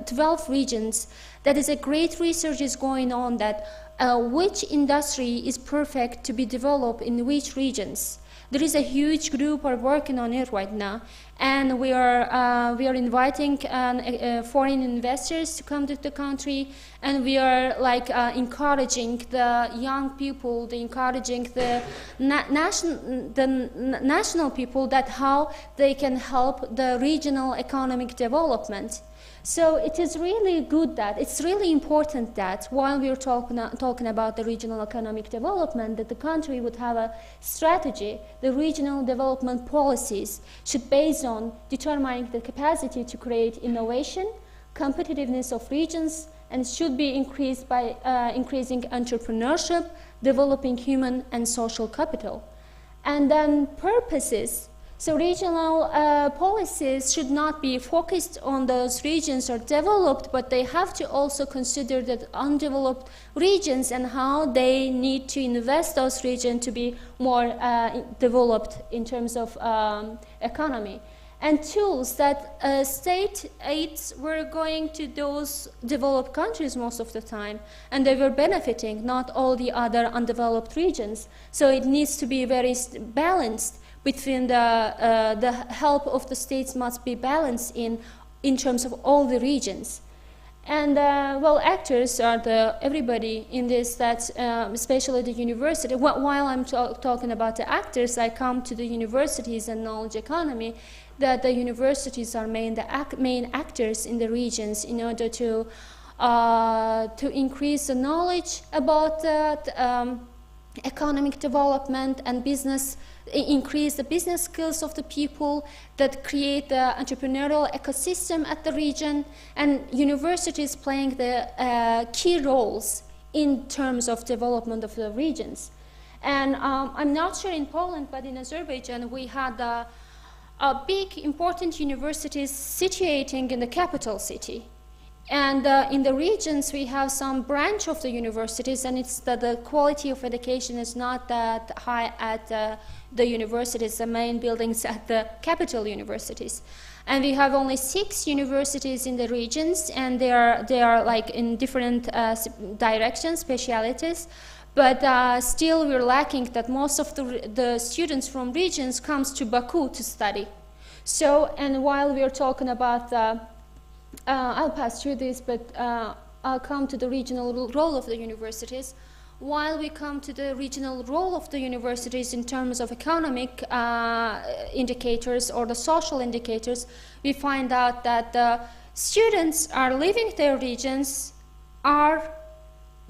12 regions. That is a great research is going on that which industry is perfect to be developed in which regions. There is a huge group are working on it right now, and we are inviting foreign investors to come to the country, and we are like encouraging the young people, encouraging the national people that how they can help the regional economic development. So it is really good that, it's really important that while we're talking about the regional economic development, that the country would have a strategy. The regional development policies should base on determining the capacity to create innovation, competitiveness of regions, and should be increased by increasing entrepreneurship, developing human and social capital. And then purposes. So regional policies should not be focused on those regions or developed, but they have to also consider the undeveloped regions and how they need to invest those regions to be more developed in terms of economy. And tools that state aids were going to those developed countries most of the time, and they were benefiting, not all the other undeveloped regions. So it needs to be very balanced. Between the help of the states must be balanced in terms of all the regions. And well, actors are everybody in this, that especially the university. While I'm talking about the actors, I come to the universities and knowledge economy, that the universities are main actors in the regions in order to increase the knowledge about the economic development and business, increase the business skills of the people, that create the entrepreneurial ecosystem at the region, and universities playing the key roles in terms of development of the regions. And I'm not sure in Poland, but in Azerbaijan we had big important universities situating in the capital city. And in the regions, we have some branch of the universities, and it's that the quality of education is not that high at the universities, the main buildings at the capital universities. And we have only 6 universities in the regions, and they are like in different directions, specialities. But still, we're lacking that most of the students from regions comes to Baku to study. So, and while we're talking about I'll pass through this, but I'll come to the regional role of the universities. While we come to the regional role of the universities in terms of economic indicators or the social indicators, we find out that the students are leaving their regions are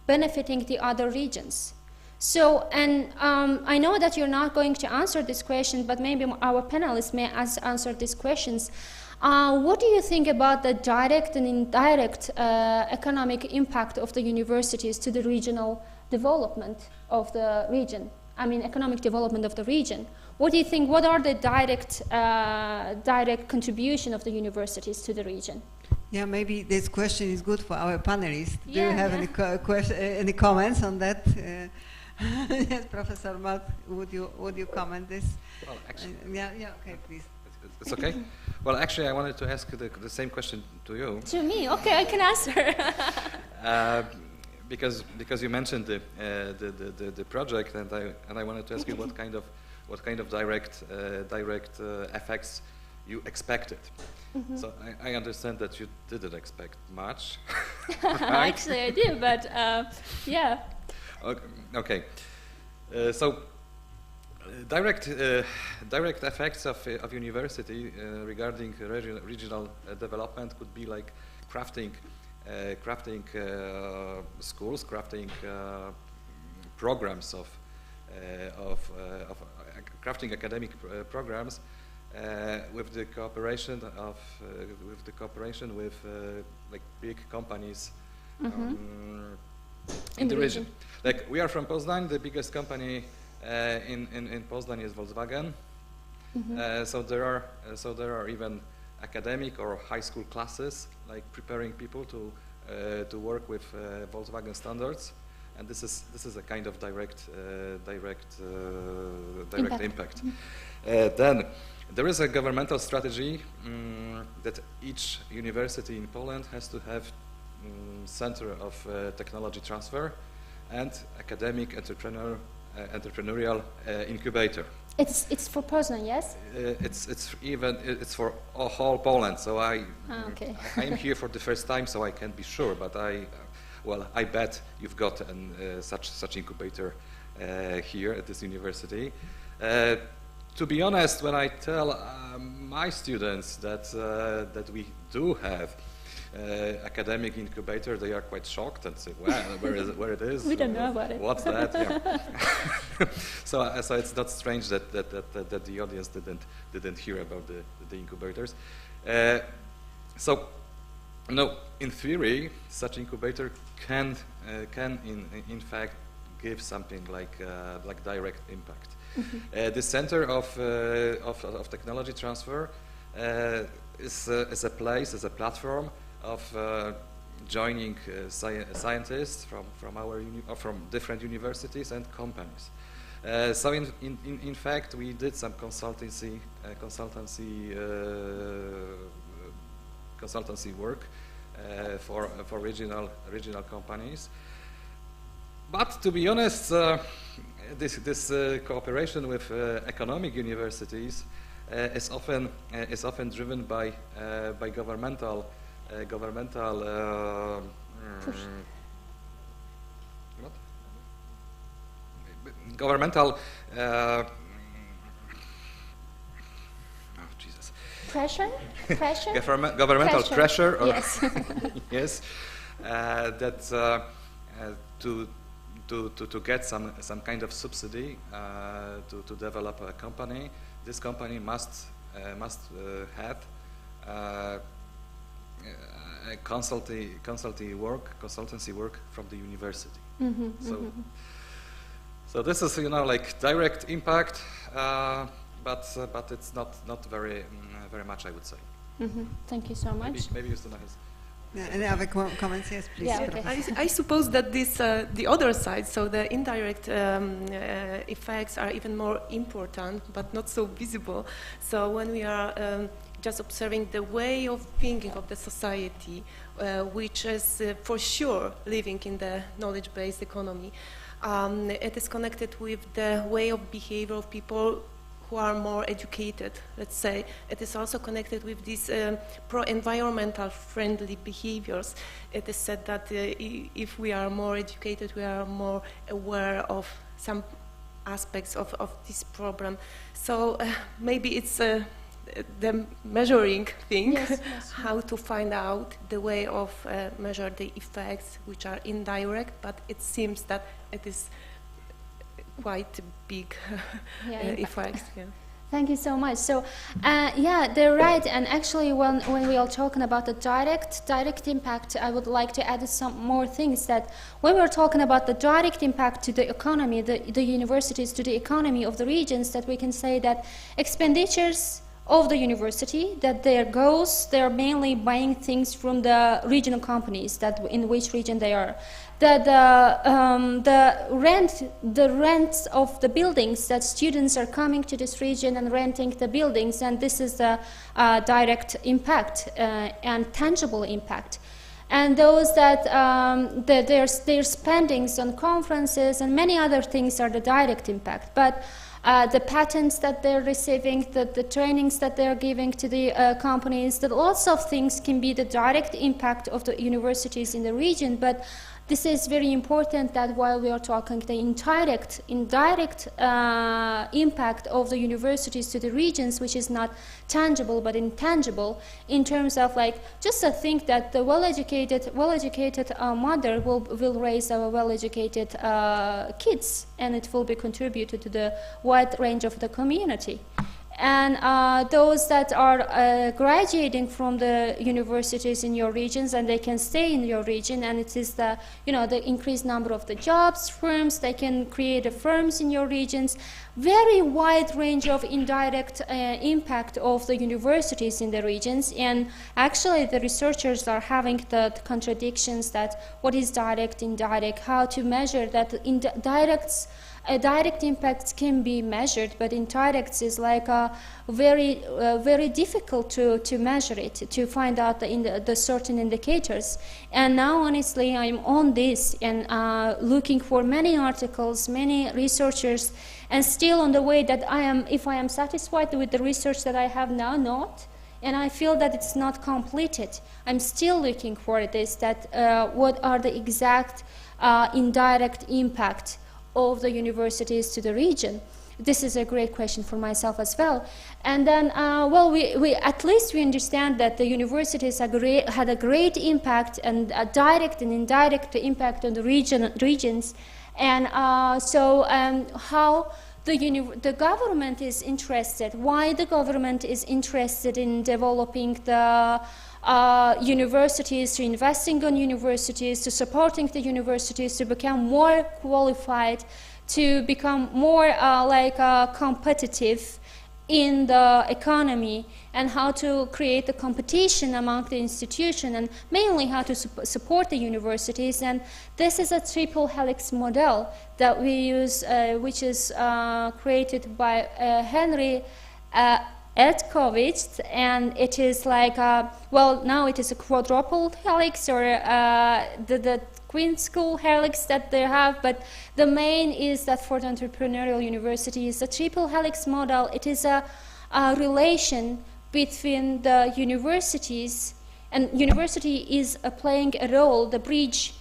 benefiting the other regions. So, and I know that you're not going to answer this question, but maybe our panelists may answer these questions. What do you think about the direct and indirect economic impact of the universities to the regional development of the region? I mean, economic development of the region. What do you think, what are the direct contribution of the universities to the region? Yeah, maybe this question is good for our panelists. Do you Yeah, have yeah. any comments on that? Yes, Professor Modh, would you comment this? Well, actually, okay, please. it's okay. Well, actually, I wanted to ask the same question to you. To me, okay, I can answer. Because you mentioned the project, and I wanted to ask you what kind of direct effects you expected. Mm-hmm. So I understand that you didn't expect much. Actually, I do, but yeah. Okay. So direct effects of university regarding regional development could be like crafting schools, crafting programs of crafting academic programs with the cooperation with like big companies in the region. Like we are from Poznań, the biggest company in Poznań is Volkswagen. So there are even academic or high school classes like preparing people to work with Volkswagen standards, and this is a kind of direct impact. Then there is a governmental strategy that each university in Poland has to have center of technology transfer and academic entrepreneurial incubator. It's for Poznań, yes? It's for whole Poland. So okay. I'm here for the first time, so I can't be sure. But I bet you've got such incubator here at this university. To be honest, when I tell my students that we do have academic incubator, they are quite shocked and say, "Well, where it is? We don't know about it. What's that?" Yeah. So it's not strange that the audience didn't hear about the incubators. So, no, in theory, such incubator can in fact give something like direct impact. The center of technology transfer is a place, is a platform of joining scientists from different universities and companies. So in fact, we did some consultancy work for regional companies. But to be honest, this cooperation with economic universities is often driven by governmental governmental pressure governmental pressure or yes. Yes, that to get some kind of subsidy to develop a company. This company must have consultancy work from the university. So this is like direct impact, but it's not very much, I would say. Thank you so much. Maybe Justyna has. Any other comments? Yes, please. Yeah, okay. I suppose that this the other side, so the indirect effects are even more important, but not so visible. So when we are just observing the way of thinking of the society, which is for sure living in the knowledge-based economy, it is connected with the way of behavior of people who are more educated, let's say. It is also connected with these pro-environmental friendly behaviors. It is said that if we are more educated, we are more aware of some aspects of this problem. So maybe it's the measuring thing, Yes, yes. how to find out the way of measure the effects which are indirect, but it seems that it is quite big effects. Yeah. Thank you so much. So, yeah, they're right. And actually, when we are talking about the direct impact, I would like to add some more things. That when we're talking about the direct impact to the economy, the universities, to the economy of the regions, that we can say that expenditures of the university, that their goals, they're mainly buying things from the regional companies that in which region they are. The rents of the buildings, that students are coming to this region and renting the buildings, and this is the direct impact and tangible impact. And those that their spendings on conferences and many other things are the direct impact. But the patents that they're receiving, the trainings that they're giving to the companies, that lots of things can be the direct impact of the universities in the region. But this is very important, that while we are talking the indirect impact of the universities to the regions, which is not tangible but intangible, in terms of like just to think that the well-educated mother will raise our well-educated kids, and it will be contributed to the wide range of the community. And those that are graduating from the universities in your regions, and they can stay in your region, and it is the increased number of the jobs, firms, they can create the firms in your regions. Very wide range of indirect impact of the universities in the regions. And actually the researchers are having the contradictions that what is direct, indirect, how to measure that. Direct impacts can be measured, but indirect is like very difficult to measure it, to find out the certain indicators. And now, honestly, I'm on this and looking for many articles, many researchers, and still on the way that if I am satisfied with the research that I have now, not. And I feel that it's not completed. I'm still looking for this, that what are the exact indirect impact of the universities to the region. This is a great question for myself as well. And then, we at least we understand that the universities had a great impact, and a direct and indirect impact on the regions. And how the government is interested, why the government is interested in developing the universities, to investing on universities, to supporting the universities to become more qualified, to become more competitive in the economy, and how to create the competition among the institutions, and mainly how to support the universities. And this is a triple helix model that we use, which is created by Henry Katowice, and it is like now it is a quadruple helix, or the Queen School helix that they have, but the main is that for the entrepreneurial university is the triple helix model. It is a relation between the universities, and university is playing a role, the bridge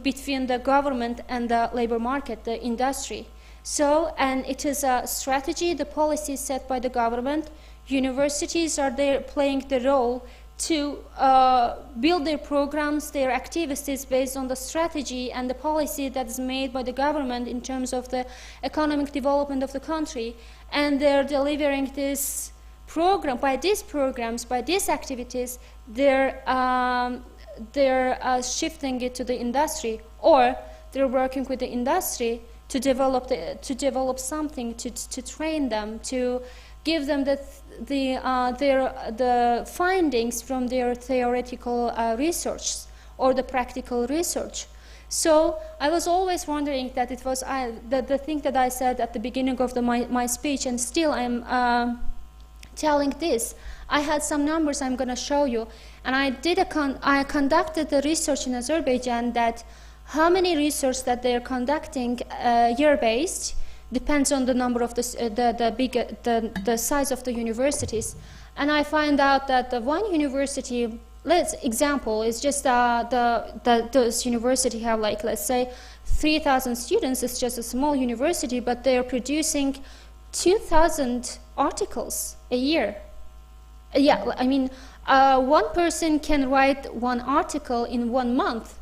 between the government and the labor market, the industry. So, and it is a strategy, the policy set by the government. Universities are there playing the role to build their programs, their activities based on the strategy and the policy that is made by the government in terms of the economic development of the country. And they're delivering this program, by these programs, by these activities, they're shifting it to the industry, or they're working with the industry to develop something, to train them, to give them the findings from their theoretical research or the practical research. So I was always wondering that it was the thing that I said at the beginning of my speech, and still I'm telling this. I had some numbers I'm going to show you, and I conducted the research in Azerbaijan, that how many research that they're conducting year-based depends on the number of the size of the universities. And I find out that the one university, example, is just those university have like, let's say, 3,000 students. It's just a small university, but they are producing 2,000 articles a year. Yeah, I mean, one person can write one article in 1 month.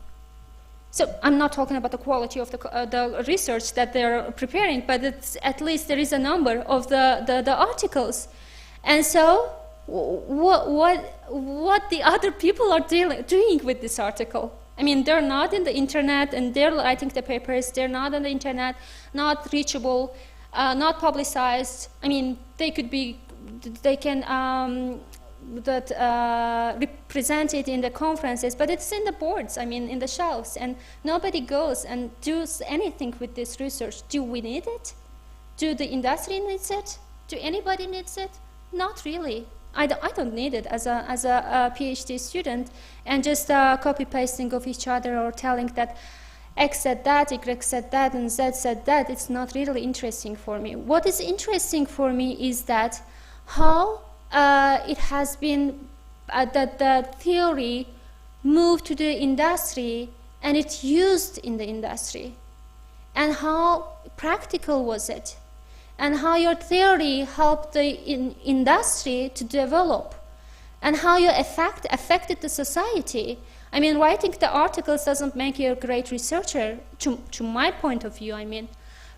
So I'm not talking about the quality of the research that they're preparing, but it's, at least there is a number of the articles. And so what the other people are doing with this article? I mean, they're not in the internet, and they're writing the papers. They're not on the internet, not reachable, not publicized. I mean, they can represent it in the conferences, but it's in the boards, I mean, in the shelves, and nobody goes and does anything with this research. Do we need it? Do the industry needs it? Do anybody needs it? Not really. I don't need it as a PhD student, and just copy-pasting of each other or telling that X said that, Y said that, and Z said that. It's not really interesting for me. What is interesting for me is that how it has been that the theory moved to the industry and it's used in the industry, and how practical was it, and how your theory helped the industry to develop, and how you affected the society. I mean, writing the articles doesn't make you a great researcher, to my point of view, I mean,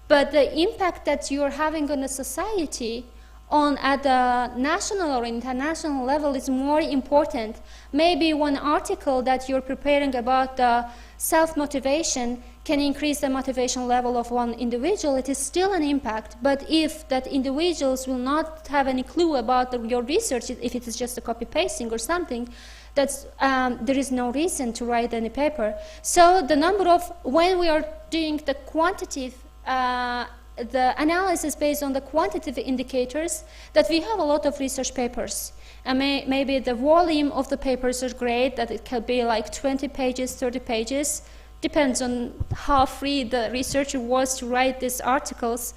but the impact that you're having on the society at the national or international level is more important. Maybe one article that you're preparing about the self-motivation can increase the motivation level of one individual. It is still an impact, but if that individuals will not have any clue about your research, if it is just a copy-pasting or something, that's, there is no reason to write any paper. So the number of, when we are doing the quantitative the analysis based on the quantitative indicators, that we have a lot of research papers. And maybe the volume of the papers are great, that it can be like 20 pages, 30 pages, depends on how free the researcher was to write these articles.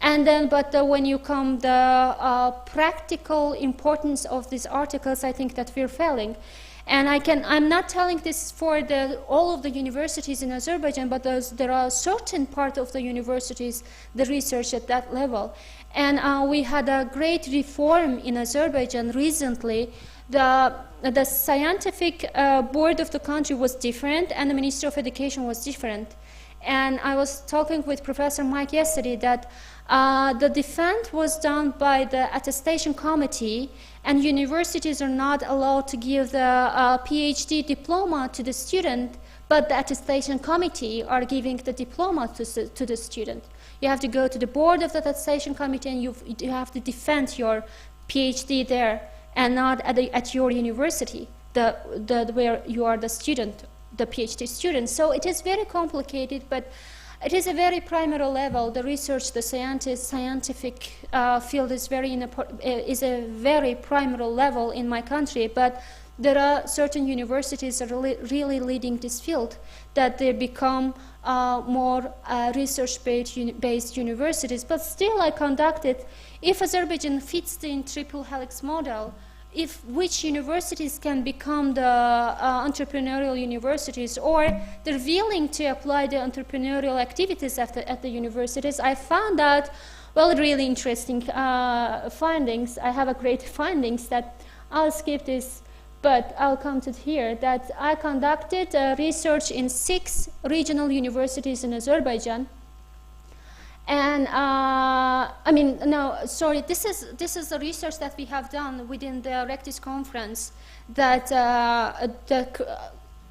And then, but when you come the practical importance of these articles, I think that we're failing. And I'm not telling this for all of the universities in Azerbaijan, but there are certain part of the universities, the research at that level. And we had a great reform in Azerbaijan recently. The scientific board of the country was different, and the Ministry of Education was different. And I was talking with Professor Mike yesterday that the defense was done by the attestation committee, and universities are not allowed to give the PhD diploma to the student, but the attestation committee are giving the diploma to the student. You have to go to the board of the attestation committee, and you have to defend your PhD there, and not at your university, where you are the student, the PhD student. So it is very complicated, but it is a very primary level. The research, the scientific field is a very primary level in my country, but there are certain universities that are really leading this field, that they become more research-based universities. But still I conducted, if Azerbaijan fits the triple helix model, which universities can become the entrepreneurial universities, or they're willing to apply the entrepreneurial activities at the universities, I found out, well, really interesting findings. I have a great findings that I'll skip this, but I'll come to here, that I conducted research in 6 regional universities in Azerbaijan. And I mean, no, sorry, this is the research that we have done within the Rectis conference, that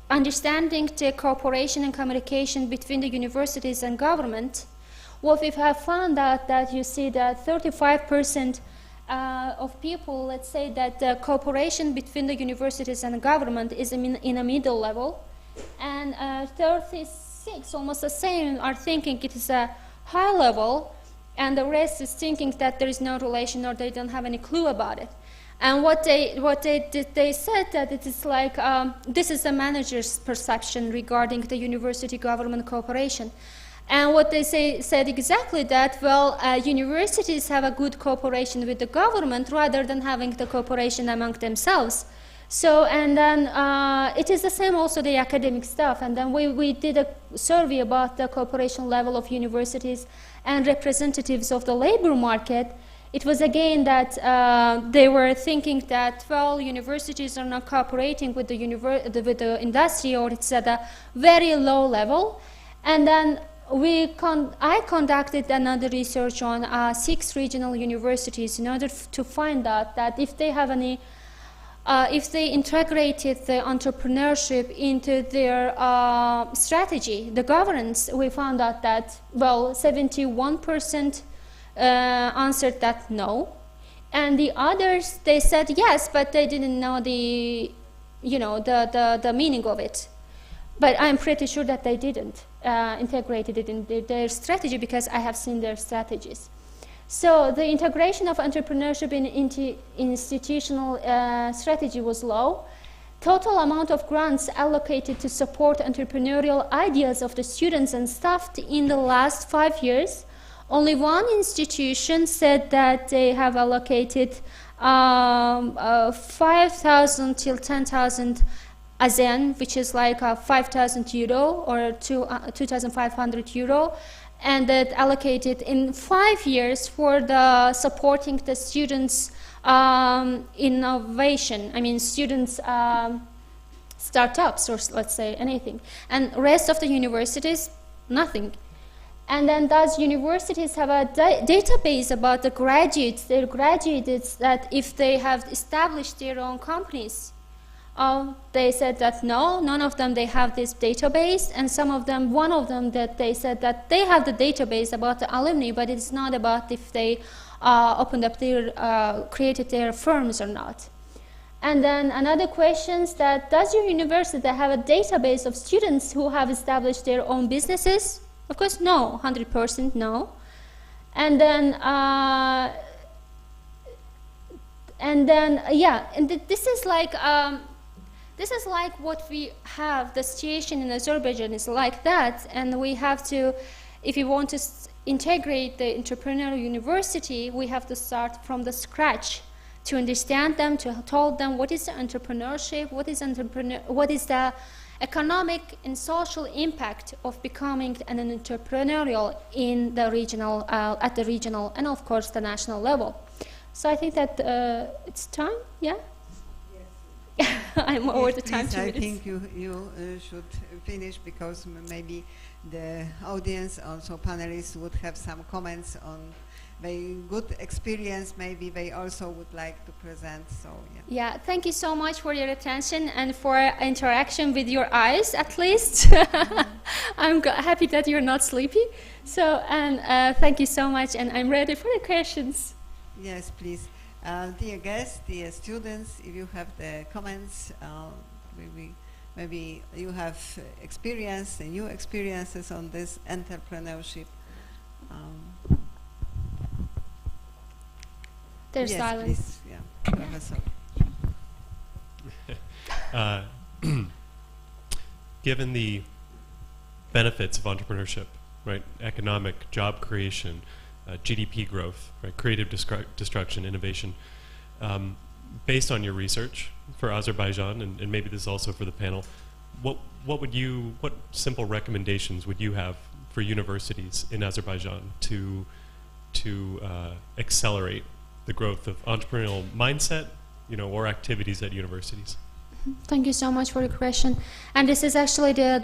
understanding the cooperation and communication between the universities and government. What we have found out that you see that 35% of people, let's say that the cooperation between the universities and the government is in a middle level, and 36, almost the same, are thinking it is a high level, and the rest is thinking that there is no relation or they don't have any clue about it. And what they said that it is like, this is the manager's perception regarding the university government cooperation. And what they said exactly that, well, universities have a good cooperation with the government rather than having the cooperation among themselves. So, and then it is the same also the academic stuff. And then we did a survey about the cooperation level of universities and representatives of the labor market. It was again that they were thinking that, well, universities are not cooperating with the industry, or it's at a very low level. And then I conducted another research on 6 regional universities in order to find out that if they have any, if they integrated the entrepreneurship into their strategy, the governance, we found out that, well, 71% answered that no, and the others, they said yes, but they didn't know the, you know, the meaning of it. But I'm pretty sure that they didn't integrated it in their strategy, because I have seen their strategies. So the integration of entrepreneurship in institutional strategy was low. Total amount of grants allocated to support entrepreneurial ideas of the students and staff in the last 5 years, only one institution said that they have allocated 5,000 till 10,000 ASEAN, which is like 5,000 euro or 2,500 euro, and that allocated in 5 years for the supporting the students' innovation. I mean, students' startups, or let's say anything. And rest of the universities, nothing. And then those universities have a database about the graduates, their graduates, that if they have established their own companies. They said that no, none of them, they have this database, and some of them, one of them, that they said that they have the database about the alumni, but it's not about if they opened up their, created their firms or not. And then another question is that, does your university have a database of students who have established their own businesses? Of course, no, 100% no. And then, yeah, and this is like, what we have, the situation in Azerbaijan is like that, and we have to, if you want to integrate the entrepreneurial university, we have to start from the scratch to understand them, to tell them what is the entrepreneurship, what is the economic and social impact of becoming an entrepreneurial in the regional, at the regional and of course the national level. So I think that it's time, yeah? I'm over the time. 2 minutes. I think you should finish, because maybe the audience, also panelists, would have some comments on very good experience. Maybe they also would like to present. So yeah, thank you so much for your attention and for interaction with your eyes, at least. I'm happy that you're not sleepy. So, and thank you so much, and I'm ready for the questions. Yes, please. Dear guests, dear students, if you have the comments, maybe you have experience, new experiences on this entrepreneurship. There's yes, silence. Please. Yeah, Professor. Given the benefits of entrepreneurship, right, economic job creation, GDP growth, right, creative destruction, innovation. Based on your research for Azerbaijan, and maybe this is also for the panel, what simple recommendations would you have for universities in Azerbaijan to accelerate the growth of entrepreneurial mindset, or activities at universities? Thank you so much for the question. And this is actually the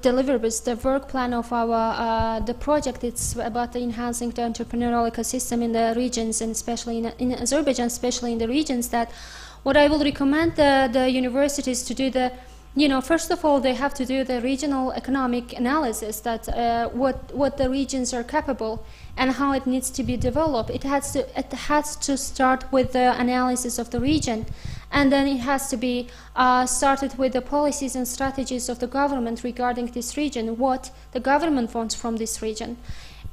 deliverables, the work plan of our the project. It's about enhancing the entrepreneurial ecosystem in the regions, and especially in Azerbaijan, especially in the regions. That what I will recommend the universities to do first of all, they have to do the regional economic analysis, that what the regions are capable and how it needs to be developed. It has to start with the analysis of the region, and then it has to be started with the policies and strategies of the government regarding this region, what the government wants from this region.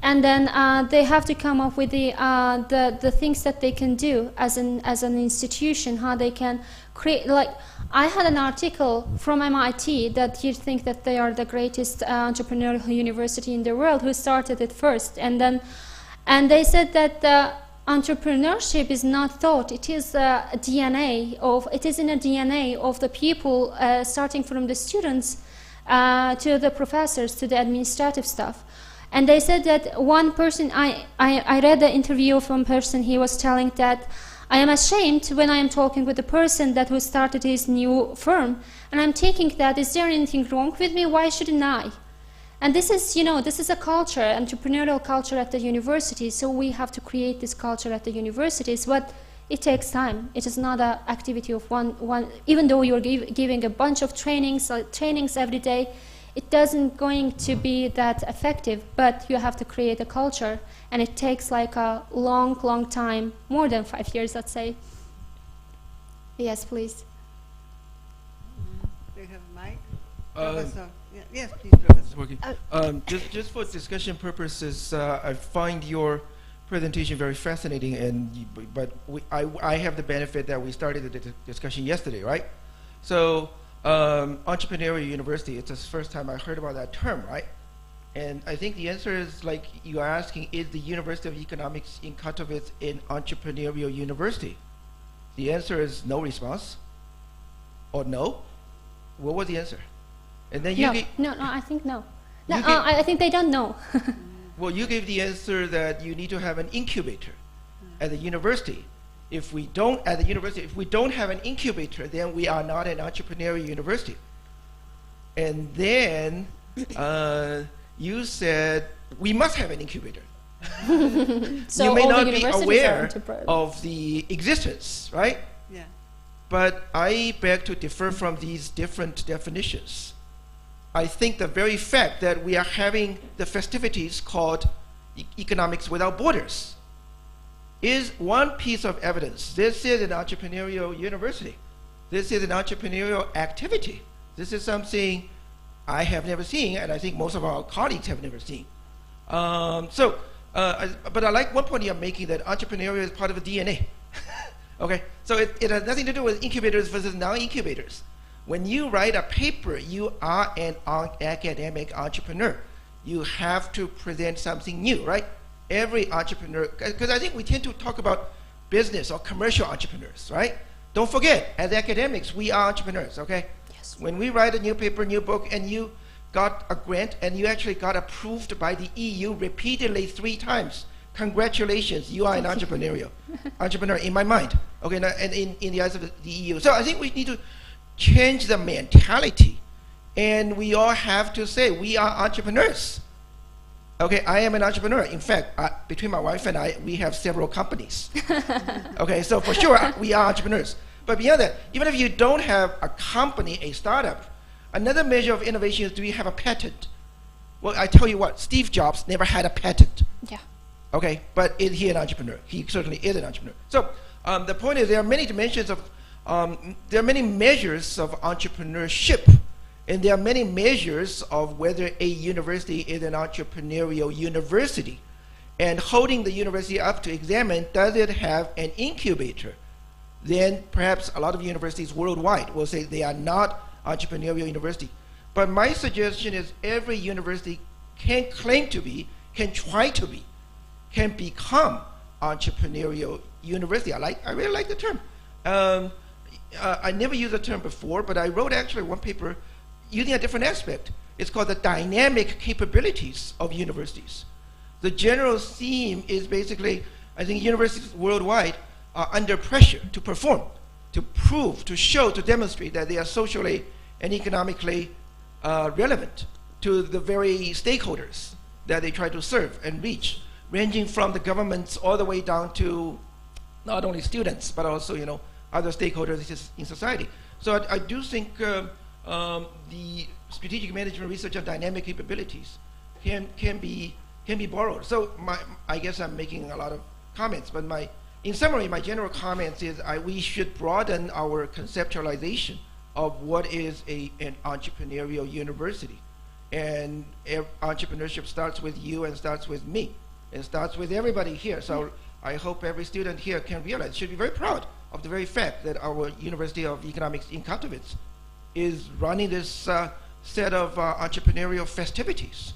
and then they have to come up with the things that they can do as an institution, how they can create. Like, I had an article from MIT that you think that they are the greatest entrepreneurial university in the world, who started it first, and they said that entrepreneurship is not thought. It is in a DNA of the people, starting from the students to the professors to the administrative staff. And they said that one person, I read the interview from a person, he was telling that I am ashamed when I am talking with the person that who started his new firm, and I'm thinking that, is there anything wrong with me? Why shouldn't I? And this is, this is a culture, entrepreneurial culture at the university, so we have to create this culture at the universities, but it takes time. It is not an activity of one, even though you're giving a bunch of trainings every day, it doesn't going to be that effective, but you have to create a culture, and it takes like a long time, more than 5 years, let's say. Yes, please. Do you have a mic? Professor. Yes, please, Professor. Working. Just for discussion purposes, I find your presentation very fascinating, but I have the benefit that we started the discussion yesterday, right? So entrepreneurial university, it's the first time I heard about that term, right? And I think the answer is, like you are asking, is the University of Economics in Katowice an entrepreneurial university? The answer is no response, or no. What was the answer? And then you no, I think no. I think they don't know. Well, you gave the answer that you need to have an incubator at the university. If we don't have an incubator, then we are not an entrepreneurial university. And then you said we must have an incubator. So you may all not the be aware of the existence, right? Yeah. But I beg to differ from these different definitions. I think the very fact that we are having the festivities called Economics Without Borders is one piece of evidence. This is an entrepreneurial university. This is an entrepreneurial activity. This is something I have never seen, and I think most of our colleagues have never seen. But I like one point you're making, that entrepreneurial is part of the DNA. Okay, so it has nothing to do with incubators versus non-incubators. When you write a paper, you are an academic entrepreneur. You have to present something new, right? Every entrepreneur, because I think we tend to talk about business or commercial entrepreneurs, right? Don't forget, as academics, we are entrepreneurs, okay? Yes. When we write a new paper, new book, and you got a grant, and you actually got approved by the EU repeatedly 3 times, congratulations, you are an entrepreneurial entrepreneur in my mind, okay, and in the eyes of the EU. So I think we need to change the mentality, and we all have to say we are entrepreneurs. Okay, I am an entrepreneur. In fact, between my wife and I, we have several companies. Okay, so for sure, we are entrepreneurs. But beyond that, even if you don't have a company, a startup, another measure of innovation is, do you have a patent? Well, I tell you what, Steve Jobs never had a patent. Yeah. Okay, but is he an entrepreneur? He certainly is an entrepreneur. So the point is, there are many dimensions of, there are many measures of entrepreneurship, and there are many measures of whether a university is an entrepreneurial university. And holding the university up to examine, does it have an incubator? Then perhaps a lot of universities worldwide will say they are not entrepreneurial university. But my suggestion is every university can claim to be, can try to be, can become entrepreneurial university. I really like the term. I never used the term before, but I wrote actually one paper using a different aspect. It's called the dynamic capabilities of universities. The general theme is basically, I think universities worldwide are under pressure to perform, to prove, to show, to demonstrate that they are socially and economically relevant to the very stakeholders that they try to serve and reach, ranging from the governments all the way down to not only students, but also, other stakeholders in society. So I do think the strategic management research of dynamic capabilities can be borrowed. So I guess I'm making a lot of comments, but in summary, my general comments is we should broaden our conceptualization of what is an entrepreneurial university. And entrepreneurship starts with you and starts with me. It starts with everybody here. So I hope every student here can realize, should be very proud of the very fact that our University of Economics in Katowice is running this set of entrepreneurial festivities.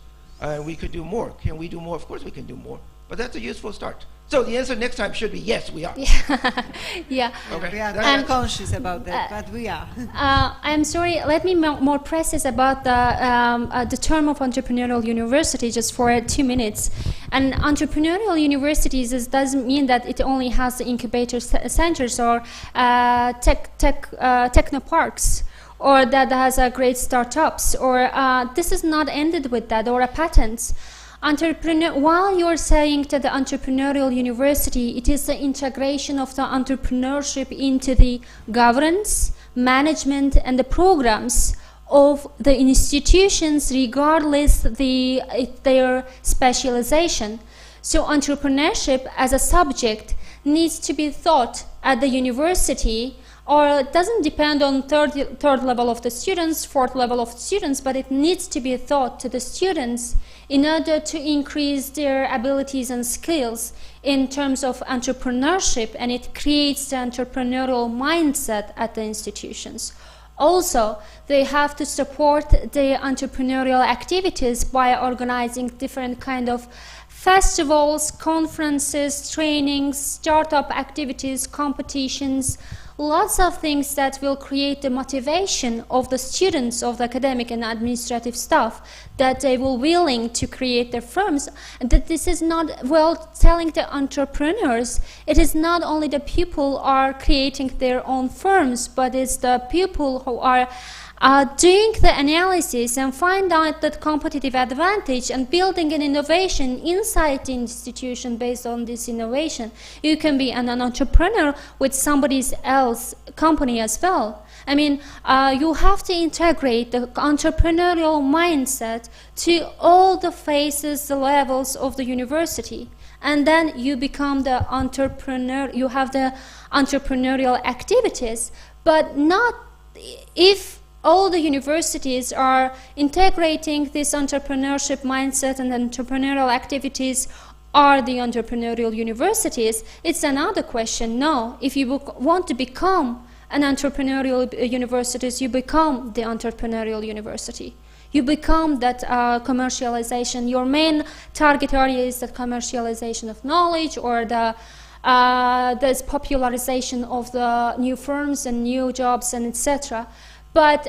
We could do more. Can we do more? Of course we can do more. But that's a useful start. So the answer next time should be yes, we are. Yeah. Okay. We are very conscious about that, but we are. I'm sorry, let me more precise about the term of entrepreneurial university just for 2 minutes. And entrepreneurial universities doesn't mean that it only has the incubator centers or technoparks, or that has great startups, or this is not ended with that, or a patents. While you're saying that the entrepreneurial university, it is the integration of the entrepreneurship into the governance, management, and the programs of the institutions, regardless their specialization. So entrepreneurship as a subject needs to be taught at the university, or it doesn't depend on third level of the students, fourth level of the students, but it needs to be taught to the students in order to increase their abilities and skills in terms of entrepreneurship, and it creates the entrepreneurial mindset at the institutions. Also, they have to support the entrepreneurial activities by organizing different kind of festivals, conferences, trainings, startup activities, competitions, lots of things that will create the motivation of the students of the academic and administrative staff, that they will willing to create their firms. And that this is not, well, telling the entrepreneurs, it is not only the people are creating their own firms, but it's the people who are doing the analysis and find out that competitive advantage and building an innovation inside the institution based on this innovation. You can be an entrepreneur with somebody else's company as well. I mean, you have to integrate the entrepreneurial mindset to all the phases, the levels of the university. And then you become the entrepreneur, you have the entrepreneurial activities, but not if all the universities are integrating this entrepreneurship mindset and entrepreneurial activities are the entrepreneurial universities. It's another question. No, if you want to become an entrepreneurial universities, you become the entrepreneurial university. You become that commercialization. Your main target area is the commercialization of knowledge, or this popularization of the new firms and new jobs and etc. But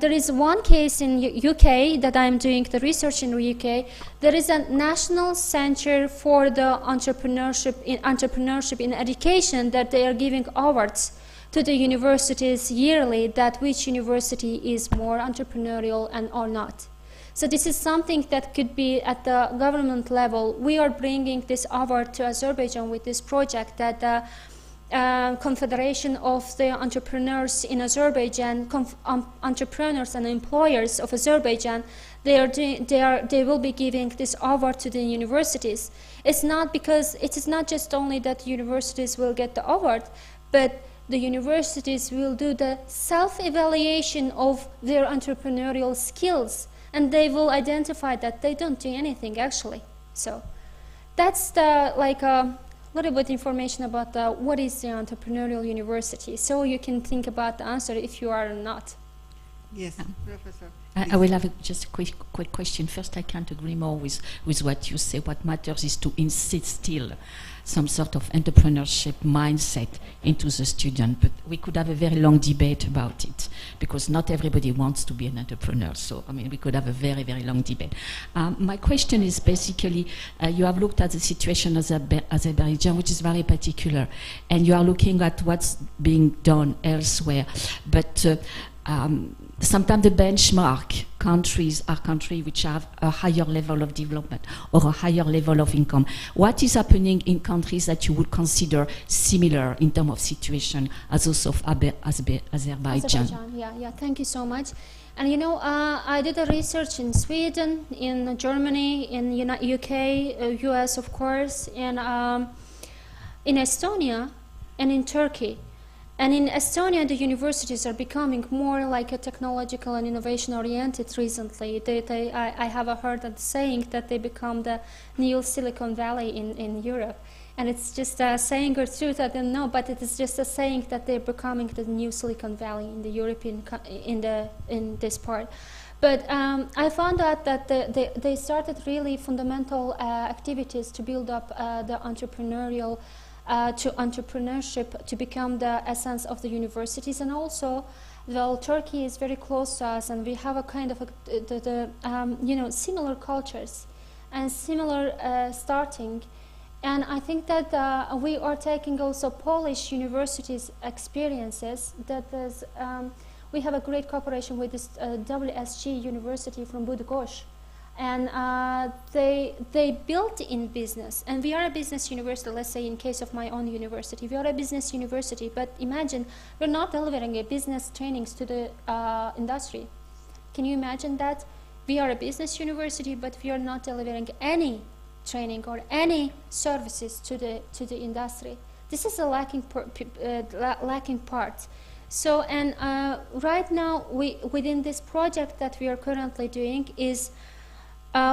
there is one case in UK that I'm doing the research in UK. There is a national center for the entrepreneurship in education, that they are giving awards to the universities yearly, that which university is more entrepreneurial and or not. So this is something that could be at the government level. We are bringing this award to Azerbaijan with this project, that the Confederation of the Entrepreneurs in Azerbaijan, entrepreneurs and employers of Azerbaijan, they will be giving this award to the universities. It's not because it is not just only that universities will get the award, but the universities will do the self-evaluation of their entrepreneurial skills, and they will identify that they don't do anything actually. So that's the little bit information about what is the entrepreneurial university, so you can think about the answer if you are or not. Yes, Professor. I will have just a quick question. First, I can't agree more with what you say. What matters is to instill some sort of entrepreneurship mindset into the student. But we could have a very long debate about it, because not everybody wants to be an entrepreneur. So, I mean, we could have a very, very long debate. My question is basically, you have looked at the situation of Azerbaijan, which is very particular, and you are looking at what's being done elsewhere. But sometimes the benchmark countries are countries which have a higher level of development or a higher level of income. What is happening in countries that you would consider similar in terms of situation as those of Azerbaijan? Yeah, thank you so much. And you know, I did a research in Sweden, in Germany, in UK, US of course, and in Estonia, and in Turkey. And in Estonia, the universities are becoming more like a technological and innovation-oriented recently. I have heard a saying that they become the new Silicon Valley in Europe. And it's just a saying or truth, I don't know, but it is just a saying that they're becoming the new Silicon Valley in the European, in this part. But I found out that they started really fundamental activities to build up the entrepreneurial to entrepreneurship to become the essence of the universities. And also, well, Turkey is very close to us, and we have a kind of similar cultures and similar starting. And I think that we are taking also Polish universities' experiences. That is, we have a great cooperation with this WSG University from Bydgoszcz. And they built in business, and we are a business university. Let's say in case of my own university, we are a business university, but imagine we're not delivering a business trainings to the industry. Can you imagine that? We are a business university, but we are not delivering any training or any services to the industry. This is a lacking part. So, and right now within this project that we are currently doing is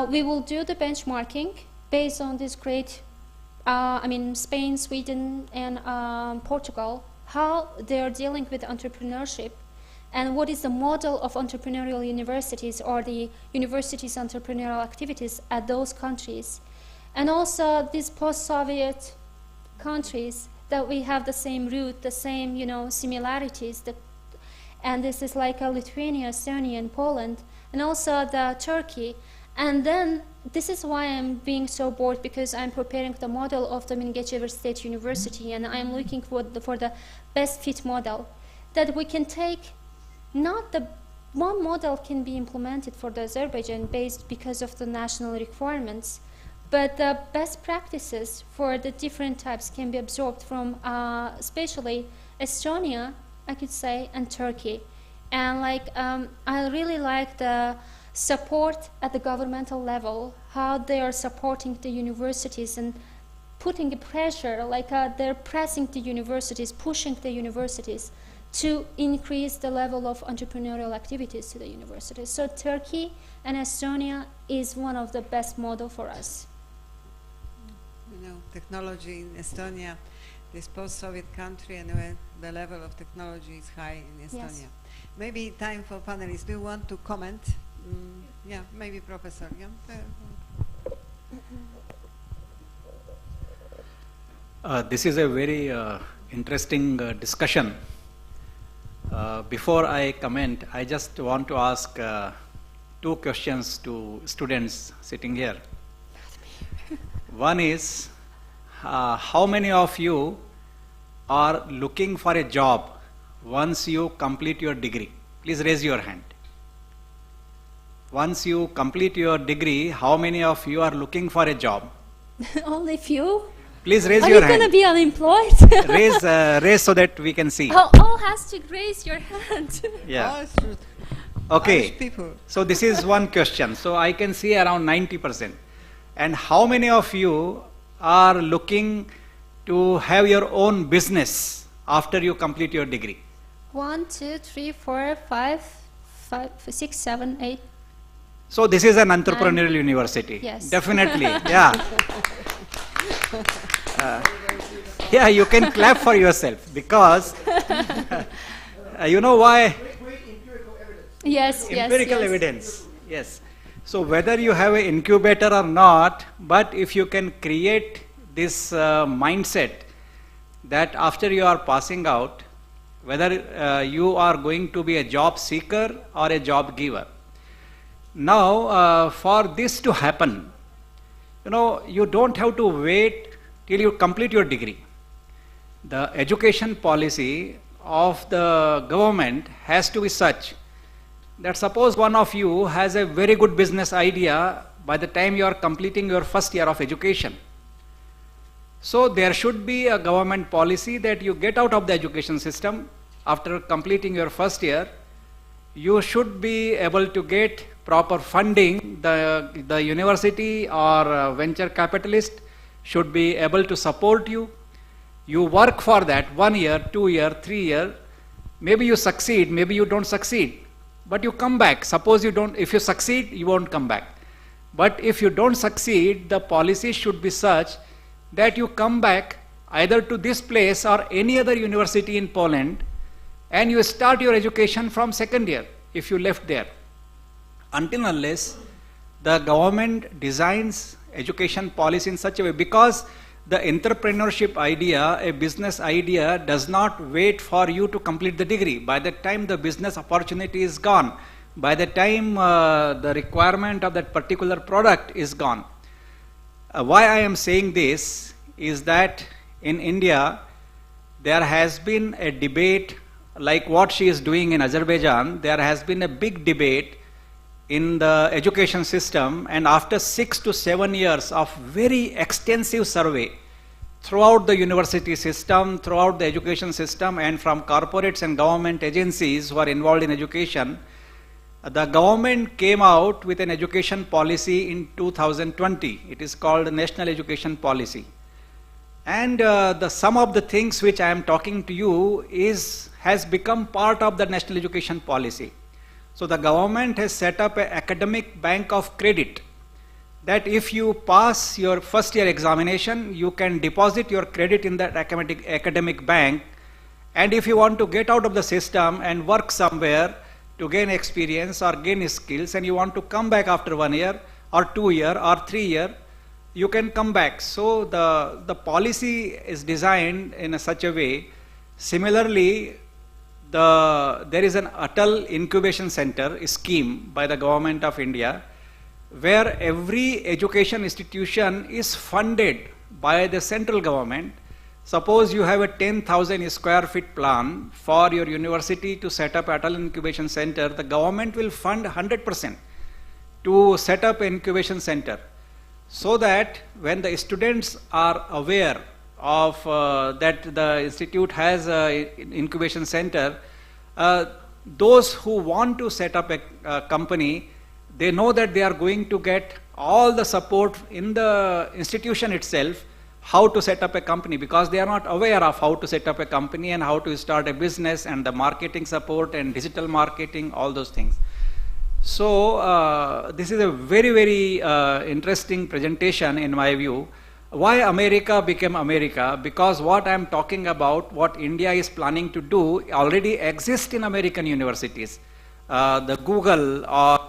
we will do the benchmarking based on this great, Spain, Sweden, and Portugal, how they are dealing with entrepreneurship, and what is the model of entrepreneurial universities or the universities' entrepreneurial activities at those countries. And also these post-Soviet countries that we have the same root, the same, similarities. And this is like Lithuania, Estonia, and Poland, and also the Turkey. And then this is why I'm being so bored, because I'm preparing the model of the Majewska State University, and I'm looking for the best fit model that we can take. Not the one model can be implemented for the Azerbaijan based because of the national requirements, but the best practices for the different types can be absorbed from especially Estonia, I could say, and Turkey. And I really like the support at the governmental level, how they are supporting the universities and putting a pressure, they're pressing the universities, pushing the universities to increase the level of entrepreneurial activities to the universities. So Turkey and Estonia is one of the best model for us. Technology in Estonia, this post-Soviet country, and the level of technology is high in Estonia. Yes. Maybe time for panelists. Do you want to comment? Yeah, maybe Professor. Yeah. This is a very interesting discussion. Before I comment, I just want to ask two questions to students sitting here. One is, how many of you are looking for a job once you complete your degree? Please raise your hand. Once you complete your degree, how many of you are looking for a job? Only few. Please raise your hand. Are you going to be unemployed? Raise so that we can see. All has to raise your hand. Yeah. Okay. So this is one question. So I can see around 90%. And how many of you are looking to have your own business after you complete your degree? 1, 2, 3, 4, 5, 6, 7, 8. So this is an entrepreneurial university. Yes. Definitely. Yeah. Yeah, you can clap for yourself because you know why? Yes, empirical evidence. Yes. So whether you have an incubator or not, but if you can create this mindset that after you are passing out, whether you are going to be a job seeker or a job giver. Now, for this to happen, you don't have to wait till you complete your degree. The education policy of the government has to be such that suppose one of you has a very good business idea by the time you are completing your first year of education. So there should be a government policy that you get out of the education system after completing your first year. You should be able to get proper funding. The university or venture capitalist should be able to support you, You work for that 1 year, 2 year, 3 year. Maybe you succeed, maybe you don't succeed. But you come back. Suppose you don't, if you succeed, you won't come back. But if you don't succeed, the policy should be such that you come back either to this place or any other university in Poland, and you start your education from second year if you left there. Until unless the government designs education policy in such a way, because the entrepreneurship idea, a business idea, does not wait for you to complete the degree. By the time the business opportunity is gone, by the time the requirement of that particular product is gone. Why I am saying this is that in India, there has been a debate like what she is doing in Azerbaijan. There has been a big debate in the education system, and after 6 to 7 years of very extensive survey throughout the university system, throughout the education system, and from corporates and government agencies who are involved in education, the government came out with an education policy in 2020. It is called National Education Policy. And some of the things which I am talking to you has become part of the National Education Policy. So the government has set up an academic bank of credit, that if you pass your first year examination, you can deposit your credit in that academic bank, and if you want to get out of the system and work somewhere to gain experience or gain skills, and you want to come back after 1 year or 2 year or 3 year, you can come back. So the policy is designed in such a way. Similarly, there is an Atal Incubation Center scheme by the government of India, where every education institution is funded by the central government. Suppose you have a 10,000 square feet plan for your university to set up Atal Incubation Center, the government will fund 100% to set up an incubation center, so that when the students are aware of that the institute has an incubation center, those who want to set up a company, they know that they are going to get all the support in the institution itself, how to set up a company, because they are not aware of how to set up a company and how to start a business and the marketing support and digital marketing, all those things. So this is a very, very interesting presentation in my view. Why America became America? Because what I am talking about, what India is planning to do, already exists in American universities. The Google or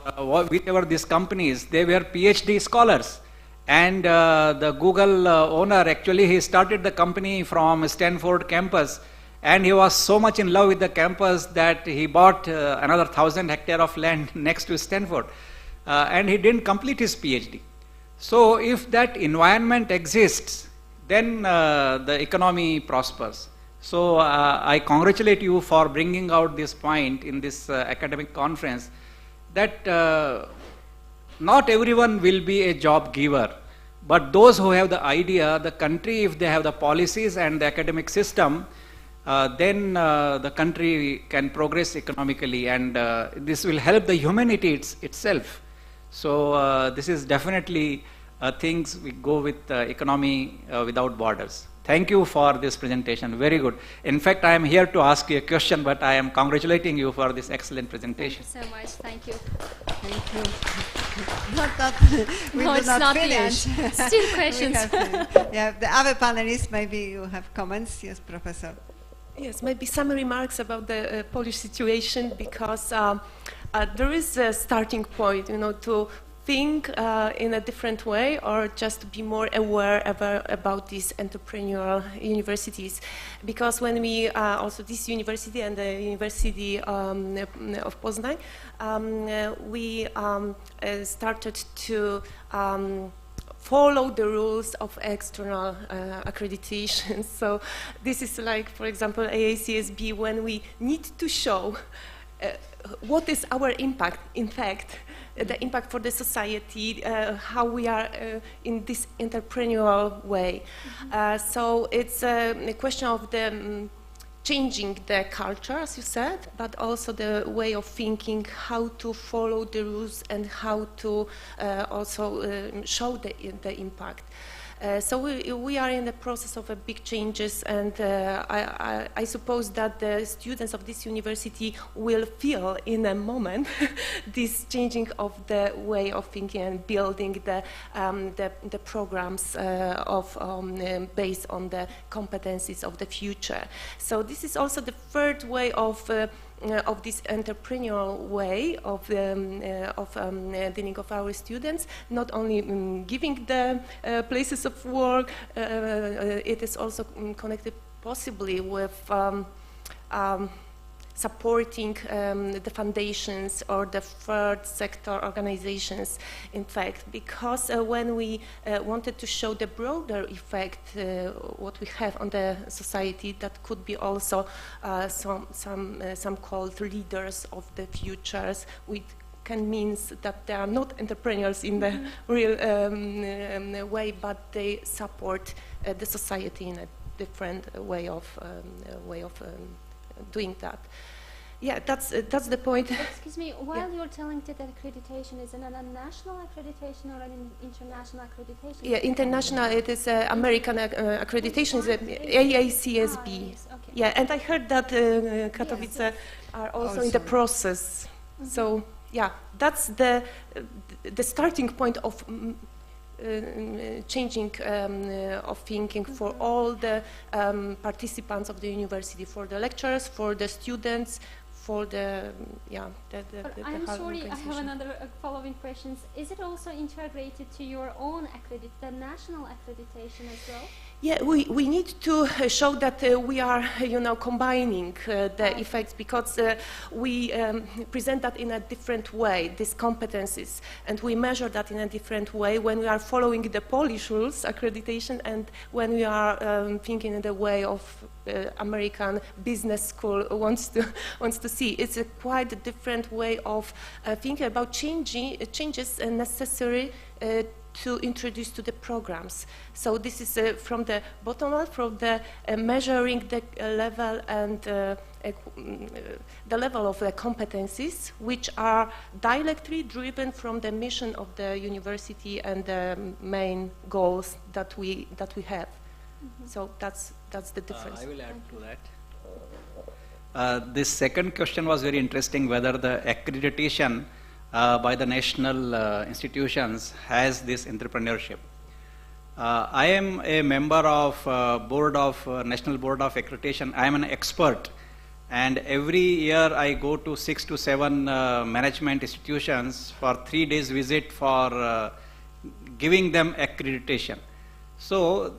whichever these companies, they were PhD scholars. And the Google owner, actually he started the company from Stanford campus, and he was so much in love with the campus that he bought another 1,000 hectares of land next to Stanford. And he didn't complete his PhD. So if that environment exists, then the economy prospers. So I congratulate you for bringing out this point in this academic conference, that not everyone will be a job giver, but those who have the idea, the country, if they have the policies and the academic system, then the country can progress economically, and this will help the humanity itself. So this is definitely things we go with economy without borders. Thank you for this presentation, very good. In fact, I am here to ask you a question, but I am congratulating you for this excellent presentation. Thank you so much, thank you. Thank you. Not that we No, will it's not not the finish. end. Still questions. Yeah, the other panelists, maybe you have comments. Yes, Professor. Yes, maybe some remarks about the Polish situation, because there is a starting point, to think in a different way, or just to be more aware about these entrepreneurial universities. Because when we, also this university and the University of Poznań, we started to follow the rules of external accreditation. So this is like, for example, AACSB, when we need to show what is our impact, in fact, the impact for the society, how we are in this entrepreneurial way. So it's a question of the changing the culture, as you said, but also the way of thinking, how to follow the rules and how to also show the impact. So we are in the process of big changes, and I suppose that the students of this university will feel in a moment this changing of the way of thinking and building the programs based on the competencies of the future. So this is also the third way of this entrepreneurial way of dealing of our students, not only giving the places of work, it is also connected possibly with supporting the foundations or the third sector organizations, in fact, because when we wanted to show the broader effect what we have on the society, that could be also some called leaders of the futures, which can mean that they are not entrepreneurs in the real way, but they support the society in a different way of doing that. Yeah, that's the point. Excuse me, while you're telling that accreditation is a national accreditation or an international accreditation? Yeah, international, it is American accreditation, is AACSB. Yes, okay. Yeah, and I heard that Katowice are also in the process. So, yeah, that's the starting point of changing of thinking for all the participants of the university, for the lecturers, for the students, for the I'm sorry, I have another following questions. Is it also integrated to your own the national accreditation as well? Yeah, we need to show that we are, combining the effects, because we present that in a different way, these competencies, and we measure that in a different way when we are following the Polish rules accreditation and when we are thinking in the way of American business school wants to see. It's a quite different way of thinking about changes necessary to introduce to the programs. So this is from the bottom up, from the measuring the level and the level of the competencies, which are directly driven from the mission of the university and the main goals that we have. So that's the difference. I will add to that. This second question was very interesting, whether the accreditation by the national institutions has this entrepreneurship. I am a member of National Board of Accreditation. I am an expert, and every year I go to 6 to 7 management institutions for 3 days visit for giving them accreditation. So,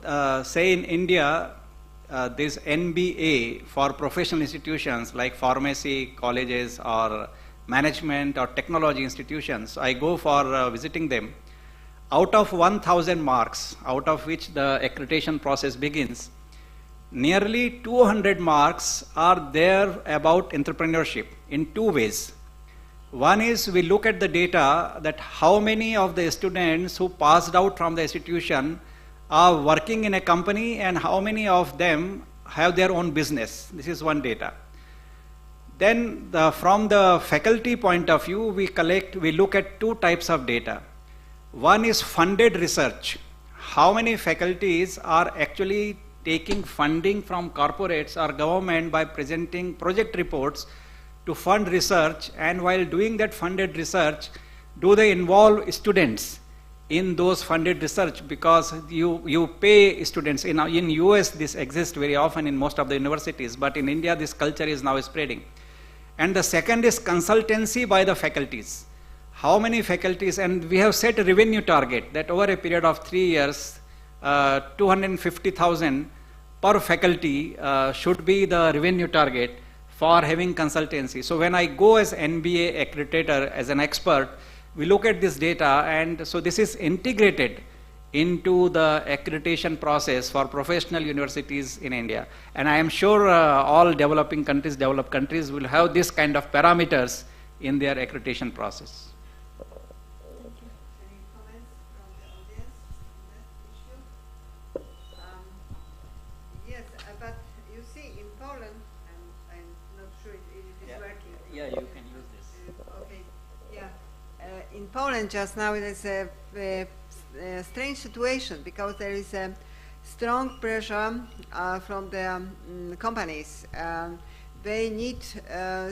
say in India, this NBA for professional institutions like pharmacy colleges or management or technology institutions, I go for visiting them. Out of 1,000 marks, out of which the accreditation process begins, nearly 200 marks are there about entrepreneurship in 2 ways. One is we look at the data that how many of the students who passed out from the institution are working in a company and how many of them have their own business. This is one data. Then from the faculty point of view, we look at 2 types of data. One is funded research. How many faculties are actually taking funding from corporates or government by presenting project reports to fund research, and while doing that funded research, do they involve students in those funded research? Because you pay students. In US this exists very often in most of the universities, but in India this culture is now spreading. And the second is consultancy by the faculties. How many faculties, and we have set a revenue target that over a period of 3 years, 250,000 per faculty should be the revenue target for having consultancy. So when I go as NBA accreditor, as an expert, we look at this data, and so this is integrated into the accreditation process for professional universities in India. And I am sure all developing countries, developed countries will have this kind of parameters in their accreditation process. Any comments from the audience on that issue? Yes, but you see in Poland, I'm not sure if it is working. Yeah, you can use this. Okay, yeah. In Poland just now there is a strange situation because there is a strong pressure from the companies. They need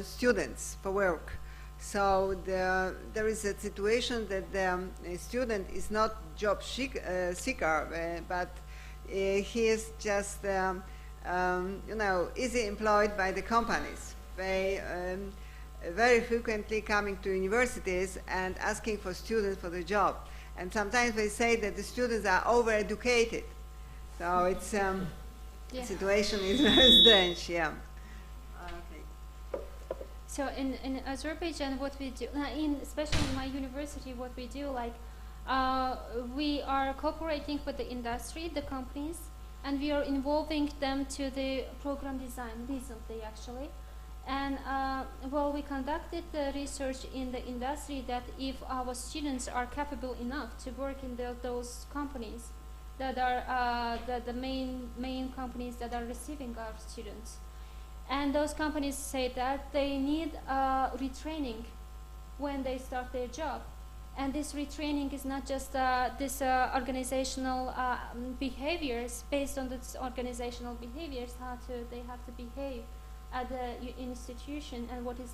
students for work. So there is a situation that the student is not job seeker, but he is just, easy employed by the companies. They very frequently coming to universities and asking for students for the job. And sometimes they say that the students are overeducated. So it's, the situation is very strange, yeah. So in Azerbaijan, what we do, especially in my university, what we do, like, we are cooperating with the industry, the companies, and we are involving them to the program design recently, actually. And well, we conducted the research in the industry that if our students are capable enough to work in those companies that are the main companies that are receiving our students. And those companies say that they need retraining when they start their job. And this retraining is not just this organizational behaviors, based on this organizational behaviors, they have to behave at the institution and what is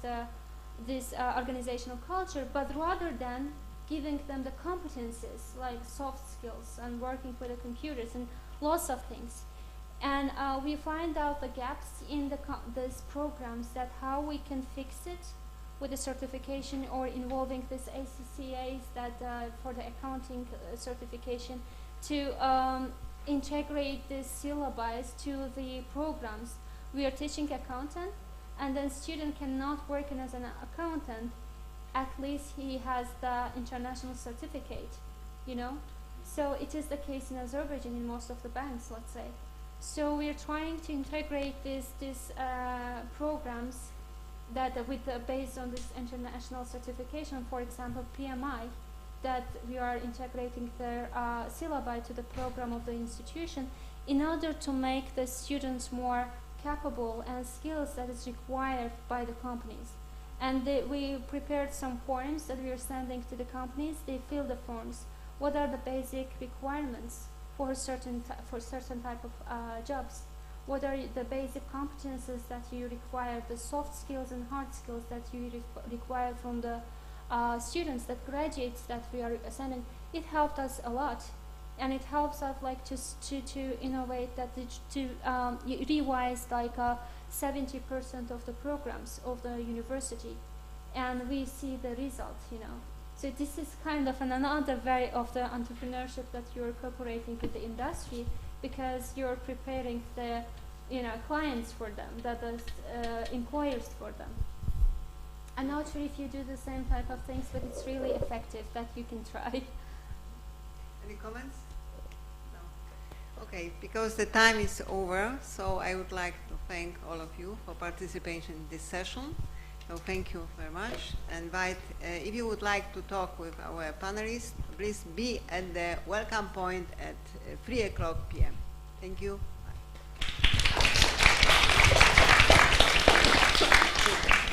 this organizational culture, but rather than giving them the competences like soft skills and working with the computers and lots of things. And we find out the gaps in these programs, that how we can fix it with the certification or involving this ACCAs that for the accounting certification to integrate the syllabus to the programs. We are teaching accountant, and then student cannot work as an accountant. At least he has the international certificate, you know. So it is the case in Azerbaijan in most of the banks, let's say. So we are trying to integrate these programs that based on this international certification. For example, PMI, that we are integrating their syllabi to the program of the institution in order to make the students more capable and skills that is required by the companies. And we prepared some forms that we are sending to the companies. They fill the forms. What are the basic requirements for certain type of jobs? What are the basic competences that you require, the soft skills and hard skills that you require from the students, that graduates that we are sending? It helped us a lot, and it helps us like to innovate that, to revise like 70% of the programs of the university, and we see the results, you know. So this is kind of another way of the entrepreneurship, that you're cooperating with the industry, because you're preparing the clients for them, that the employers for them. I'm not sure if you do the same type of things, but it's really effective, that you can try. Any comments? No. Okay, because the time is over, so I would like to thank all of you for participation in this session. So thank you very much. If you would like to talk with our panelists, please be at the welcome point at 3:00 p.m. Thank you. Bye.